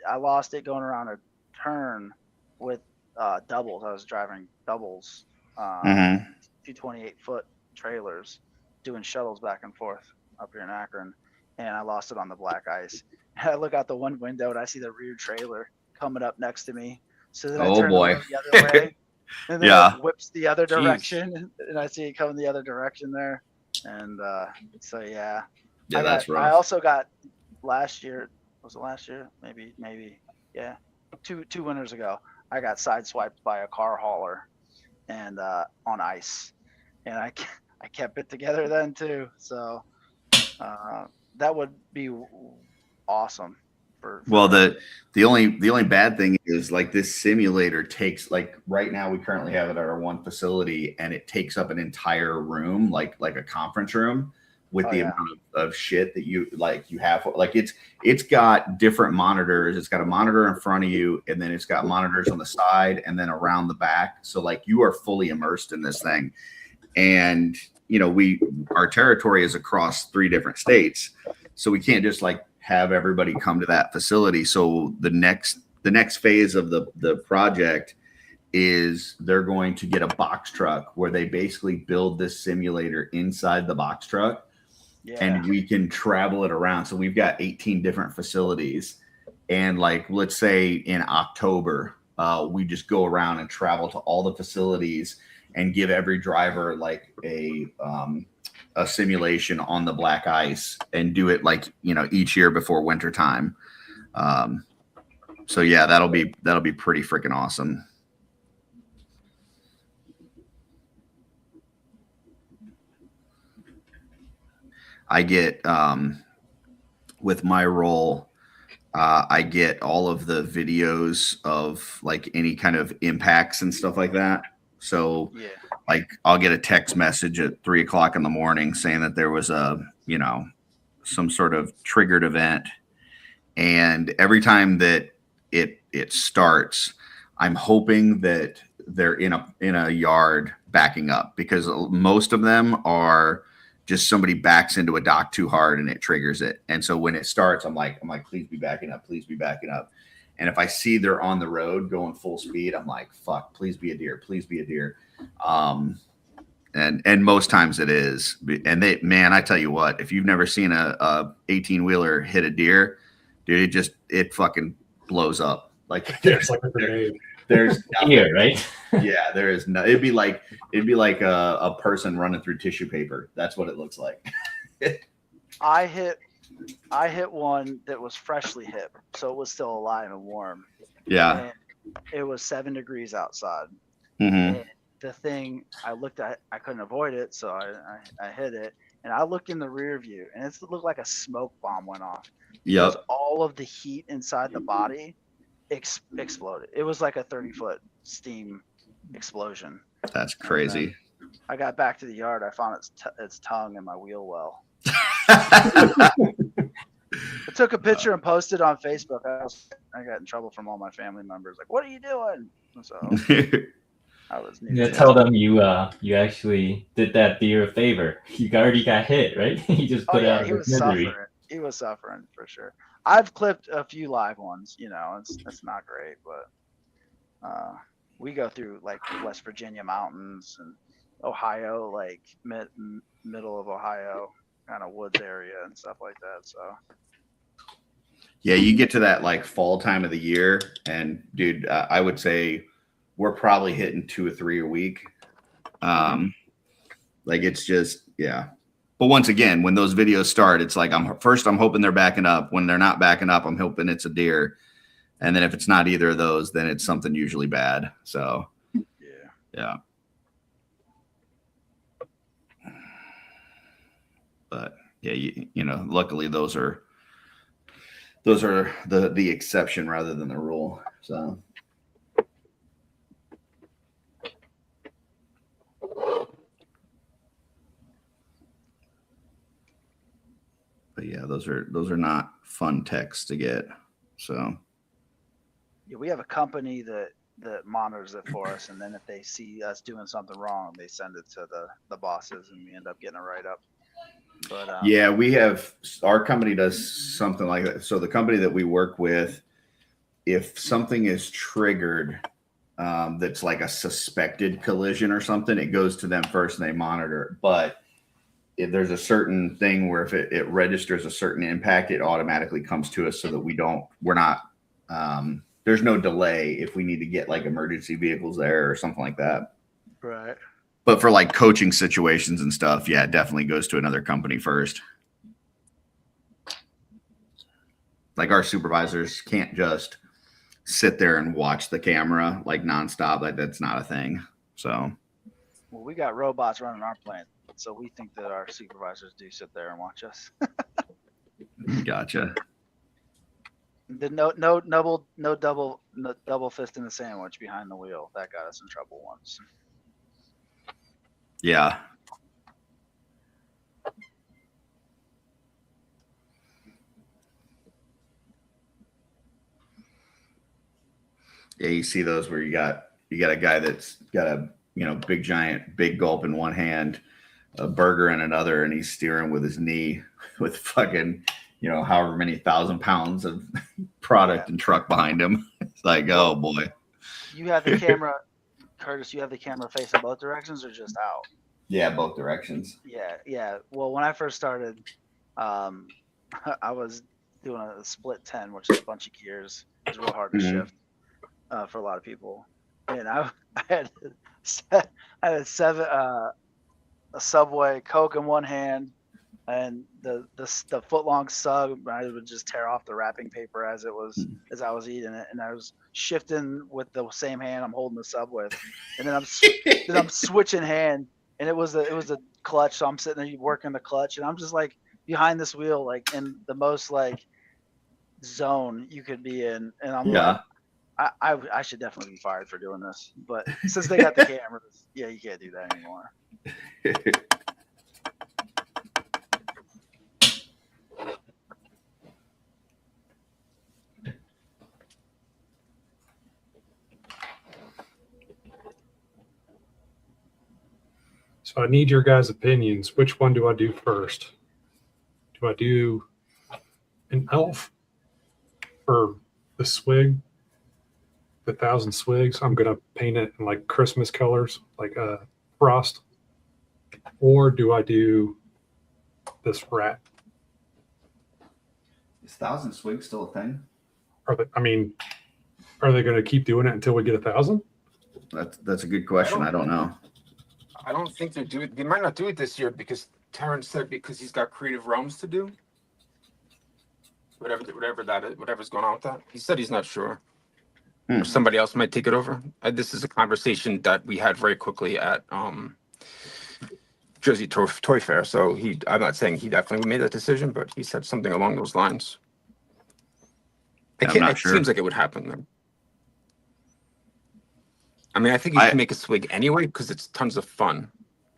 it going around a turn with doubles. I was driving doubles, Mhm. 228-foot trailers, doing shuttles back and forth up here in Akron, and I lost it on the black ice. I look out the one window and I see the rear trailer coming up next to me. So then I Oh turn boy. the other way, and then Yeah. it whips the other Jeez. direction, and I see it coming the other direction there. And so yeah, Yeah, that's I rough. also got last year. Was it last year? Maybe. Yeah, two winters ago, I got sideswiped by a car hauler, and on ice, and I kept it together then too. So that would be awesome. Well, the only bad thing is like this simulator takes like right now we currently have it at our one facility and it takes up an entire room like a conference room with Oh, the yeah. amount of shit that you have like it's got different monitors. It's got a monitor in front of you and then it's got monitors on the side and then around the back. So like you are fully immersed in this thing. And our territory is across 3 different states. So we can't just like have everybody come to that facility. So the next phase of the project is they're going to get a box truck where they basically build this simulator inside the box truck. Yeah. And we can travel it around. So we've got 18 different facilities. And like, let's say in October, we just go around and travel to all the facilities and give every driver like a simulation on the black ice and do it like, each year before winter time. So yeah, that'll be pretty freaking awesome. I get, with my role, I get all of the videos of like any kind of impacts and stuff like that. So Yeah. like I'll get a text message at 3:00 in the morning saying that there was some sort of triggered event. And every time that it starts, I'm hoping that they're in a yard backing up because most of them are just somebody backs into a dock too hard and it triggers it. And so when it starts, I'm like, please be backing up. Please be backing up. And if I see they're on the road going full speed, I'm like, fuck, please be a deer. Please be a deer. And most times it is. And I tell you what, if you've never seen a 18-wheeler hit a deer, dude, it fucking blows up. Like It's like a grenade. there's Here, right? yeah, there is no. It'd be like a person running through tissue paper. That's what it looks like. I hit one that was freshly hit, so it was still alive and warm. Yeah. And it was 7 degrees outside. Mm-hmm. And the thing I looked at, I couldn't avoid it, so I hit it. And I looked in the rear view, and it looked like a smoke bomb went off. Yep. Because all of the heat inside the body exploded. It was like a 30-foot steam explosion. That's crazy. I got back to the yard. I found its tongue in my wheel well. I took a picture and posted on Facebook. I got in trouble from all my family members. Like, what are you doing? So I was new. You tell them you actually did that deer a favor. You already got hit, right? You just put out he his was misery. suffering. He was suffering for sure. I've clipped a few live ones. It's not great, but we go through like West Virginia mountains and Ohio, like middle of Ohio, kind of woods area and stuff like that. So yeah, you get to that like fall time of the year, and dude, I would say we're probably hitting 2 or 3 a week. Like it's just yeah. But once again, when those videos start, it's like I'm hoping they're backing up. When they're not backing up, I'm hoping it's a deer. And then if it's not either of those, then it's something usually bad. So yeah. But yeah, luckily those are the exception rather than the rule. So but yeah, those are not fun texts to get. So yeah, we have a company that monitors it for us, and then if they see us doing something wrong, they send it to the bosses, and we end up getting a write up. But Yeah, we have our company does something like that. So the company that we work with, if something is triggered, that's like a suspected collision or something, it goes to them first and they monitor it. But if there's a certain thing where if it registers a certain impact, it automatically comes to us so that we're not, there's no delay if we need to get like emergency vehicles there or something like that. right. But for like coaching situations and stuff, yeah, it definitely goes to another company first. Like our supervisors can't just sit there and watch the camera like nonstop. Like that's not a thing. So Well, we got robots running our plant, so we think that our supervisors do sit there and watch us. gotcha. No double fist in the sandwich behind the wheel. That got us in trouble once. Yeah. Yeah, you see those where you got a guy that's got a big giant big gulp in one hand, a burger in another, and he's steering with his knee with fucking however many 1,000 pounds of product and truck behind him. It's like, oh boy. You have the camera, Curtis. You have the camera facing both directions or just out? Yeah, both directions. Yeah. Well, when I first started, I was doing a split 10, which is a bunch of gears. It's real hard to shift for a lot of people. And I had a Subway Coke in one hand, and the foot long sub. I would just tear off the wrapping paper as I was eating it, and I was shifting with the same hand I'm holding the sub with, and then I'm switching hand. And it was a clutch, so I'm sitting there working the clutch, and I'm just like behind this wheel, like in the most like zone you could be in, and I'm like, I should definitely be fired for doing this, but since they got the cameras, yeah, you can't do that anymore. So I need your guys' opinions. Which one do I do first? Do I do an elf for the swig, the 1,000 swigs? I'm going to paint it in like Christmas colors, like frost. Or do I do this rat? Is 1,000 swigs still a thing? Are they going to keep doing it until we get 1,000? That's a good question. I don't know. I don't think they're doing. They might not do it this year because Terrence said because he's got Creative Realms to do. Whatever that is, whatever's going on with that. He said he's not sure. Or somebody else might take it over. This is a conversation that we had very quickly at Jersey Toy Fair. So I'm not saying he definitely made that decision, but he said something along those lines. It seems like it would happen then. I mean, I think you should make a swig anyway because it's tons of fun.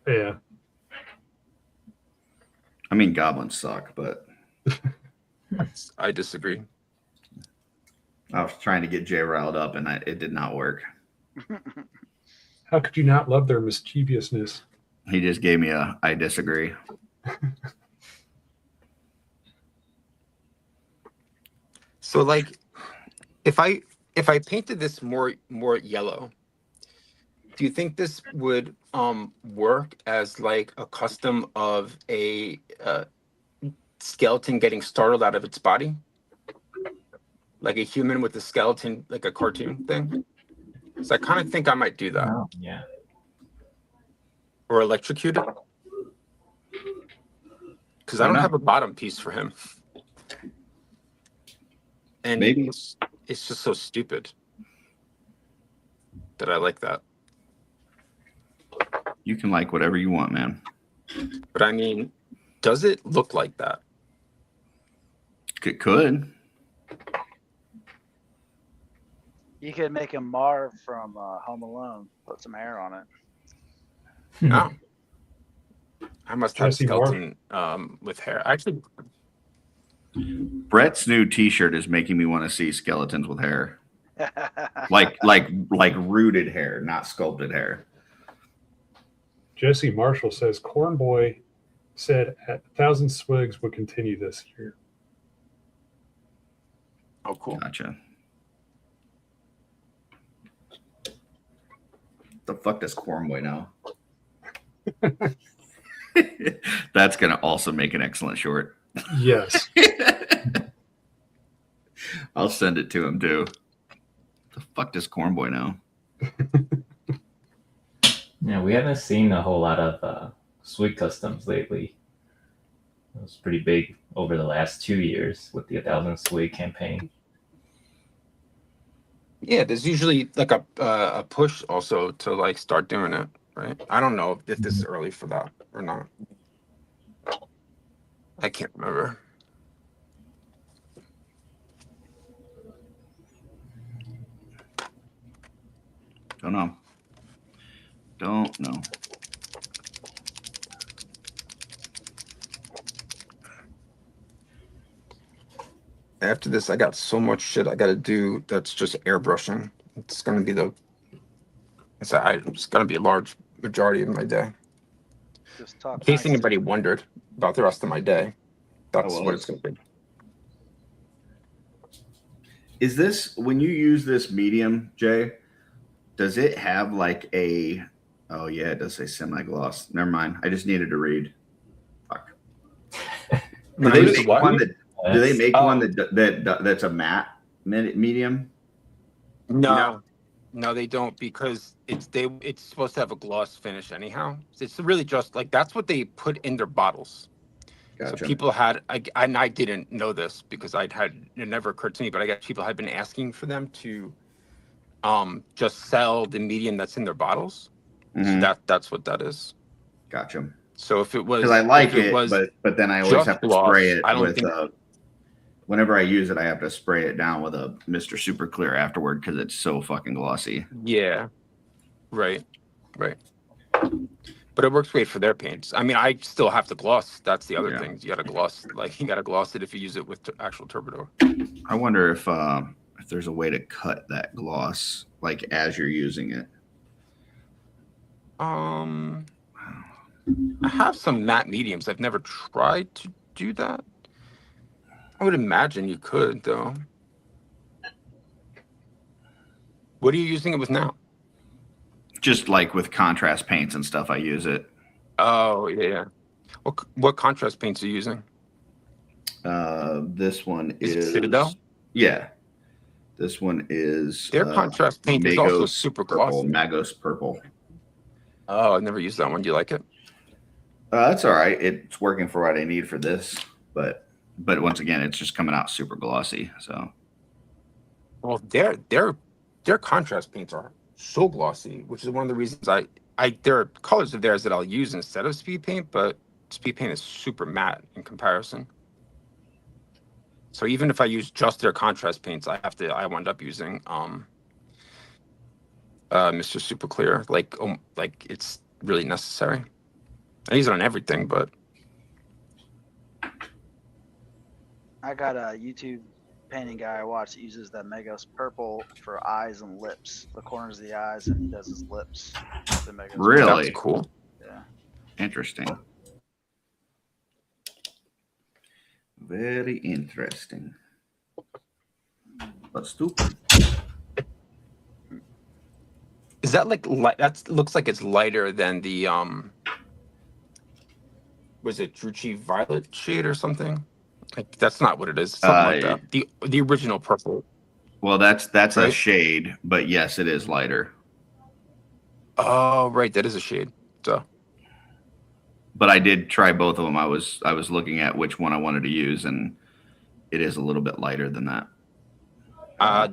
Yeah. I mean, goblins suck, but I disagree. I was trying to get Jay riled up, and it did not work. How could you not love their mischievousness? He just gave me I disagree. So, like, if I painted this more yellow, do you think this would work as like a custom of a skeleton getting startled out of its body? Like a human with a skeleton, like a cartoon thing? So I kind of think I might do that. Oh, yeah. Or electrocute it. Because I don't have a bottom piece for him. And maybe it's just so stupid that I like that. You can like whatever you want, man. But I mean, does it look like that? It could. You could make him Marv from Home Alone. Put some hair on it. No. I must have a Jesse skeleton with hair. Actually, Brett's new T-shirt is making me want to see skeletons with hair, like rooted hair, not sculpted hair. Jesse Marshall says Corn Boy said at 1,000 swigs would continue this year. Oh, cool. Gotcha. The fuck does Corn Boy know? That's gonna also make an excellent short. Yes. I'll send it to him too. The fuck does Corn Boy know? Yeah, we haven't seen a whole lot of Swig customs lately. It was pretty big over the last 2 years with the 1,000 Swig campaign. Yeah, there's usually like a push also to like start doing it, right? I don't know if this is early for that or not. I can't remember. Don't know. Don't know. After this, I got so much shit I got to do that's just airbrushing. It's gonna be it's gonna be a large majority of my day. Just talk. In case nice. anybody wondered about the rest of my day, that's well, what it's gonna be. Is this when you use this medium, Jay? Does it have like a? Oh yeah, it does say semi-gloss. Never mind. I just needed to read. Fuck. Do they make one that? Do they make one that's a matte medium? No, no, they don't because it's supposed to have a gloss finish anyhow. It's really just like that's what they put in their bottles. Gotcha. So people had, and I didn't know this because it never occurred to me, but I guess people had been asking for them to just sell the medium that's in their bottles. Mhm. So that's what that is. Gotcha. So if it was, Because I like if it, was but then I always just have to gloss, spray it I don't with. think- Whenever I use it, I have to spray it down with a Mr. Super Clear afterward because it's so fucking glossy. Yeah, right. But it works great for their paints. I mean, I still have to gloss. That's the other Yeah. thing. You got to gloss, it if you use it with actual Turbidor. I wonder if there's a way to cut that gloss like as you're using it. I have some matte mediums. I've never tried to do that. I would imagine you could, though. What are you using it with now? Just like with contrast paints and stuff, I use it. Oh, yeah. What contrast paints are you using? This one Is is it Citadel? Yeah. This one is Their contrast paint is also Magos super purple, glossy. Magos purple. Oh, I've never used that one. Do you like it? That's all right. It's working for what I need for this, but once again, it's just coming out super glossy. So Well, their contrast paints are so glossy, which is one of the reasons there are colors of theirs that I'll use instead of speed paint, but speed paint is super matte in comparison. So even if I use just their contrast paints, I wind up using Mr. Super Clear, like it's really necessary. I use it on everything, but I got a YouTube painting guy I watch that uses that Magos purple for eyes and lips, the corners of the eyes, and he does his lips. with the Magos Really? that's cool. Yeah. interesting. Very interesting. But stupid. Is that like light? That looks like it's lighter than the was it Drucci Violet shade or something? Like that's not what it is. Something like that. The original purple. Well, that's a Right? shade, but yes, it is lighter. Oh, right, that is a shade. So But I did try both of them. I was looking at which one I wanted to use, and it is a little bit lighter than that.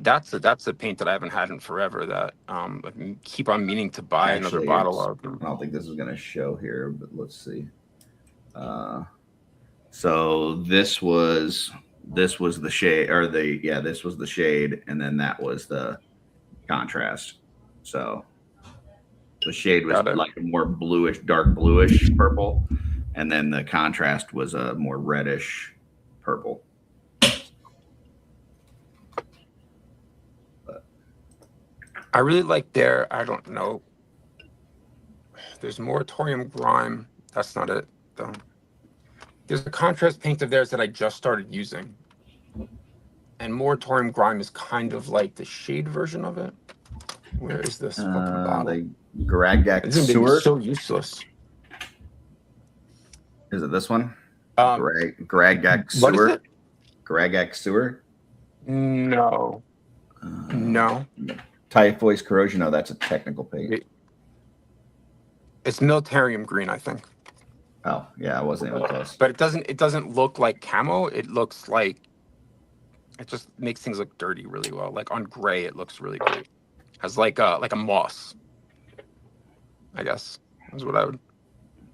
that's a paint that I haven't had in forever. That I keep on meaning to buy another Actually, bottle of. I don't think this is going to show here, but let's see. So this was the shade, or this was the shade, and then that was the contrast. So the shade was Got it. like a more bluish, dark bluish purple, and then the contrast was a more reddish purple. I really like their. I don't know. There's Moratorium Grime. That's not it though. There's a contrast paint of theirs that I just started using. And Moratorium Grime is kind of like the shade version of it. Where is this fucking bottle? The Gragak This is gonna be Sewer. so useless. Is it this one? Um, Gragak what is Sewer. it? Gragak Sewer. No. No. Typhoid corrosion. No, that's a technical paint. It's Militarium Green, I think. Oh, yeah, I wasn't even close. But it doesn't look like camo. It looks like it just makes things look dirty really well. Like on gray, it looks really great. Has like a moss, I guess. Is what I would.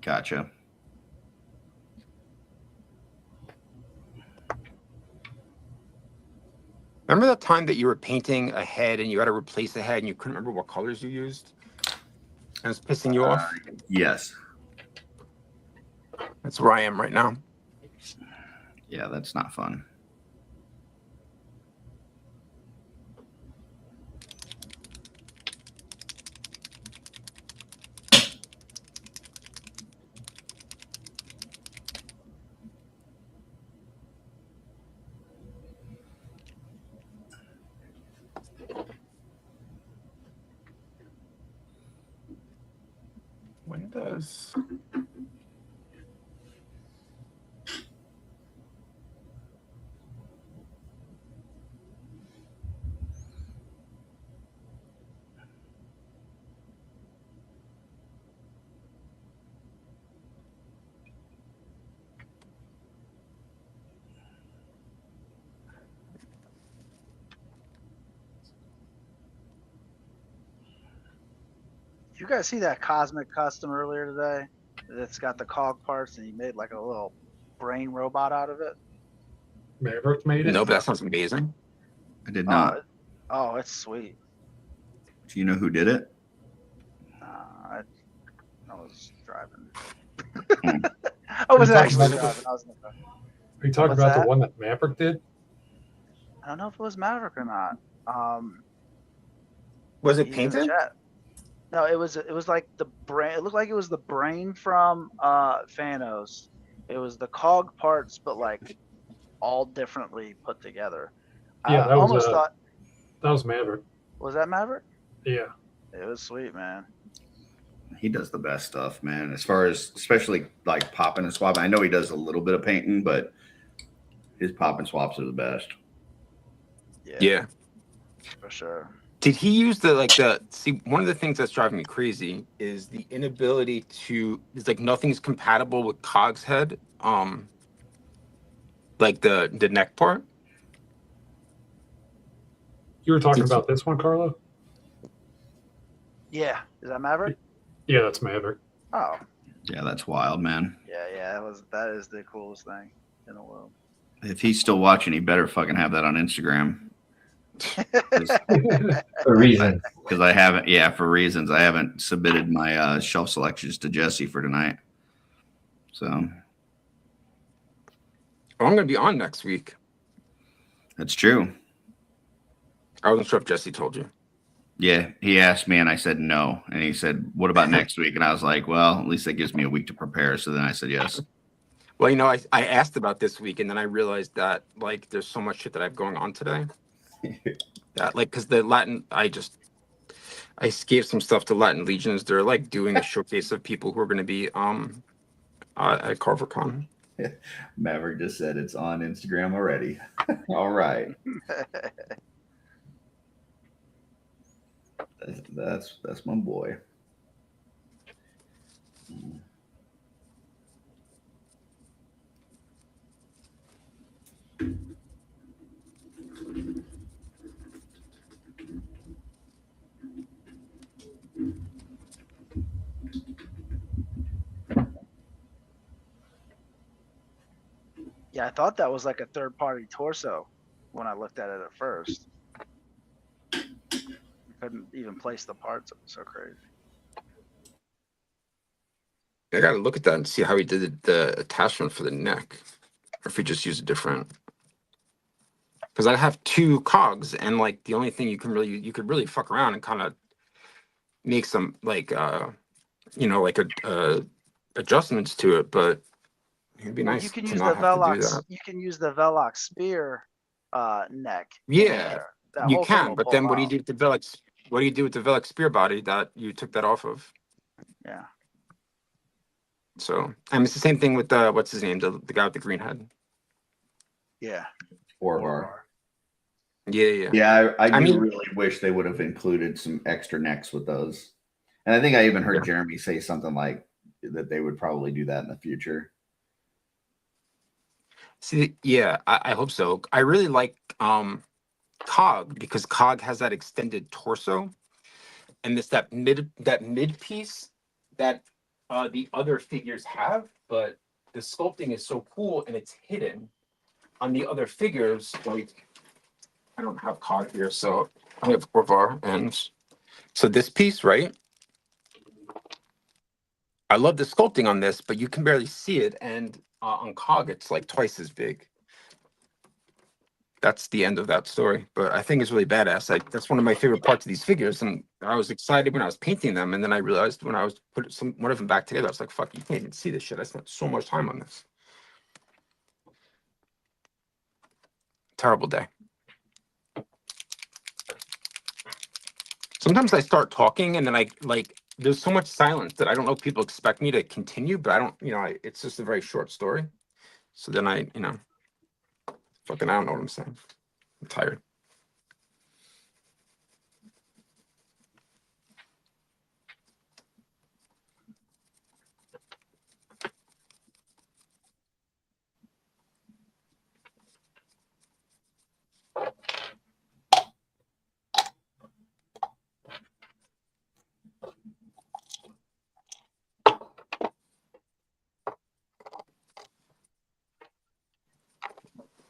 Gotcha. Remember that time that you were painting a head and you had to replace a head and you couldn't remember what colors you used? And it's pissing you off? Yes. That's where I am right now. Yeah, that's not fun. When does... Did you guys see that Cosmic Custom earlier today? It's got the cog parts and he made like a little brain robot out of it. Maverick made it. No, but that sounds amazing. I did not. Oh, it's sweet. Do you know who did it? I was driving. I wasn't actually driving. I was in the car. Are you talking What's about that? the one that Maverick did? I don't know if it was Maverick or not. Was it he's in the painted? chat. No, it was like the brain. It looked like it was the brain from Thanos. It was the cog parts, but like all differently put together. Yeah, I that was, almost thought, That was Maverick. was that Maverick? Yeah. It was sweet, man. He does the best stuff, man. As far as especially like popping and swapping. I know he does a little bit of painting, but his pop and swaps are the best. Yeah. For sure. Did he use see, one of the things that's driving me crazy is the inability to, it's like nothing's compatible with Cog's head. Like the neck part. You were talking about this one, Carlo? Yeah. Is that Maverick? Yeah, that's Maverick. Oh. Yeah, that's wild, man. Yeah, that is the coolest thing in the world. If he's still watching, he better fucking have that on Instagram. For reasons. Because I haven't, for reasons. I haven't submitted my shelf selections to Jesse for tonight. So. Oh, I'm going to be on next week. That's true. I wasn't sure if Jesse told you. Yeah, he asked me and I said no. And he said, what about next week? And I was like, well, at least that gives me a week to prepare. So then I said yes. Well, I asked about this week and then I realized that like there's so much shit that I have going on today. That like, because the Latin, I gave some stuff to Latin Legions. They're like doing a showcase of people who are going to be at CarverCon. Maverick just said it's on Instagram already. All right. That's my boy. Yeah, I thought that was like a third-party torso when I looked at it at first. Couldn't even place the parts. It was so crazy. I got to look at that and see how he did the attachment for the neck, or if he just used a different. Because I have two cogs, and like the only thing you could really fuck around and kind of make some like like adjustments to it, but It'd be Well, nice you can to use not the have to do Velox. that. You can use the Velox spear neck. in Yeah, there. That you whole thing can, will but pull then what do you out. do with the Velux? What do you do with the Velux spear body that you took that off of? Yeah. So, and it's the same thing with what's his name, the guy with the green head. Yeah. Orvar. Yeah. Yeah, I I do mean- really wish they would have included some extra necks with those. And I think I even heard Yeah. Jeremy say something like that they would probably do that in the future. See, yeah, I hope so. I really like Cog because Cog has that extended torso, and it's that mid piece that the other figures have, but the sculpting is so cool and it's hidden on the other figures. Like, I don't have Cog here, so I have Orvar, and so this piece, right? I love the sculpting on this, but you can barely see it, and on Cog, it's like twice as big. That's the end of that story, but I think it's really badass. That's one of my favorite parts of these figures, and I was excited when I was painting them, and then I realized when I was put one of them back together, I was like, "Fuck, you can't even see this shit." I spent so much time on this. Terrible day. Sometimes I start talking, and then I like there's so much silence that I don't know if people expect me to continue, but I don't. It's just a very short story. So then fucking I don't know what I'm saying. I'm tired.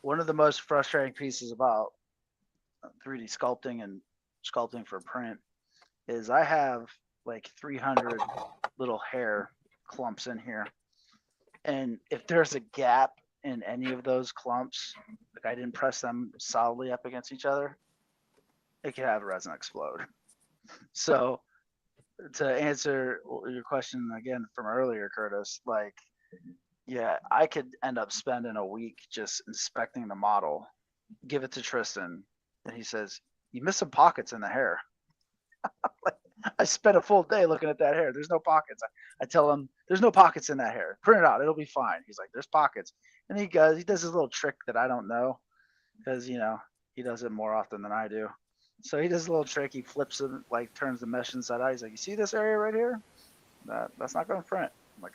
One of the most frustrating pieces about 3D sculpting and sculpting for print is I have like 300 little hair clumps in here. And if there's a gap in any of those clumps, like I didn't press them solidly up against each other, it could have resin explode. So to answer your question again from earlier, Curtis, like, yeah, I could end up spending a week just inspecting the model, give it to Tristan, and he says, "You missed some pockets in the hair." Like, I spent a full day looking at that hair. There's no pockets. I tell him, "There's no pockets in that hair. Print it out. It'll be fine." He's like, "There's pockets," and he does this little trick that I don't know because he does it more often than I do. So he does a little trick. He flips it, like turns the mesh inside out. He's like, "You see this area right here? That's not going to print." I'm like,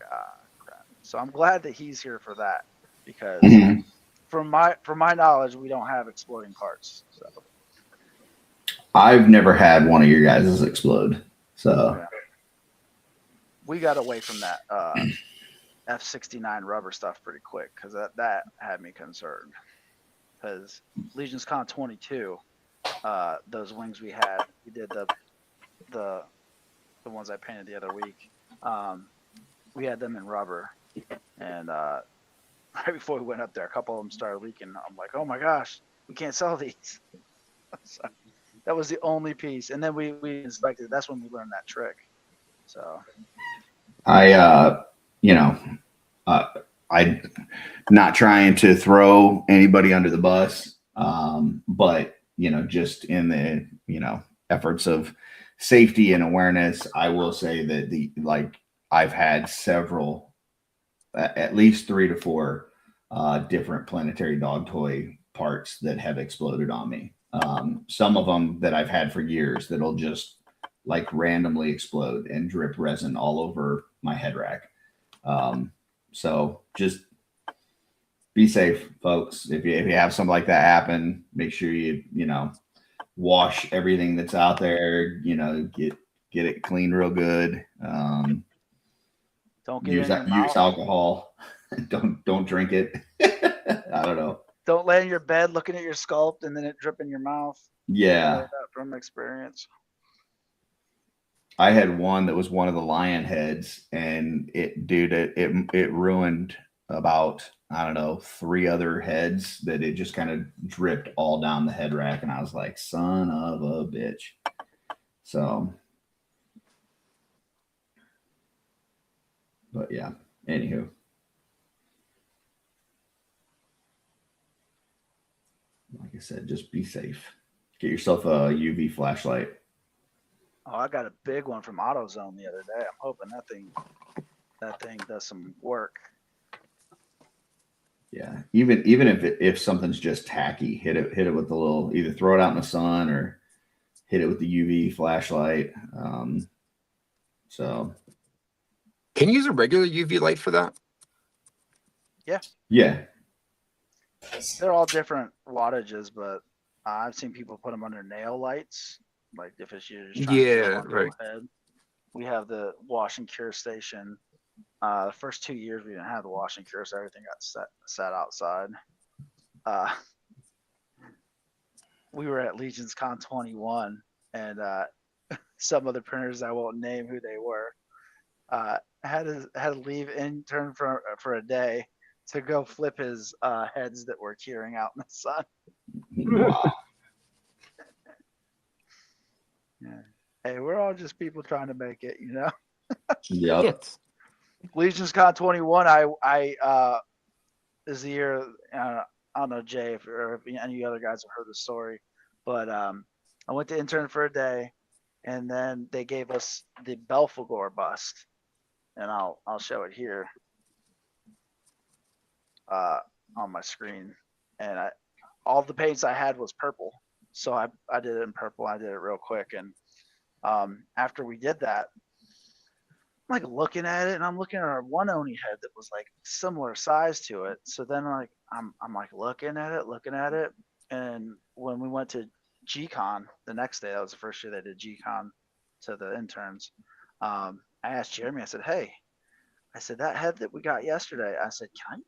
crap. So I'm glad that he's here for that because Mhm. from my knowledge, we don't have exploding parts. So I've never had one of your guys' explode. So yeah. We got away from that F69 rubber stuff pretty quick because that had me concerned. Because Legion's Con 22, those wings we had, we did the ones I painted the other week. We had them in rubber, and right before we went up there, a couple of them started leaking. I'm like, "Oh my gosh, we can't sell these." So that was the only piece, and then we inspected. That's when we learned that trick. So I'm not trying to throw anybody under the bus, but just in the efforts of safety and awareness, I will say that I've had several, at least 3 to 4 different planetary dog toy parts that have exploded on me. Some of them that I've had for years that'll just like randomly explode and drip resin all over my head rack. So just be safe, folks. If you have something like that happen, make sure you wash everything that's out there. Get it clean real good. don't get Use in your mouth. alcohol. don't drink it. I don't know. Don't lay in your bed looking at your sculpt and then it drip in your mouth. I Yeah. know that from experience. I had one that was one of the lion heads, and it ruined about, I don't know, 3 other heads that it just kind of dripped all down the head rack. And I was like, son of a bitch. So, but yeah, anywho. I said, just be safe. Get yourself a UV flashlight. Oh, I got a big one from AutoZone the other day. I'm hoping that thing does some work. Yeah, even if something's just tacky, hit it with the little, either throw it out in the sun or hit it with the UV flashlight. So Can you use a regular UV light for that? yeah, They're all different wattages, but I've seen people put them under nail lights. Like if it's you're just trying to Yeah, fill onto a right. head. We have the wash and cure station. The first 2 years we didn't have the wash and cure, so everything got set outside. We were at Legion's Con 21, and some of the printers, I won't name who they were, had to leave intern for a day to go flip his heads that were curing out in the sun. wow. Yeah. Hey, we're all just people trying to make it, you know. Yep. Yes. Legion's Con 21. I this year. I don't know, Jay, if any other guys have heard the story, but I went to intern for a day, and then they gave us the Belphegor bust, and I'll show it here on my screen. And all the paints I had was purple, so I did it in purple. I did it real quick, and after we did that, I'm like looking at it, and I'm looking at our one Oni head that was like similar size to it. So then like I'm like looking at it, and when we went to G-Con the next day, that was the first year they did G-Con to the interns. I asked Jeremy, I said, hey, I said, that head that we got yesterday, I said, can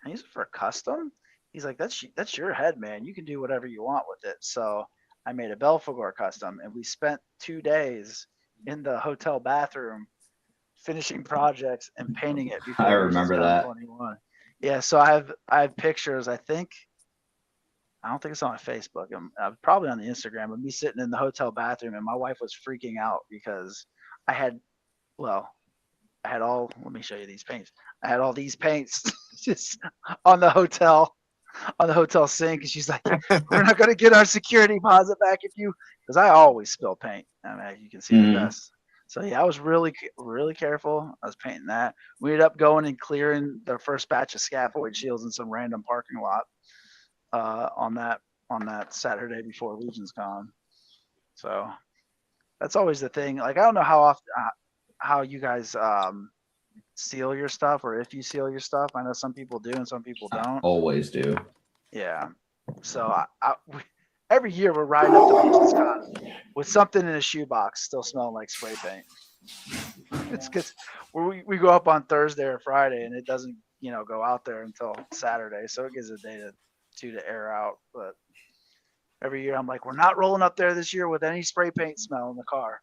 I use it for a custom? He's like, that's your head, man. You can do whatever you want with it. So I made a Belphegor custom, and we spent 2 days in the hotel bathroom finishing projects and painting it before I remember that. 21. Yeah, so I have pictures. I don't think it's on my Facebook. I'm probably on the Instagram of me sitting in the hotel bathroom, and my wife was freaking out because I had all, let me show you these paints. I had all these paints just on the hotel sink, and she's like, we're not going to get our security deposit back because I always spill paint. I mean, you can see the dust. So yeah, I was really, really careful. I was painting that. We ended up going and clearing the first batch of scaphoid shields in some random parking lot on that Saturday before Legion's Con. So that's always the thing. Like, I don't know how often how you guys seal your stuff, or if you seal your stuff. I know some people do and some people don't. Always do. Yeah. So every year we're riding up to Legion's Con with something in a shoebox still smelling like spray paint. It's because we go up on Thursday or Friday, and it doesn't go out there until Saturday, so it gives a day to air out. But every year I'm like, we're not rolling up there this year with any spray paint smell in the car.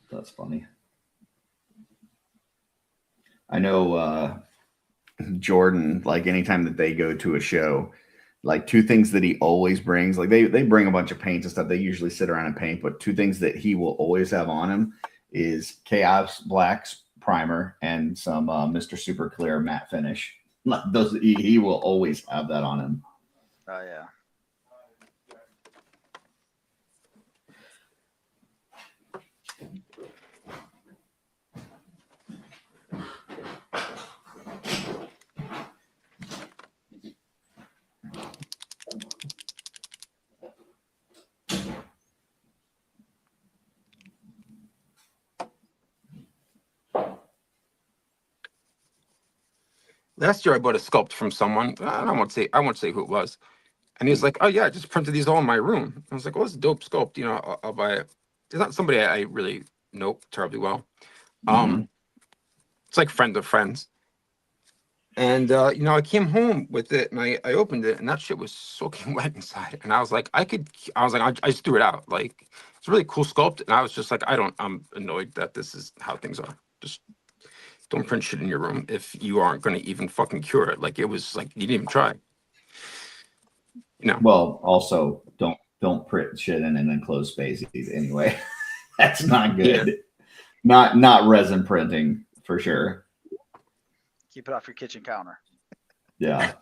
That's funny. I know Jordan, like anytime that they go to a show, like two things that he always brings, like they bring a bunch of paints and stuff. They usually sit around and paint, but two things that he will always have on him is Chaos Black's primer and some Mr. Super Clear matte finish. Like those, he will always have that on him. Oh yeah. Last year I bought a sculpt from someone. I won't say who it was. And he's like, oh yeah, I just printed these all in my room. I was like, well, it's a dope sculpt. I'll buy it. It's not somebody I really know terribly well. It's like friend of friends. And I came home with it, and I opened it, and that shit was soaking wet inside. And I was like, I just threw it out. Like, it's a really cool sculpt. And I was just like, I'm annoyed that this is how things are. Just don't print shit in your room if you aren't going to even fucking cure it. Like, it was like, you didn't even try. Well, also don't print shit in an enclosed space anyway. That's not good. Yeah. Not resin printing for sure. Keep it off your kitchen counter. Yeah.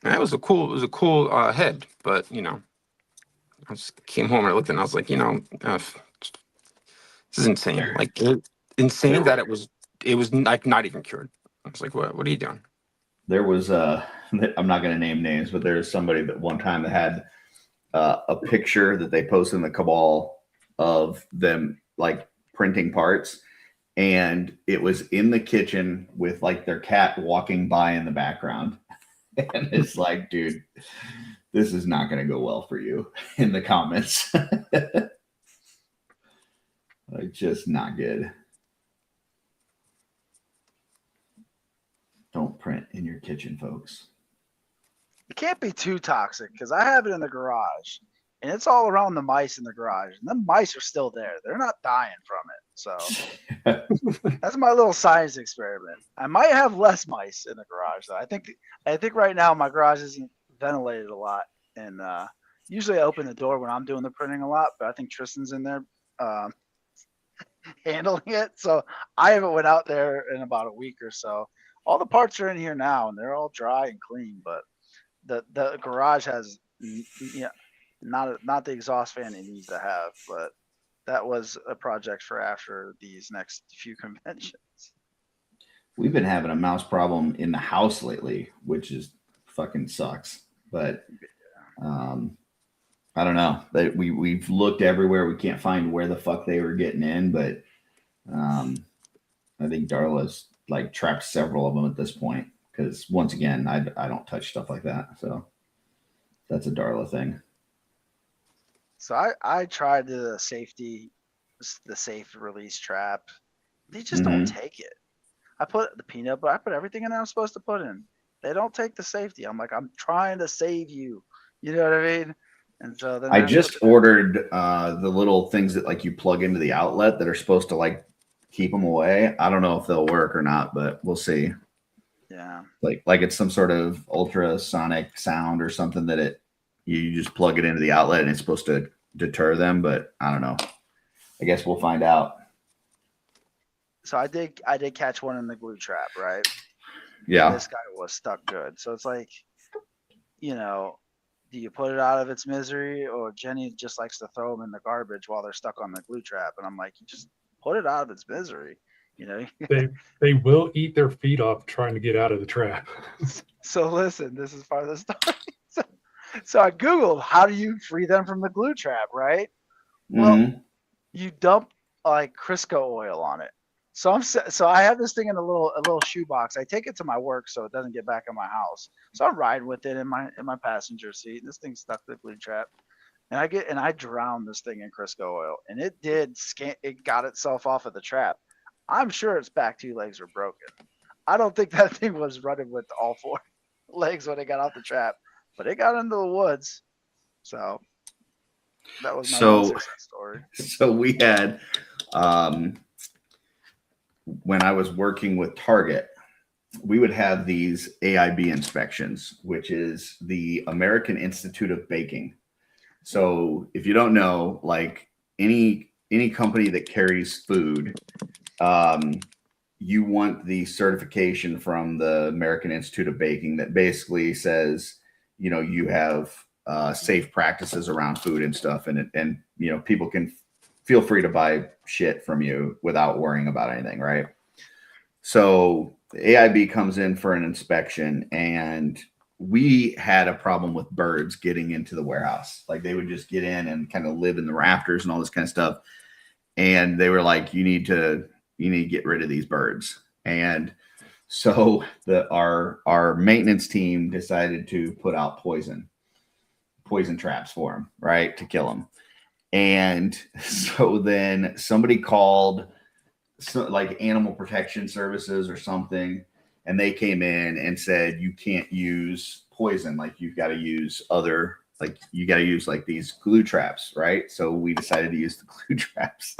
And it was a cool head, but I just came home and I looked and I was like, this is insane. Like insane that it was like not even cured. I was like, what are you doing? There was I'm not going to name names, but there's somebody that one time that had a picture that they posted in the Cabal of them like printing parts, and it was in the kitchen with like their cat walking by in the background. And it's like, dude, this is not going to go well for you in the comments. Like, just not good. Don't print in your kitchen, folks. It can't be too toxic because I have it in the garage and it's all around the mice in the garage. And the mice are still there. They're not dying from it. So that's my little science experiment. I might have less mice in the garage though. I think right now my garage isn't ventilated a lot. And usually I open the door when I'm doing the printing a lot, but I think Tristan's in there handling it. So I haven't went out there in about a week or so. All the parts are in here now and they're all dry and clean, but the garage has not the exhaust fan it needs to have, but that was a project for after these next few conventions. We've been having a mouse problem in the house lately, which is fucking sucks. But I don't know. We've looked everywhere. We can't find where the fuck they were getting in, but I think Darla's like trapped several of them at this point. Because once again, I don't touch stuff like that. So that's a Darla thing. So I tried the safe release trap. They just don't take it. I put the peanut butter, I put everything in there I'm supposed to put in. They don't take the safety. I'm like, I'm trying to save you. You know what I mean? And so then I just ordered the little things that like you plug into the outlet that are supposed to like keep them away. I don't know if they'll work or not, but we'll see. Yeah. Like it's some sort of ultrasonic sound or something that you just plug it into the outlet and it's supposed to deter them, but I don't know. I guess we'll find out. So I did catch one in the glue trap, right? Yeah. And this guy was stuck good. So it's like, do you put it out of its misery, or Jenny just likes to throw them in the garbage while they're stuck on the glue trap? And I'm like, you just put it out of its misery. They will eat their feet off trying to get out of the trap. So listen, this is part of the story. So I Googled, how do you free them from the glue trap, right? Well, you dump like Crisco oil on it. So I have this thing in a little shoebox. I take it to my work so it doesn't get back in my house. So I'm riding with it in my passenger seat. This thing's stuck to the glue trap. And I drowned this thing in Crisco oil, and it got itself off of the trap. I'm sure its back two legs were broken. I don't think that thing was running with all four legs when it got off the trap, but it got into the woods. So that was my success story. So we had, when I was working with Target, we would have these AIB inspections, which is the American Institute of Baking. So if you don't know, like any company that carries food, you want the certification from the American Institute of Baking that basically says, you have safe practices around food and stuff, and people can feel free to buy shit from you without worrying about anything, right? So AIB comes in for an inspection, and we had a problem with birds getting into the warehouse. Like they would just get in and kind of live in the rafters and all this kind of stuff. And they were like, you need to get rid of these birds. And so our maintenance team decided to put out poison traps for them, right, to kill them. And so then somebody called like Animal Protection Services or something, and they came in and said, you can't use poison. Like you've got to use like these glue traps, right? So we decided to use the glue traps.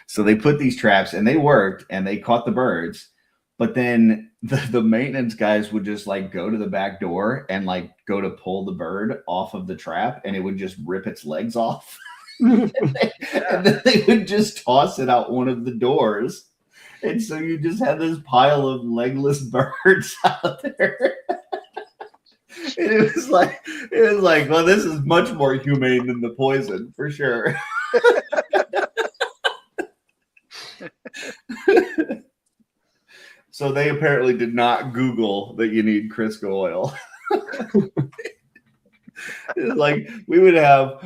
So they put these traps and they worked and they caught the birds. But then the maintenance guys would just like go to the back door and like go to pull the bird off of the trap, and it would just rip its legs off. and then they would just toss it out one of the doors. And so you just had this pile of legless birds out there. And it was like, well, this is much more humane than the poison, for sure. So they apparently did not Google that you need Crisco oil. Like we would have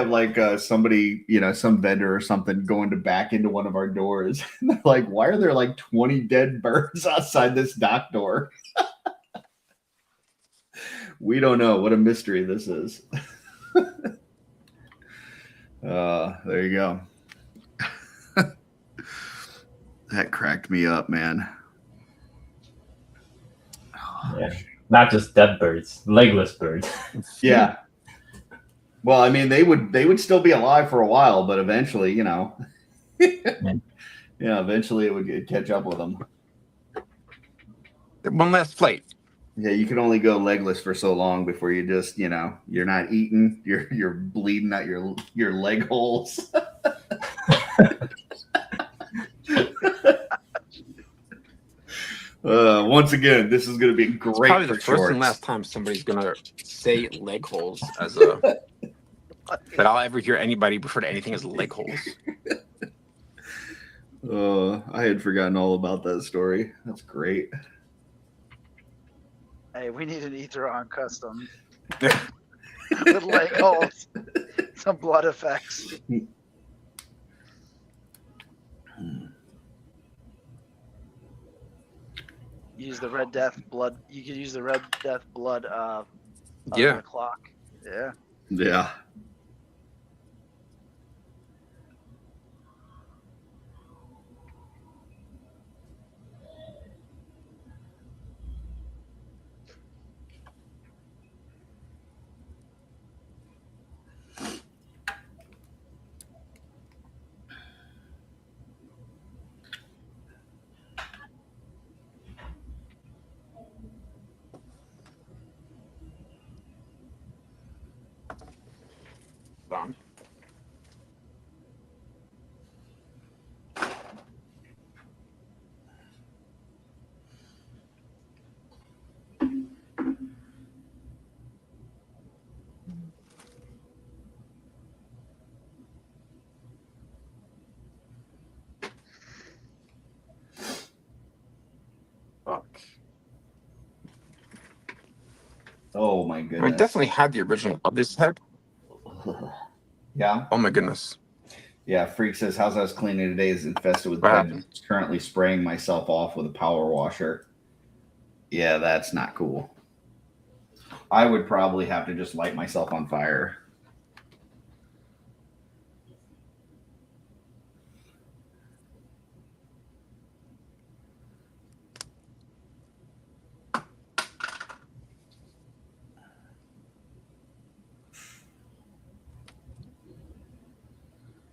like somebody, some vendor or something going to back into one of our doors. And they're like, why are there like 20 dead birds outside this dock door? We don't know. What a mystery this is. There you go. That cracked me up, man. Yeah. Not just dead birds, legless birds. Yeah. Well, I mean, they would still be alive for a while, but eventually, eventually it would catch up with them. One last flight. Yeah, you can only go legless for so long before you just, you're not eating, you're bleeding out your leg holes. Once again, this is going to be great. It's probably the for first shorts. and last time somebody's gonna say leg holes as a that I'll ever hear anybody refer to anything as leg holes. I had forgotten all about that story. That's great. Hey, we need an Aetheron custom with leg holes, some blood effects. Use the Red Death blood. You can use the Red Death blood. Yeah. The clock. Yeah. Yeah. On. Fuck. Oh my I goodness. definitely had the original of this head. Yeah. Oh my goodness. Yeah. Freak says, "How's us cleaning today is infested with What dead. happened? Currently spraying myself off with a power washer." Yeah, that's not cool. I would probably have to just light myself on fire.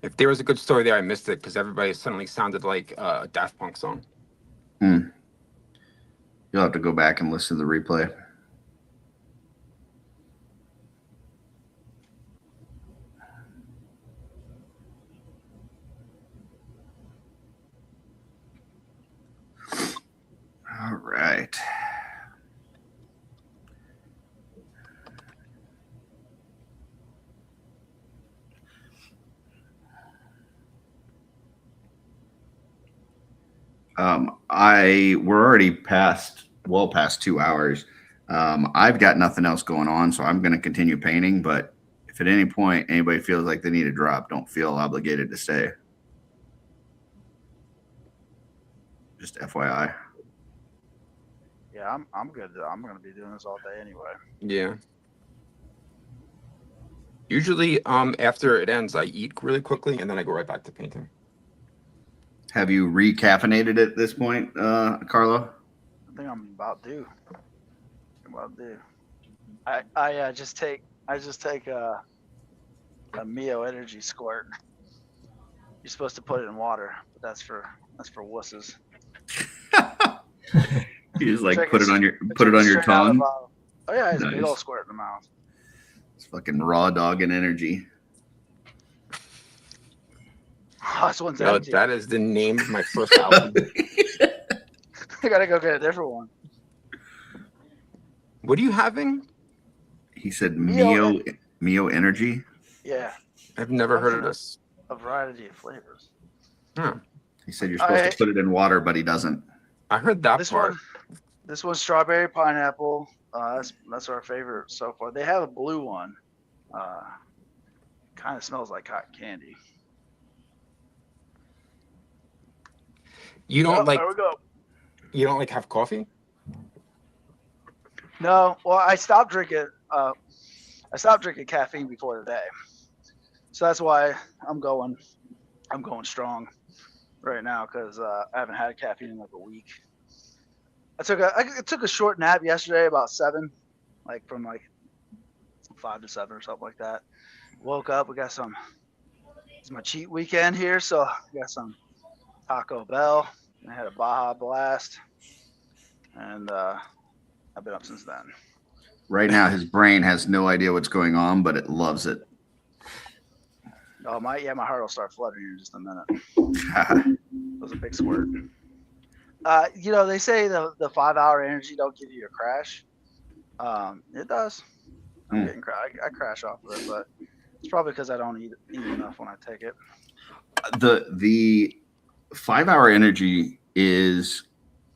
If there was a good story there, I missed it because everybody suddenly sounded like a Daft Punk song. You'll have to go back and listen to the replay. All right. We're already well past 2 hours. I've got nothing else going on, so I'm going to continue painting. But if at any point anybody feels like they need a drop, don't feel obligated to stay. Just FYI. Yeah, I'm good. I'm gonna be doing this all day anyway. Yeah. Usually, after it ends, I eat really quickly and then I go right back to painting. Have you recaffeinated at this point, Carlo? I think I'm about due. I just take a Mio Energy squirt. You're supposed to put it in water, but that's for wusses. You just like Drink put it on your straight out of the tongue. bottle. Oh yeah, it's a big Nice. old squirt in the mouth. It's fucking raw dog and energy. Oh, this one's No, empty. that is the name of my first album. I gotta go get a different one. What are you having? He said Mio Mio Energy. Yeah, I've never heard of this. a variety of flavors. He said you're supposed to put it in water, but he doesn't. I heard that This part. one, this one's strawberry pineapple. That's our favorite so far. They have a blue one. Kind of smells like cotton candy. You don't like There we go. you don't like have coffee? No, well, I stopped drinking. I stopped drinking caffeine before today, so that's why I'm going strong right now because I haven't had caffeine in like a week. I took a short nap yesterday, about 7, like from like 5 to 7 or something like that. Woke up. We got some. It's my cheat weekend here, so we got some Taco Bell. I had a Baja Blast, and I've been up since then. Right now, his brain has no idea what's going on, but it loves it. Oh my heart will start fluttering in just a minute. That was a big squirt. They say the 5-hour energy don't give you a crash. It does. I crash off of it, but it's probably because I don't eat enough when I take it. The 5-hour energy is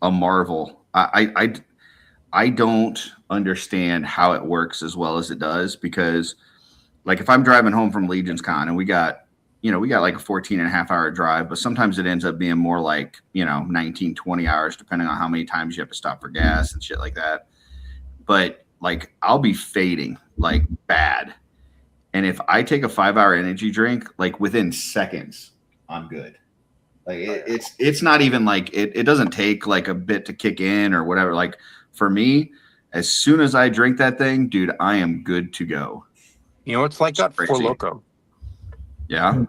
a marvel. I don't understand how it works as well as it does, because like if I'm driving home from Legion's Con and we got like a 14.5-hour drive, but sometimes it ends up being more like, 19, 20 hours, depending on how many times you have to stop for gas and shit like that. But like I'll be fading like bad. And if I take a 5-hour energy drink, like within seconds, I'm good. Like it's not even like it doesn't take like a bit to kick in or whatever. Like for me, as soon as I drink that thing, dude, I am good to go. You know, it's like that for Crazy. Loco. Yeah.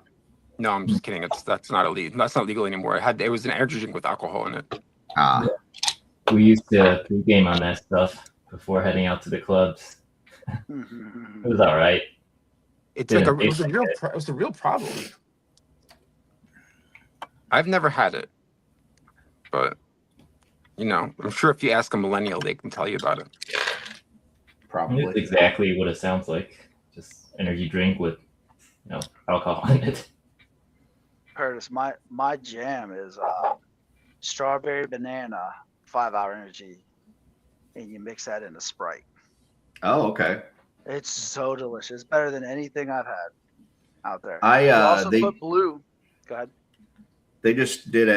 No, I'm just kidding. That's not illegal. That's not legal anymore. It was an energy drink with alcohol in it. We used to pregame on that stuff before heading out to the clubs. It was all right. It was a real problem. I've never had it, but I'm sure if you ask a millennial, they can tell you about it. Probably. It's exactly what it sounds like. Just energy drink with, alcohol in it. Curtis, my jam is strawberry banana 5-hour energy, and you mix that into Sprite. Oh, okay. It's so delicious. Better than anything I've had out there. Put blue. Go ahead. They just did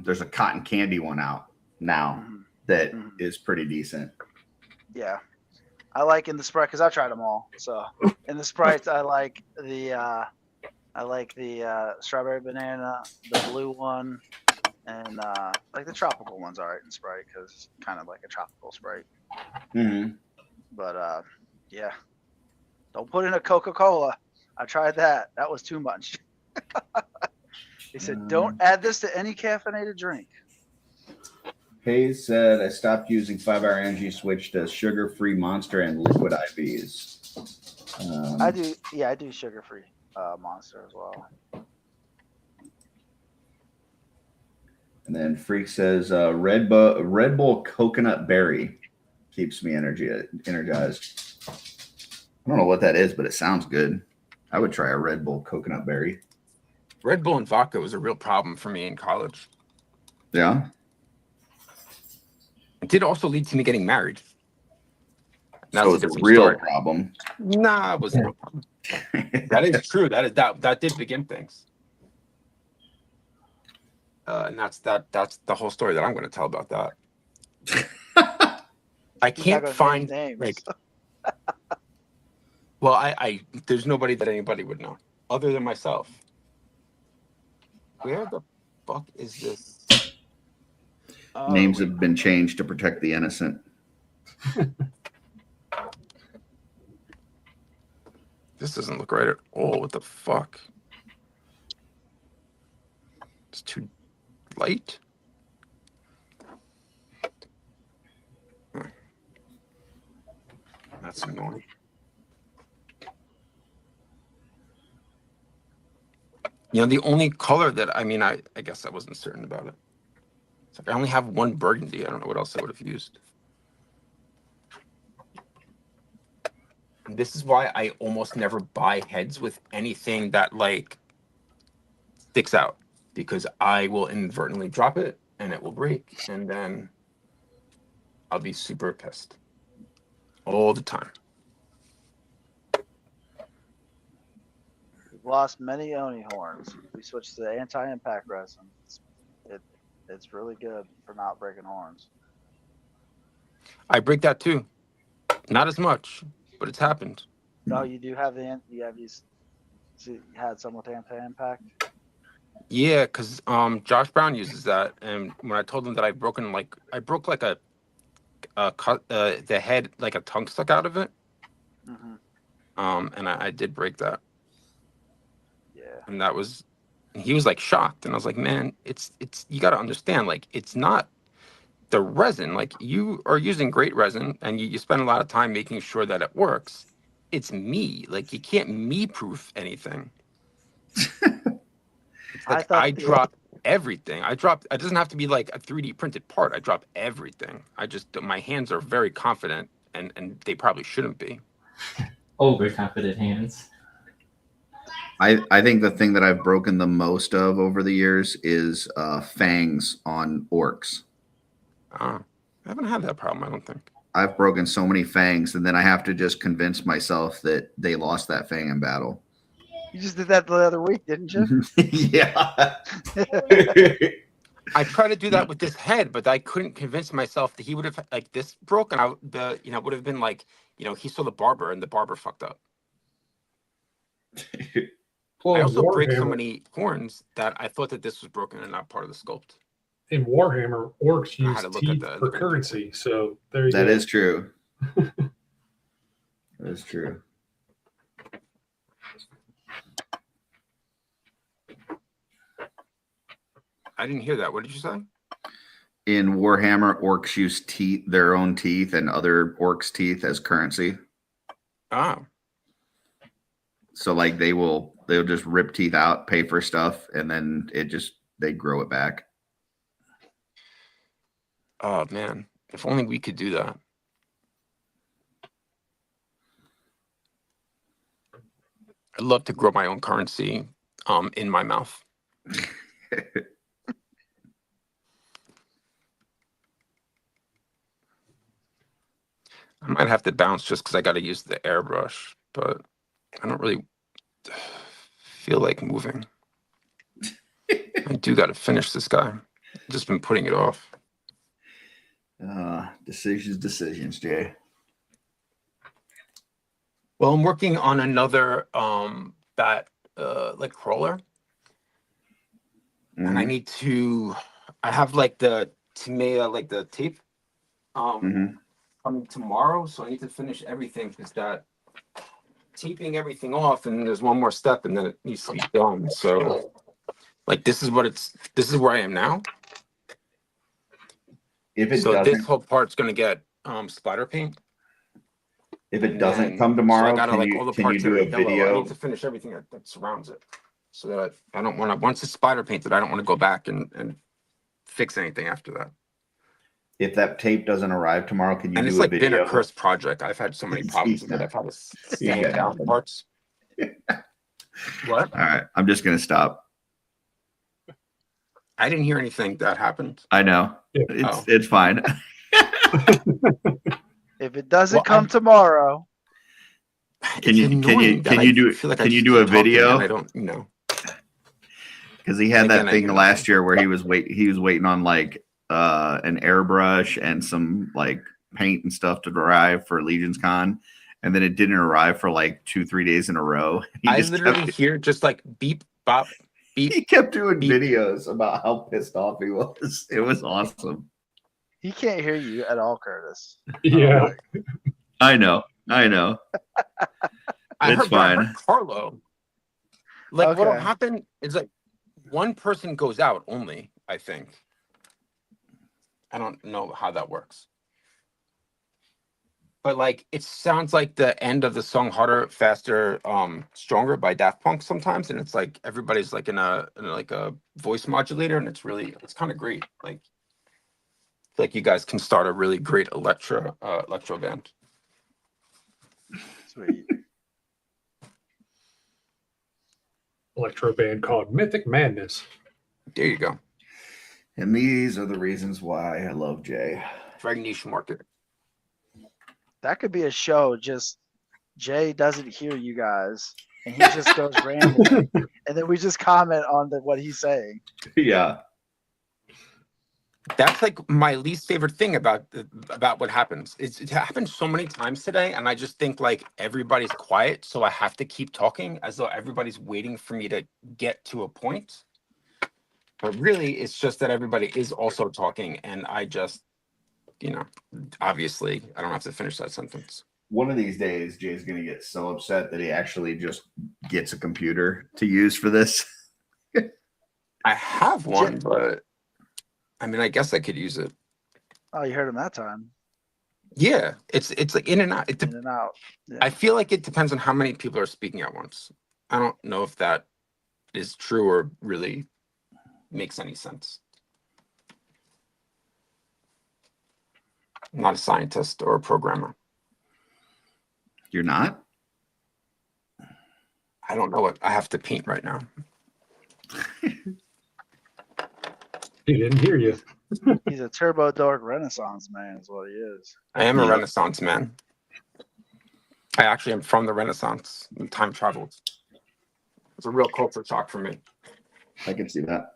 there's a cotton candy one out now that is pretty decent. Yeah. I like in the Sprite because I've tried them all. So in the Sprites, I like the strawberry banana, the blue one, and like the tropical one's all right in Sprite because it's kind of like a tropical Sprite. Mm-hmm. But yeah, don't put in a Coca-Cola. I tried that. That was too much. He said, don't add this to any caffeinated drink. Hayes said, I stopped using 5-hour energy, switched to sugar-free Monster and liquid IVs. I do sugar-free Monster as well. And then Freak says, Red Bull coconut berry keeps me energized. I don't know what that is, but it sounds good. I would try a Red Bull coconut berry. Red Bull and vodka was a real problem for me in college. Yeah. It did also lead to me getting married. So it's a real problem. Nah, it wasn't a real problem. That is true. That did begin things. And that's the whole story that I'm going to tell about that. I can't find names. Well, I there's nobody that anybody would know other than myself. Where the fuck is this? Names have been changed to protect the innocent. This doesn't look right at all. What the fuck? It's too light. That's annoying. You know, the only color that I guess I wasn't certain about it. It's like I only have one burgundy. I don't know what else I would have used. This is why I almost never buy heads with anything that like sticks out, because I will inadvertently drop it and it will break, and then I'll be super pissed all the time. We've lost many Oni horns. We switched to the anti-impact resin. It's really good for not breaking horns. I break that too. Not as much, but it's happened. No, you do have these. So you had some with anti-impact. Yeah, because Josh Brown uses that, and when I told him that I broke like the head, like a tongue stuck out of it. Mm-hmm. And I did break that, Yeah. and he was like shocked, and I was like, man, it's you got to understand, like it's not the resin, like you are using great resin, and you spend a lot of time making sure that it works. It's me, like you can't me proof anything. Like I drop everything. It doesn't have to be like a 3D printed part. I drop everything. My hands are very confident, and they probably shouldn't be. Overconfident hands. I think the thing that I've broken the most of over the years is fangs on orcs. I haven't had that problem, I don't think. I've broken so many fangs, and then I have to just convince myself that they lost that fang in battle. You just did that the other week, didn't you? Yeah. I tried to do that with this head, but I couldn't convince myself that he would have like this broke, and would have been like, he saw the barber and the barber fucked up. Well, I also break so Warhammer- many horns that I thought that this was broken and not part of the sculpt. In Warhammer, orcs I use had to look teeth at for the currency. So there you go. That is true. That is true. I didn't hear that. What did you say? In Warhammer, orcs use their own teeth and other orcs' teeth as currency. Oh. So like they'll just rip teeth out, pay for stuff, and then they grow it back. Oh man, if only we could do that. I'd love to grow my own currency in my mouth. I might have to bounce just because I got to use the airbrush, but I don't really feel like moving. I do got to finish this guy. I've just been putting it off. Decisions, Jay. Well, I'm working on another bat like crawler, and I have like the Timea, like the tape coming tomorrow, so I need to finish everything because that taping everything off, and there's one more step, and then it needs to be done. So, like, this is where I am now. If this whole part's gonna get splatter paint. If it doesn't come tomorrow, can you do a video? I need to finish everything that surrounds it, so that I don't want to. Once it's splatter painted, I don't want to go back and fix anything after that. If that tape doesn't arrive tomorrow, can you And do it's a like video? been a cursed project. I've had so many problems with it. I've had to sand down parts. What? All right, I'm just gonna stop. I didn't hear anything that happened. I know. Yeah. It's fine. If it doesn't come tomorrow, Can you do a video? I don't know. Because he had that thing last year where he was waiting on like an airbrush and some like paint and stuff to arrive for Legion's Con, and then it didn't arrive for like 2-3 days in a row. I literally hear just like beep bop beep. He kept doing videos about how pissed off he was. It was awesome. he can't hear you at all, Curtis. Yeah. I know. I It's fine. heard Carlo. Like what'll Okay. happen is like one person goes out only, I think. I don't know how that works. but like it sounds like the end of the song "Harder, Faster, Stronger" by Daft Punk sometimes, and it's like everybody's like in like a voice modulator, and it's kind of great. Like you guys can start a really great electro band. Sweet. Electro band called Mythic Madness. There you go. And these are the reasons why I love Jay. Very niche market. That could be a show. Just Jay doesn't hear you guys, and he just goes rambling, and then we just comment on what he's saying. Yeah. That's like my least favorite thing about what happens. It happened so many times today, and I just think like everybody's quiet, so I have to keep talking as though everybody's waiting for me to get to a point. But really, it's just that everybody is also talking, and I just, obviously, I don't have to finish that sentence. One of these days, Jay's going to get so upset that he actually just gets a computer to use for this. I have one, but I mean, I guess I could use it. Oh, you heard him that time. Yeah, it's like in and out. In and out. Yeah. I feel like it depends on how many people are speaking at once. I don't know if that is true or really makes any sense. I'm not a scientist or a programmer. You're not? I don't know what I have to paint right now. He didn't hear you. He's a turbo dork Renaissance man, is what he is. I am a Yeah. Renaissance man. I actually am from the Renaissance and time traveled. It's a real culture shock for me. I can see that.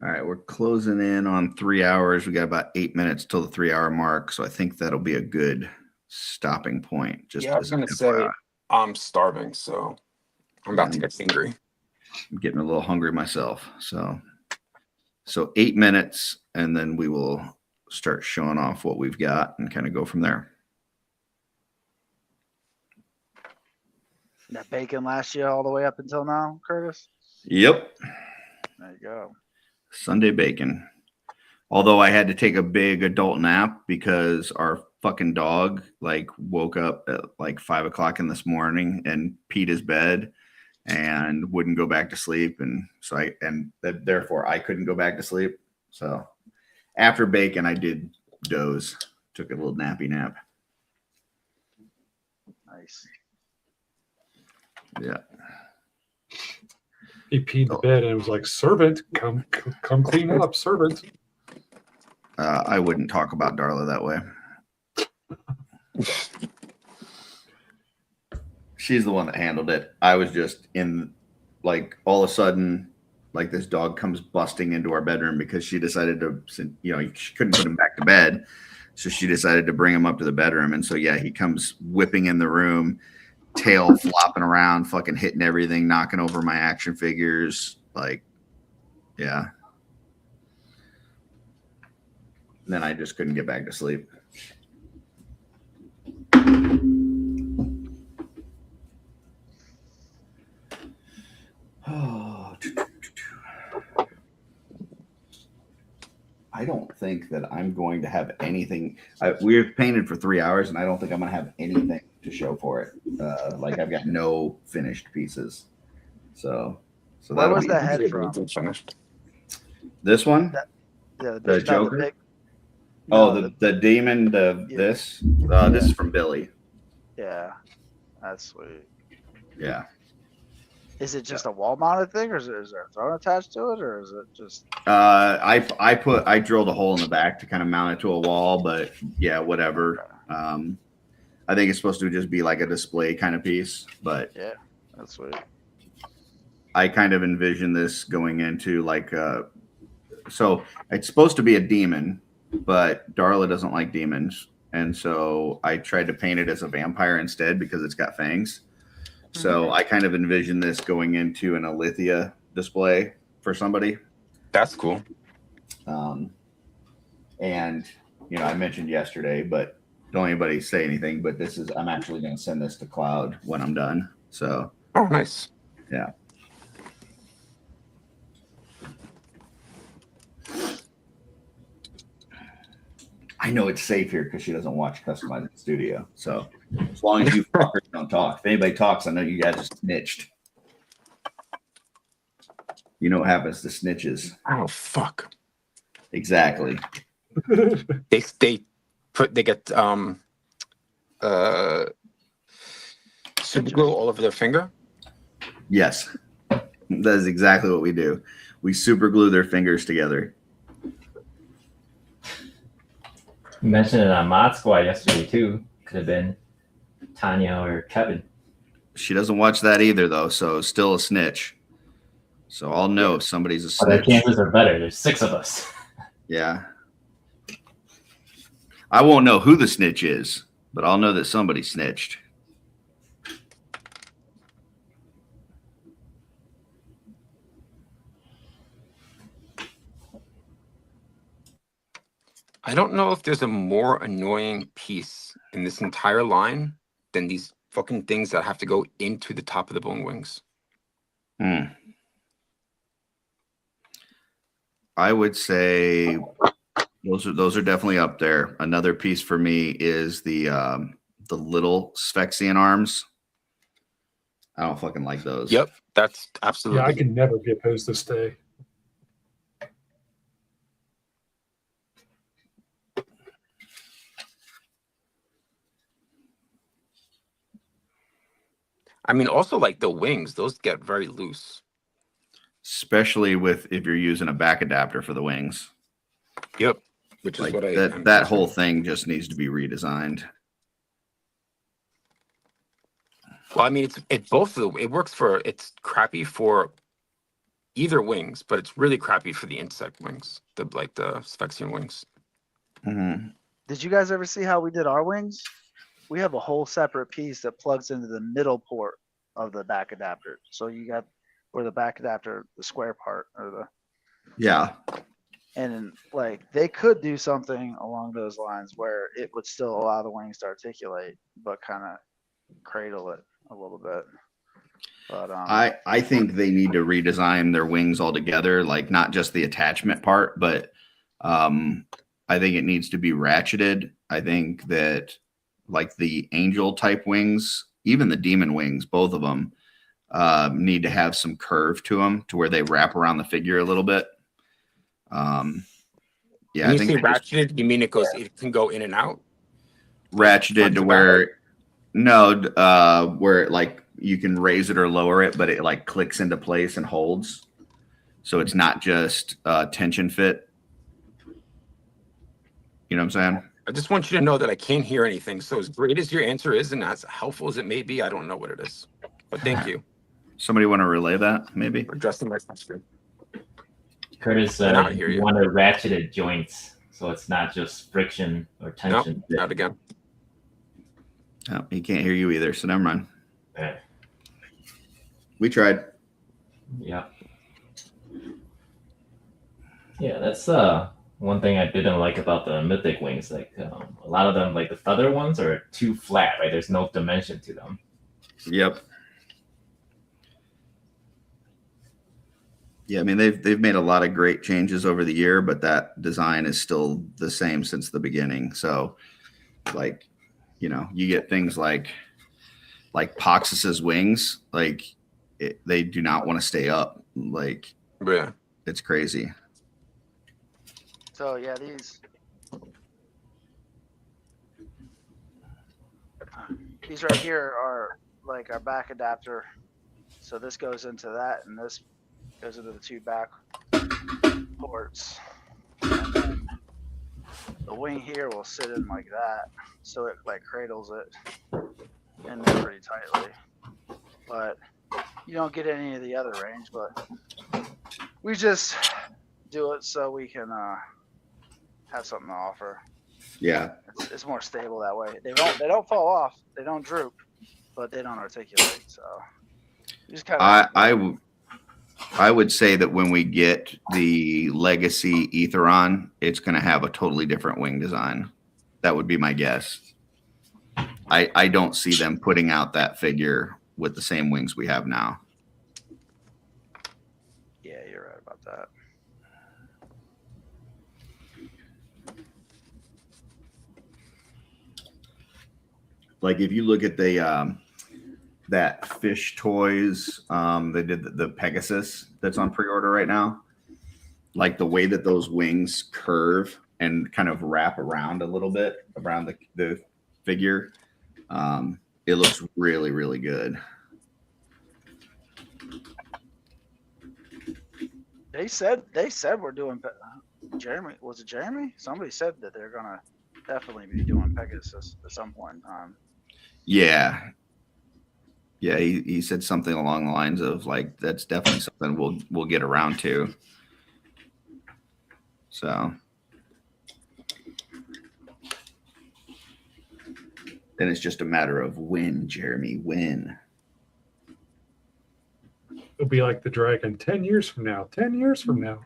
All right, we're closing in on 3 hours. We got about 8 minutes till the 3 hour mark. So I think that'll be a good stopping point. Just Yeah, I was gonna say I'm starving, so I'm about to get angry. I'm getting a little hungry myself. So 8 minutes, and then we will start showing off what we've got and kind of go from there. That bacon last year all the way up until now, Curtis? Yep. There you go. Sunday bacon. Although I had to take a big adult nap because our fucking dog woke up at 5 o'clock in this morning and peed his bed and wouldn't go back to sleep. And so therefore I couldn't go back to sleep. So after bacon, I did doze, took a little nappy nap. Nice. Yeah. He peed the bed and it was like, servant, come clean up, servant. I wouldn't talk about Darla that way. She's the one that handled it. I was just in, all of a sudden, this dog comes busting into our bedroom because she decided to, she couldn't put him back to bed. So she decided to bring him up to the bedroom. And so, yeah, he comes whipping in the room, tail flopping around, fucking hitting everything, knocking over my action figures. Yeah. And then I just couldn't get back to sleep. I don't think that I'm going to have anything. We've painted for 3 hours, and I don't think I'm going to have anything to show for it. Like I've got no finished pieces. So Where that'll was be the head It's from? finished. this one. Yeah, The big- not Joker? big- Oh, no, the demon. Yeah. This is from Billy. yeah, that's sweet. Yeah. Is it just a wall mounted thing, or is there a throne attached to it, or is it just? I drilled a hole in the back to kind of mount it to a wall, but yeah, whatever. I think it's supposed to just be like a display kind of piece, but Yeah, that's sweet. I kind of envision this going into like so it's supposed to be a demon, but Darla doesn't like demons, and so I tried to paint it as a vampire instead because it's got fangs. So I kind of envision this going into an Alithia display for somebody. That's cool. And you know, I mentioned yesterday, but don't anybody say anything. But I'm actually going to send this to Cloud when I'm done. So Oh, nice. yeah. I know it's safe here because she doesn't watch Customizing Studio. So as long as you fuckers don't talk. If anybody talks, I know you guys are snitched. You know what happens to snitches. Oh fuck. Exactly. They get super glue all over their finger. Yes. That is exactly what we do. We super glue their fingers together. You mentioned it on Mod Squad yesterday too. Could have been Tanya or Kevin. She doesn't watch that either, though, so still a snitch. So I'll know if somebody's a But our snitch. chances are better. There's 6 of us. Yeah. I won't know who the snitch is, but I'll know that somebody snitched. I don't know if there's a more annoying piece in this entire line than these fucking things that have to go into the top of the bone wings. I would say those are definitely up there. Another piece for me is the little Sphexian arms. I don't fucking like those. Yep, that's absolutely. Yeah, I can never get those to stay. I mean, also like the wings; those get very loose. Especially if you're using a back adapter for the wings. Yep, which is Like what that whole thing just needs to be redesigned. Well, I mean, it works for. It's crappy for either wings, but it's really crappy for the insect wings, the Sphexian wings. Mm-hmm. Did you guys ever see how we did our wings? We have a whole separate piece that plugs into the middle port of the back adapter. So you got where the back adapter, the square part, or Yeah. and like they could do something along those lines where it would still allow the wings to articulate, but kind of cradle it a little bit. But I think they need to redesign their wings altogether, like not just the attachment part, but I think it needs to be ratcheted. I think that like the angel type wings, even the demon wings, both of them need to have some curve to them to where they wrap around the figure a little bit. Yeah, When I you think say they just ratcheted, you mean it can go in and out? ratcheted front to to where where it, like you can raise it or lower it, but it like clicks into place and holds. So it's not just tension fit. You know what I'm saying? I just want you to know that I can't hear anything. So as great as your answer is and as helpful as it may be, I don't know what it is. But thank you Somebody want to relay that? Maybe. for addressing my question. Curtis, I don't hear you you. want to ratcheted joints, so it's not just friction or No, tension. not again. Oh, he can't hear you either. So never mind. Yeah. We tried. Yeah. Yeah, that's one thing I didn't like about the mythic wings. Like a lot of them, like the feather ones, are too flat. Right, there's no dimension to them. Yep. Yeah, I mean they've made a lot of great changes over the year, but that design is still the same since the beginning. So, like, you know, you get things like like Poxus's wings, like they do not want to stay up. Like Yeah. it's crazy. So yeah, these right here are like our back adapter. So this goes into that, and this goes into the two back ports. And then the wing here will sit in like that, so it like cradles it in there pretty tightly. But you don't get any of the other range, but we just do it so we can have something to offer. Yeah. It's more stable that way. They don't fall off. They don't droop, but they don't articulate. So you just kind of. I would say that when we get the Legacy Aetheron, it's going to have a totally different wing design. That would be my guess. I don't see them putting out that figure with the same wings we have now. Yeah, you're right about that. Like if you look at the that Fish Toys, they did the Pegasus that's on pre-order right now. Like the way that those wings curve and kind of wrap around a little bit around the figure, it looks really, really good. They said we're doing. Jeremy, was it Jeremy? Somebody said that they're gonna definitely be doing Pegasus at some point in time. Yeah. Yeah, he said something along the lines of like that's definitely something we'll get around to. So then it's just a matter of when, Jeremy, when. It'll be like the dragon 10 years from now. 10 years from now.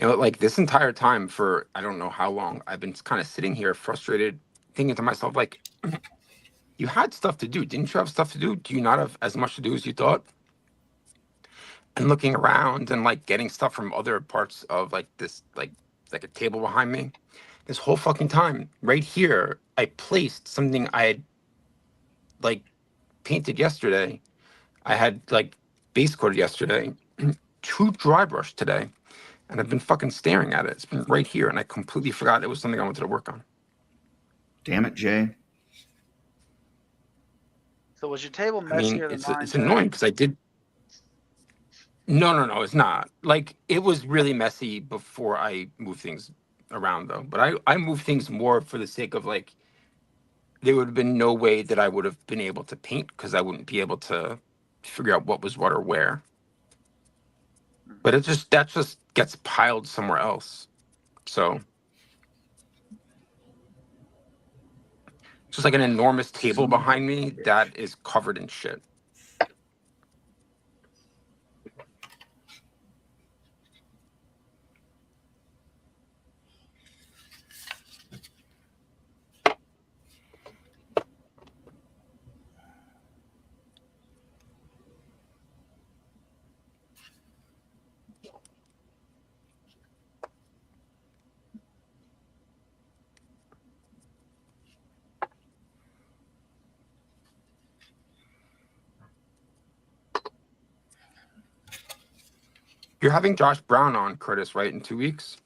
You know, like this entire time for I don't know how long, I've been kind of sitting here frustrated, thinking to myself, like, you had stuff to do. Didn't you have stuff to do? Do you not have as much to do as you thought? And looking around and like getting stuff from other parts of like this, like a table behind me. This whole fucking time, right here, I placed something I had like painted yesterday. I had like base coated yesterday, 2 dry brush today. And I've been fucking staring at it. It's been right here, and I completely forgot it was something I wanted to work on. Damn it, Jay. So was your table messier I mean, than mine? it's annoying because I did. No, it's not. Like, it was really messy before I moved things around, though. But I moved things more for the sake of, like, there would have been no way that I would have been able to paint because I wouldn't be able to figure out what was what or where. But that just gets piled somewhere else. So just like an enormous table behind me that is covered in shit. You're having Josh Brown on, Curtis, right, in 2 weeks?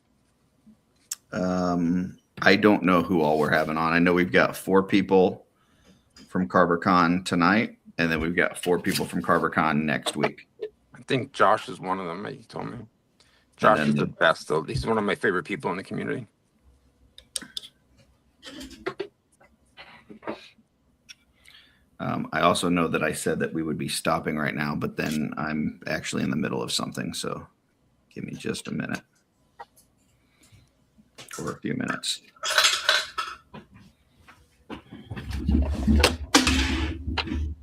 I don't know who all we're having on. I know we've got 4 people from CarverCon tonight, and then we've got 4 people from CarverCon next week. I think Josh is one of them, he told me. Josh then is the best, though. He's one of my favorite people in the community. I also know that I said that we would be stopping right now, but then I'm actually in the middle of something. So give me just a minute or a few minutes.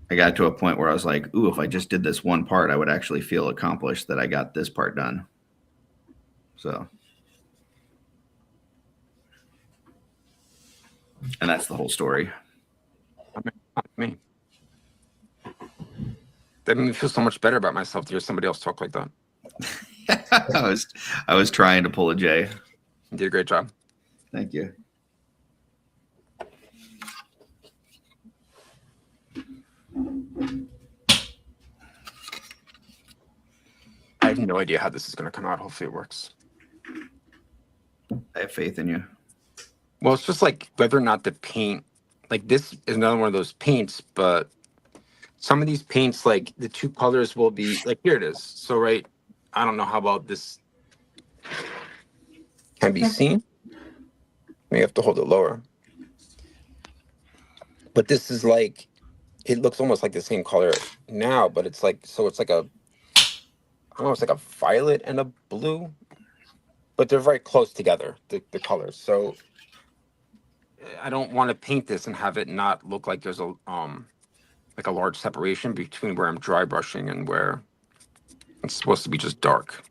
I got to a point where I was like, ooh, if I just did this one part, I would actually feel accomplished that I got this part done. So, and that's the whole story. Me. That made me feel so much better about myself to hear somebody else talk like that. I was trying to pull a J. You did a great job. Thank you. I have no idea how this is going to come out. Hopefully it works. I have faith in you. Well, it's just like whether or not the paint, like this is another one of those paints, but some of these paints, like the two colors will be like, here it is. So, right, I don't know how about this can be seen. You have to hold it lower. But this is like, it looks almost like the same color now, but it's like, so it's like a, almost like a violet and a blue, but they're very close together, the colors. So I don't want to paint this and have it not look like there's a like a large separation between where I'm dry brushing and where it's supposed to be just dark.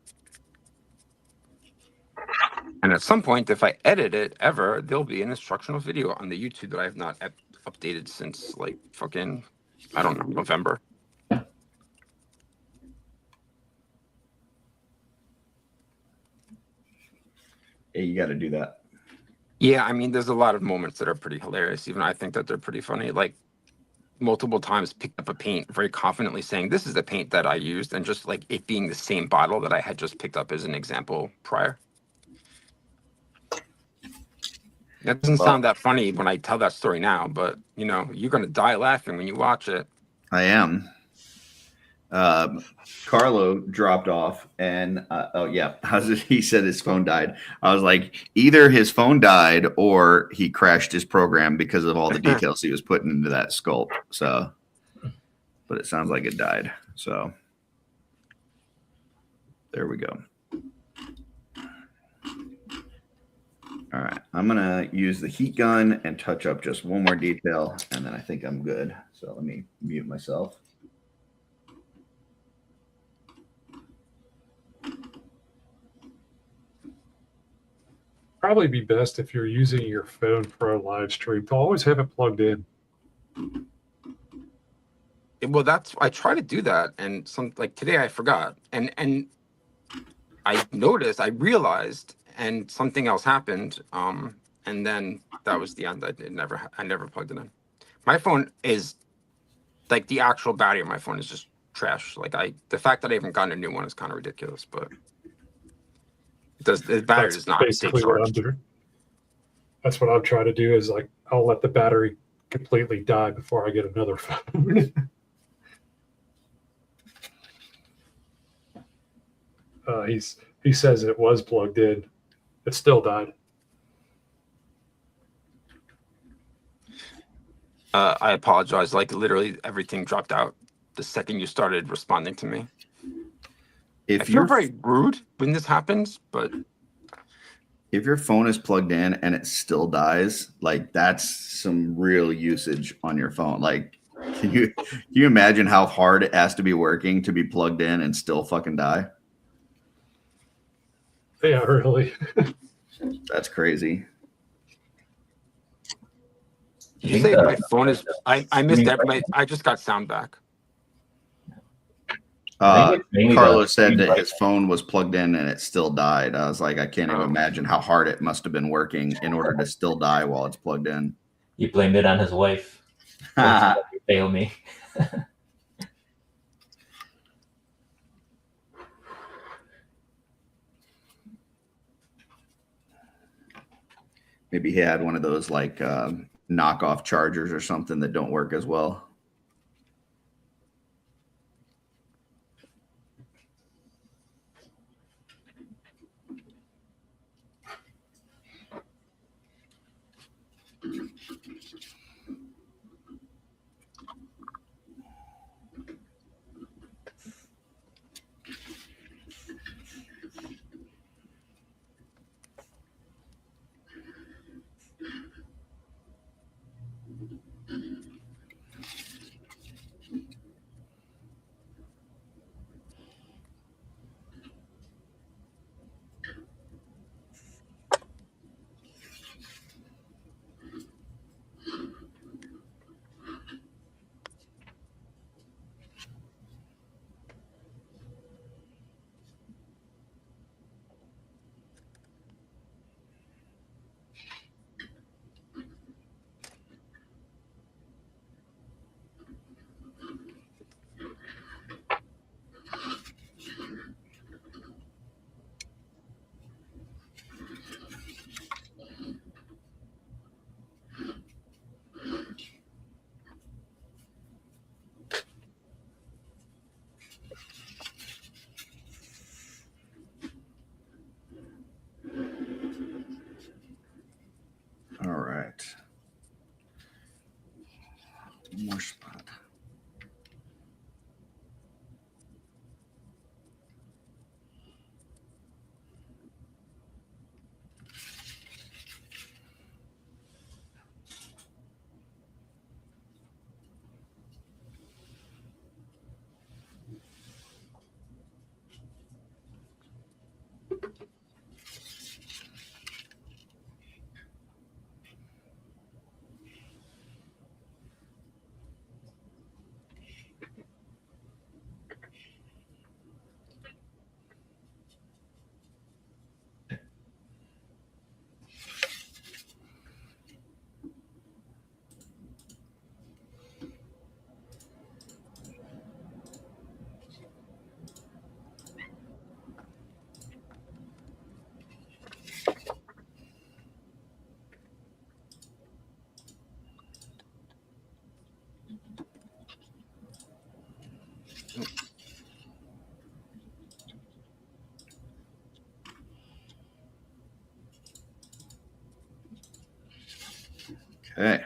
And at some point, if I edit it ever, there'll be an instructional video on the YouTube that I have not updated since like fucking, I don't know, November. Yeah, you got to do that. Yeah, I mean, there's a lot of moments that are pretty hilarious. Even I think that they're pretty funny. Like multiple times picked up a paint very confidently saying, this is the paint that I used. And just like it being the same bottle that I had just picked up as an example prior. That doesn't sound that funny when I tell that story now, but you know, you're going to die laughing when you watch it. I am. Carlo dropped off and oh yeah, he said his phone died. I was like, either his phone died or he crashed his program because of all the details he was putting into that sculpt. So, but it sounds like it died. So there we go. All right, I'm gonna use the heat gun and touch up just one more detail, and then I think I'm good. So let me mute myself. Probably be best if you're using your phone for a live stream to always have it plugged in. Well, I try to do that, and some like today I forgot, and I noticed, I realized, and something else happened, and then that was the end. I never plugged it in. My phone is like the actual battery of my phone is just trash. Like the fact that I haven't gotten a new one is kind of ridiculous, but the battery does not stay basically what I'm charged. doing. That's what I'm trying to do is like I'll let the battery completely die before I get another phone. He says it was plugged in. It still died. I apologize. Like literally everything dropped out the second you started responding to me. I feel very rude when this happens, but if your phone is plugged in and it still dies, like that's some real usage on your phone. Like, can you imagine how hard it has to be working to be plugged in and still fucking die? Yeah, really. That's crazy. did you say my phone is? I missed that. I just got sound back. Carlos said that his phone was plugged in and it still died. I was like, I can't even imagine how hard it must have been working in order to still die while it's plugged in. You blamed it on his wife. Fail me. Maybe he had one of those like knockoff chargers or something that don't work as well. All right. One more spot. Okay.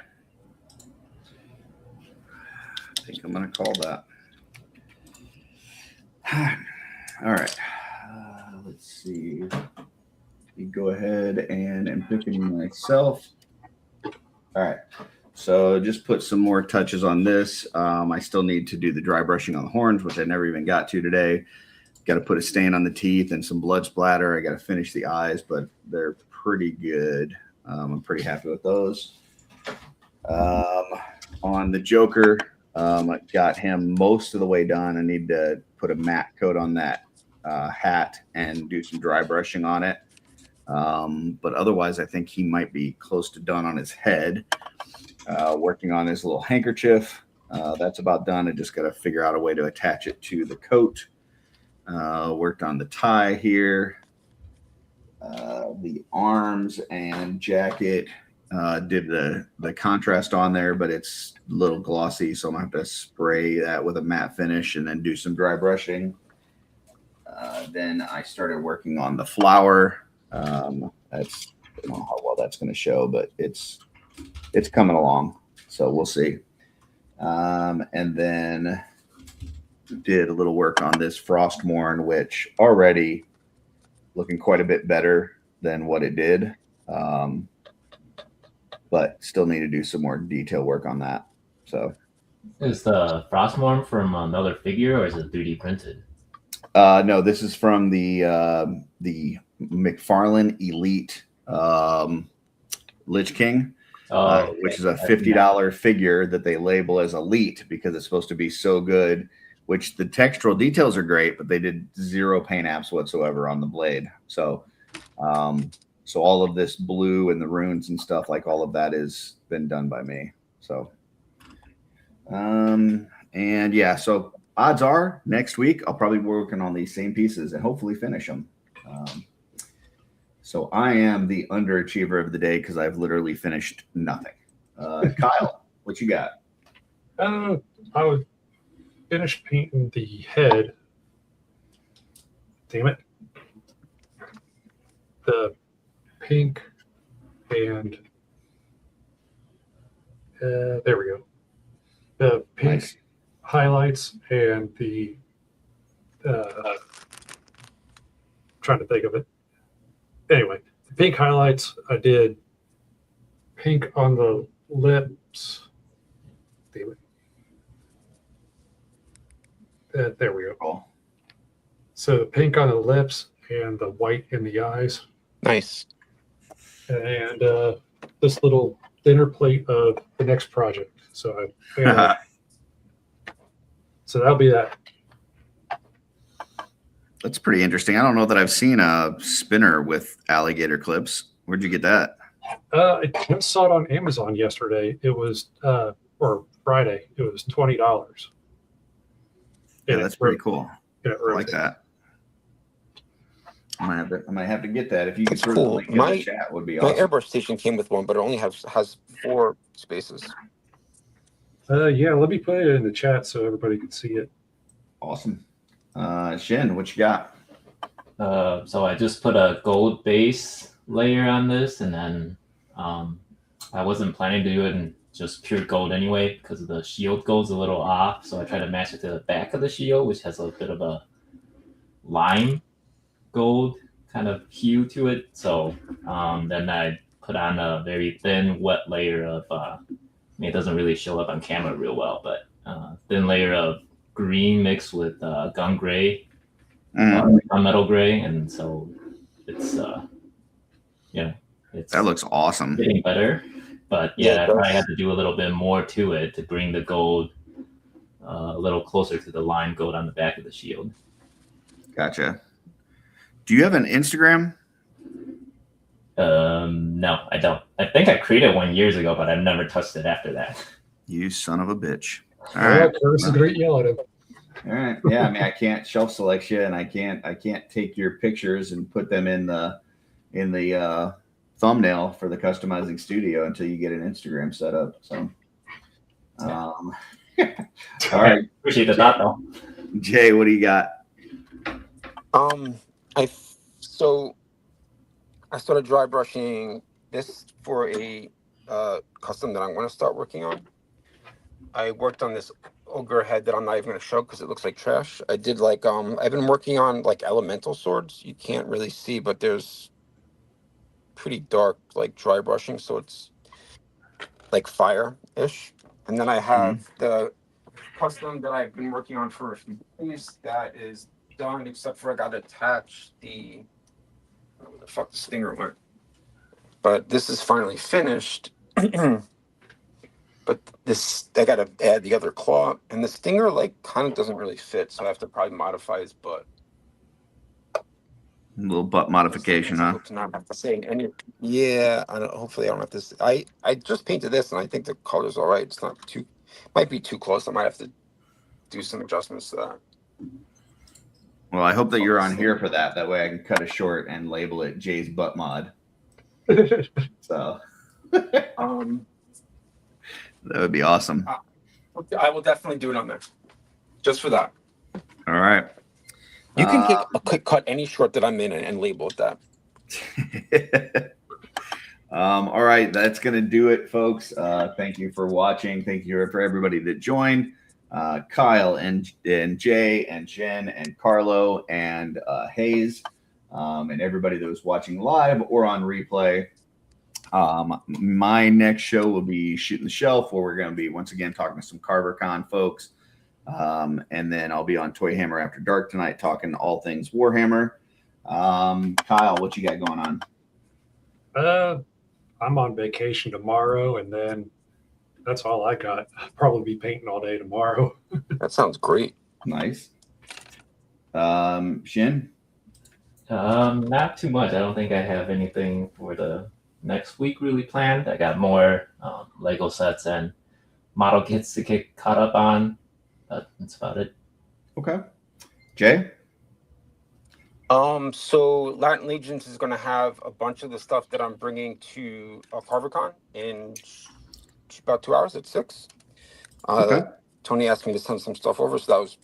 I think I'm going to call that. All right. Let's see. You go ahead and I'm picking myself. All right. So just put some more touches on this. I still need to do the dry brushing on the horns, which I never even got to today. Got to put a stain on the teeth and some blood splatter. I got to finish the eyes, but they're pretty good. I'm pretty happy with those. On the Joker, I got him most of the way done. I need to put a matte coat on that hat and do some dry brushing on it. But otherwise, I think he might be close to done on his head. Working on his little handkerchief. That's about done. I just got to figure out a way to attach it to the coat. Worked on the tie here. The arms and jacket. Did the contrast on there, but it's a little glossy, so I'm gonna have to spray that with a matte finish and then do some dry brushing. Then I started working on the flower. That's, I don't know how well that's going to show, but it's coming along, so we'll see. And then did a little work on this Frostmourne, which already looking quite a bit better than what it did. But still need to do some more detail work on that. So, is the Frostmourne from another figure, or is it 3D printed? No, this is from the McFarlane Elite Lich King, which is a $50 figure that they label as Elite because it's supposed to be so good. Which the textural details are great, but they did 0 paint apps whatsoever on the blade. So. So all of this blue and the runes and stuff, like all of that has been done by me. So, and yeah, so odds are next week I'll probably be working on these same pieces and hopefully finish them. So I am the underachiever of the day because I've literally finished nothing. Kyle, what you got? I would finish painting the head. Damn it. The pink and there we go. The pink Nice. highlights and the trying to think of it. Anyway, the pink highlights, I did pink on the lips. Damn it. There we go. Cool. So the pink on the lips and the white in the eyes. Nice. And this little dinner plate of the next project. So so that'll be that. That's pretty interesting. I don't know that I've seen a spinner with alligator clips. Where'd you get that? I just saw it on Amazon yesterday. It was or Friday. It was $20. Yeah, And that's it pretty ro- cool. and it I like rotates. that. I might have to get that. If you could That's throw the cool. link in the chat, would be My awesome. airbrush station came with one, but it only has 4 spaces. Yeah, let me put it in the chat so everybody can see it. Awesome. Shin, what you got? So I just put a gold base layer on this, and then I wasn't planning to do it in just pure gold anyway because the shield gold's a little off. So I tried to match it to the back of the shield, which has a bit of a lime gold kind of hue to it. So then I put on a very thin, wet layer of, it doesn't really show up on camera real well, but thin layer of green mixed with gun gray, gunmetal gray. And so it's, it's That looks awesome. getting better. But yeah, I probably had to do a little bit more to it to bring the gold a little closer to the lime gold on the back of the shield. Gotcha. Do you have an Instagram? No, I don't. I think I created one years ago, but I've never touched it after that. You son of a bitch. All Yeah, right. Curtis is great. Yell at him. All right. Yeah, I mean, I can't shelf select you, and I can't take your pictures and put them in the thumbnail for the customizing studio until you get an Instagram set up. So, all right, Appreciate the thought, though. Jay, what do you got? So I started dry brushing this for a custom that I'm going to start working on. I worked on this ogre head that I'm not even going to show because it looks like trash. I did like I've been working on like elemental swords. You can't really see, but there's pretty dark like dry brushing, so it's like fire-ish. And then I have the custom that I've been working on for a few days that is done, except for I got to attach the where the fuck the stinger went. But this is finally finished. But this, I gotta add the other claw, and the stinger like kind of doesn't really fit, so I have to probably modify his butt. A little butt modification, huh? To not have to say any. Yeah, I don't. Hopefully, I don't have to. I just painted this, and I think the color's all right. It's not too, might be too close. I might have to do some adjustments to that. Well, I hope that you're on here for that. That way, I can cut it short and label it Jay's butt mod. So. That would be awesome. I will definitely do it on there, just for that. All right. You can take a quick cut any short that I'm in and label it that. All right, that's gonna do it, folks. Thank you for watching. Thank you for everybody that joined. Kyle and Jay and Jen and Carlo and Hayes, and everybody that was watching live or on replay. My next show will be Shooting the Shelf, where we're going to be once again talking to some CarverCon folks. And then I'll be on Toy Hammer After Dark tonight, talking all things Warhammer. Kyle, what you got going on? I'm on vacation tomorrow, and then that's all I got. I'll probably be painting all day tomorrow. That sounds great. Nice. Shin? Not too much. I don't think I have anything for the next week really planned. I got more Lego sets and model kits to get caught up on. But that's about it. Okay. Jay? So Latin Legions is going to have a bunch of the stuff that I'm bringing to CarverCon in about 2 hours at 6. Okay. Tony asked me to send some stuff over, so that was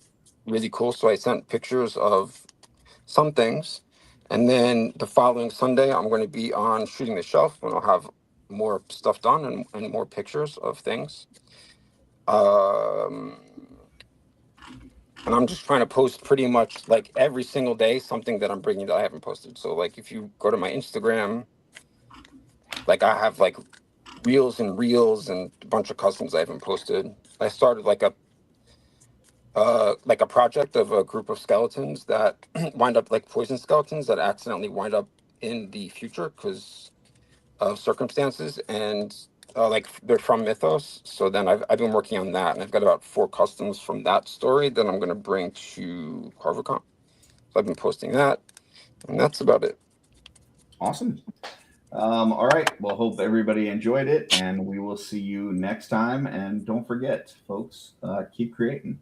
really cool. So I sent pictures of some things. And then the following Sunday, I'm going to be on Shooting the Shelf, and I'll have more stuff done and more pictures of things. And I'm just trying to post pretty much like every single day something that I'm bringing that I haven't posted. So like if you go to my Instagram, like I have like reels and a bunch of customs I haven't posted. I started like a project of a group of skeletons that wind up like poison skeletons that accidentally wind up in the future because of circumstances, and like they're from Mythos. So then I've been working on that, and I've got about 4 customs from that story that I'm going to bring to CarverCon. So I've been posting that, and that's about it. Awesome. All right. Well, hope everybody enjoyed it, and we will see you next time. And don't forget, folks, keep creating.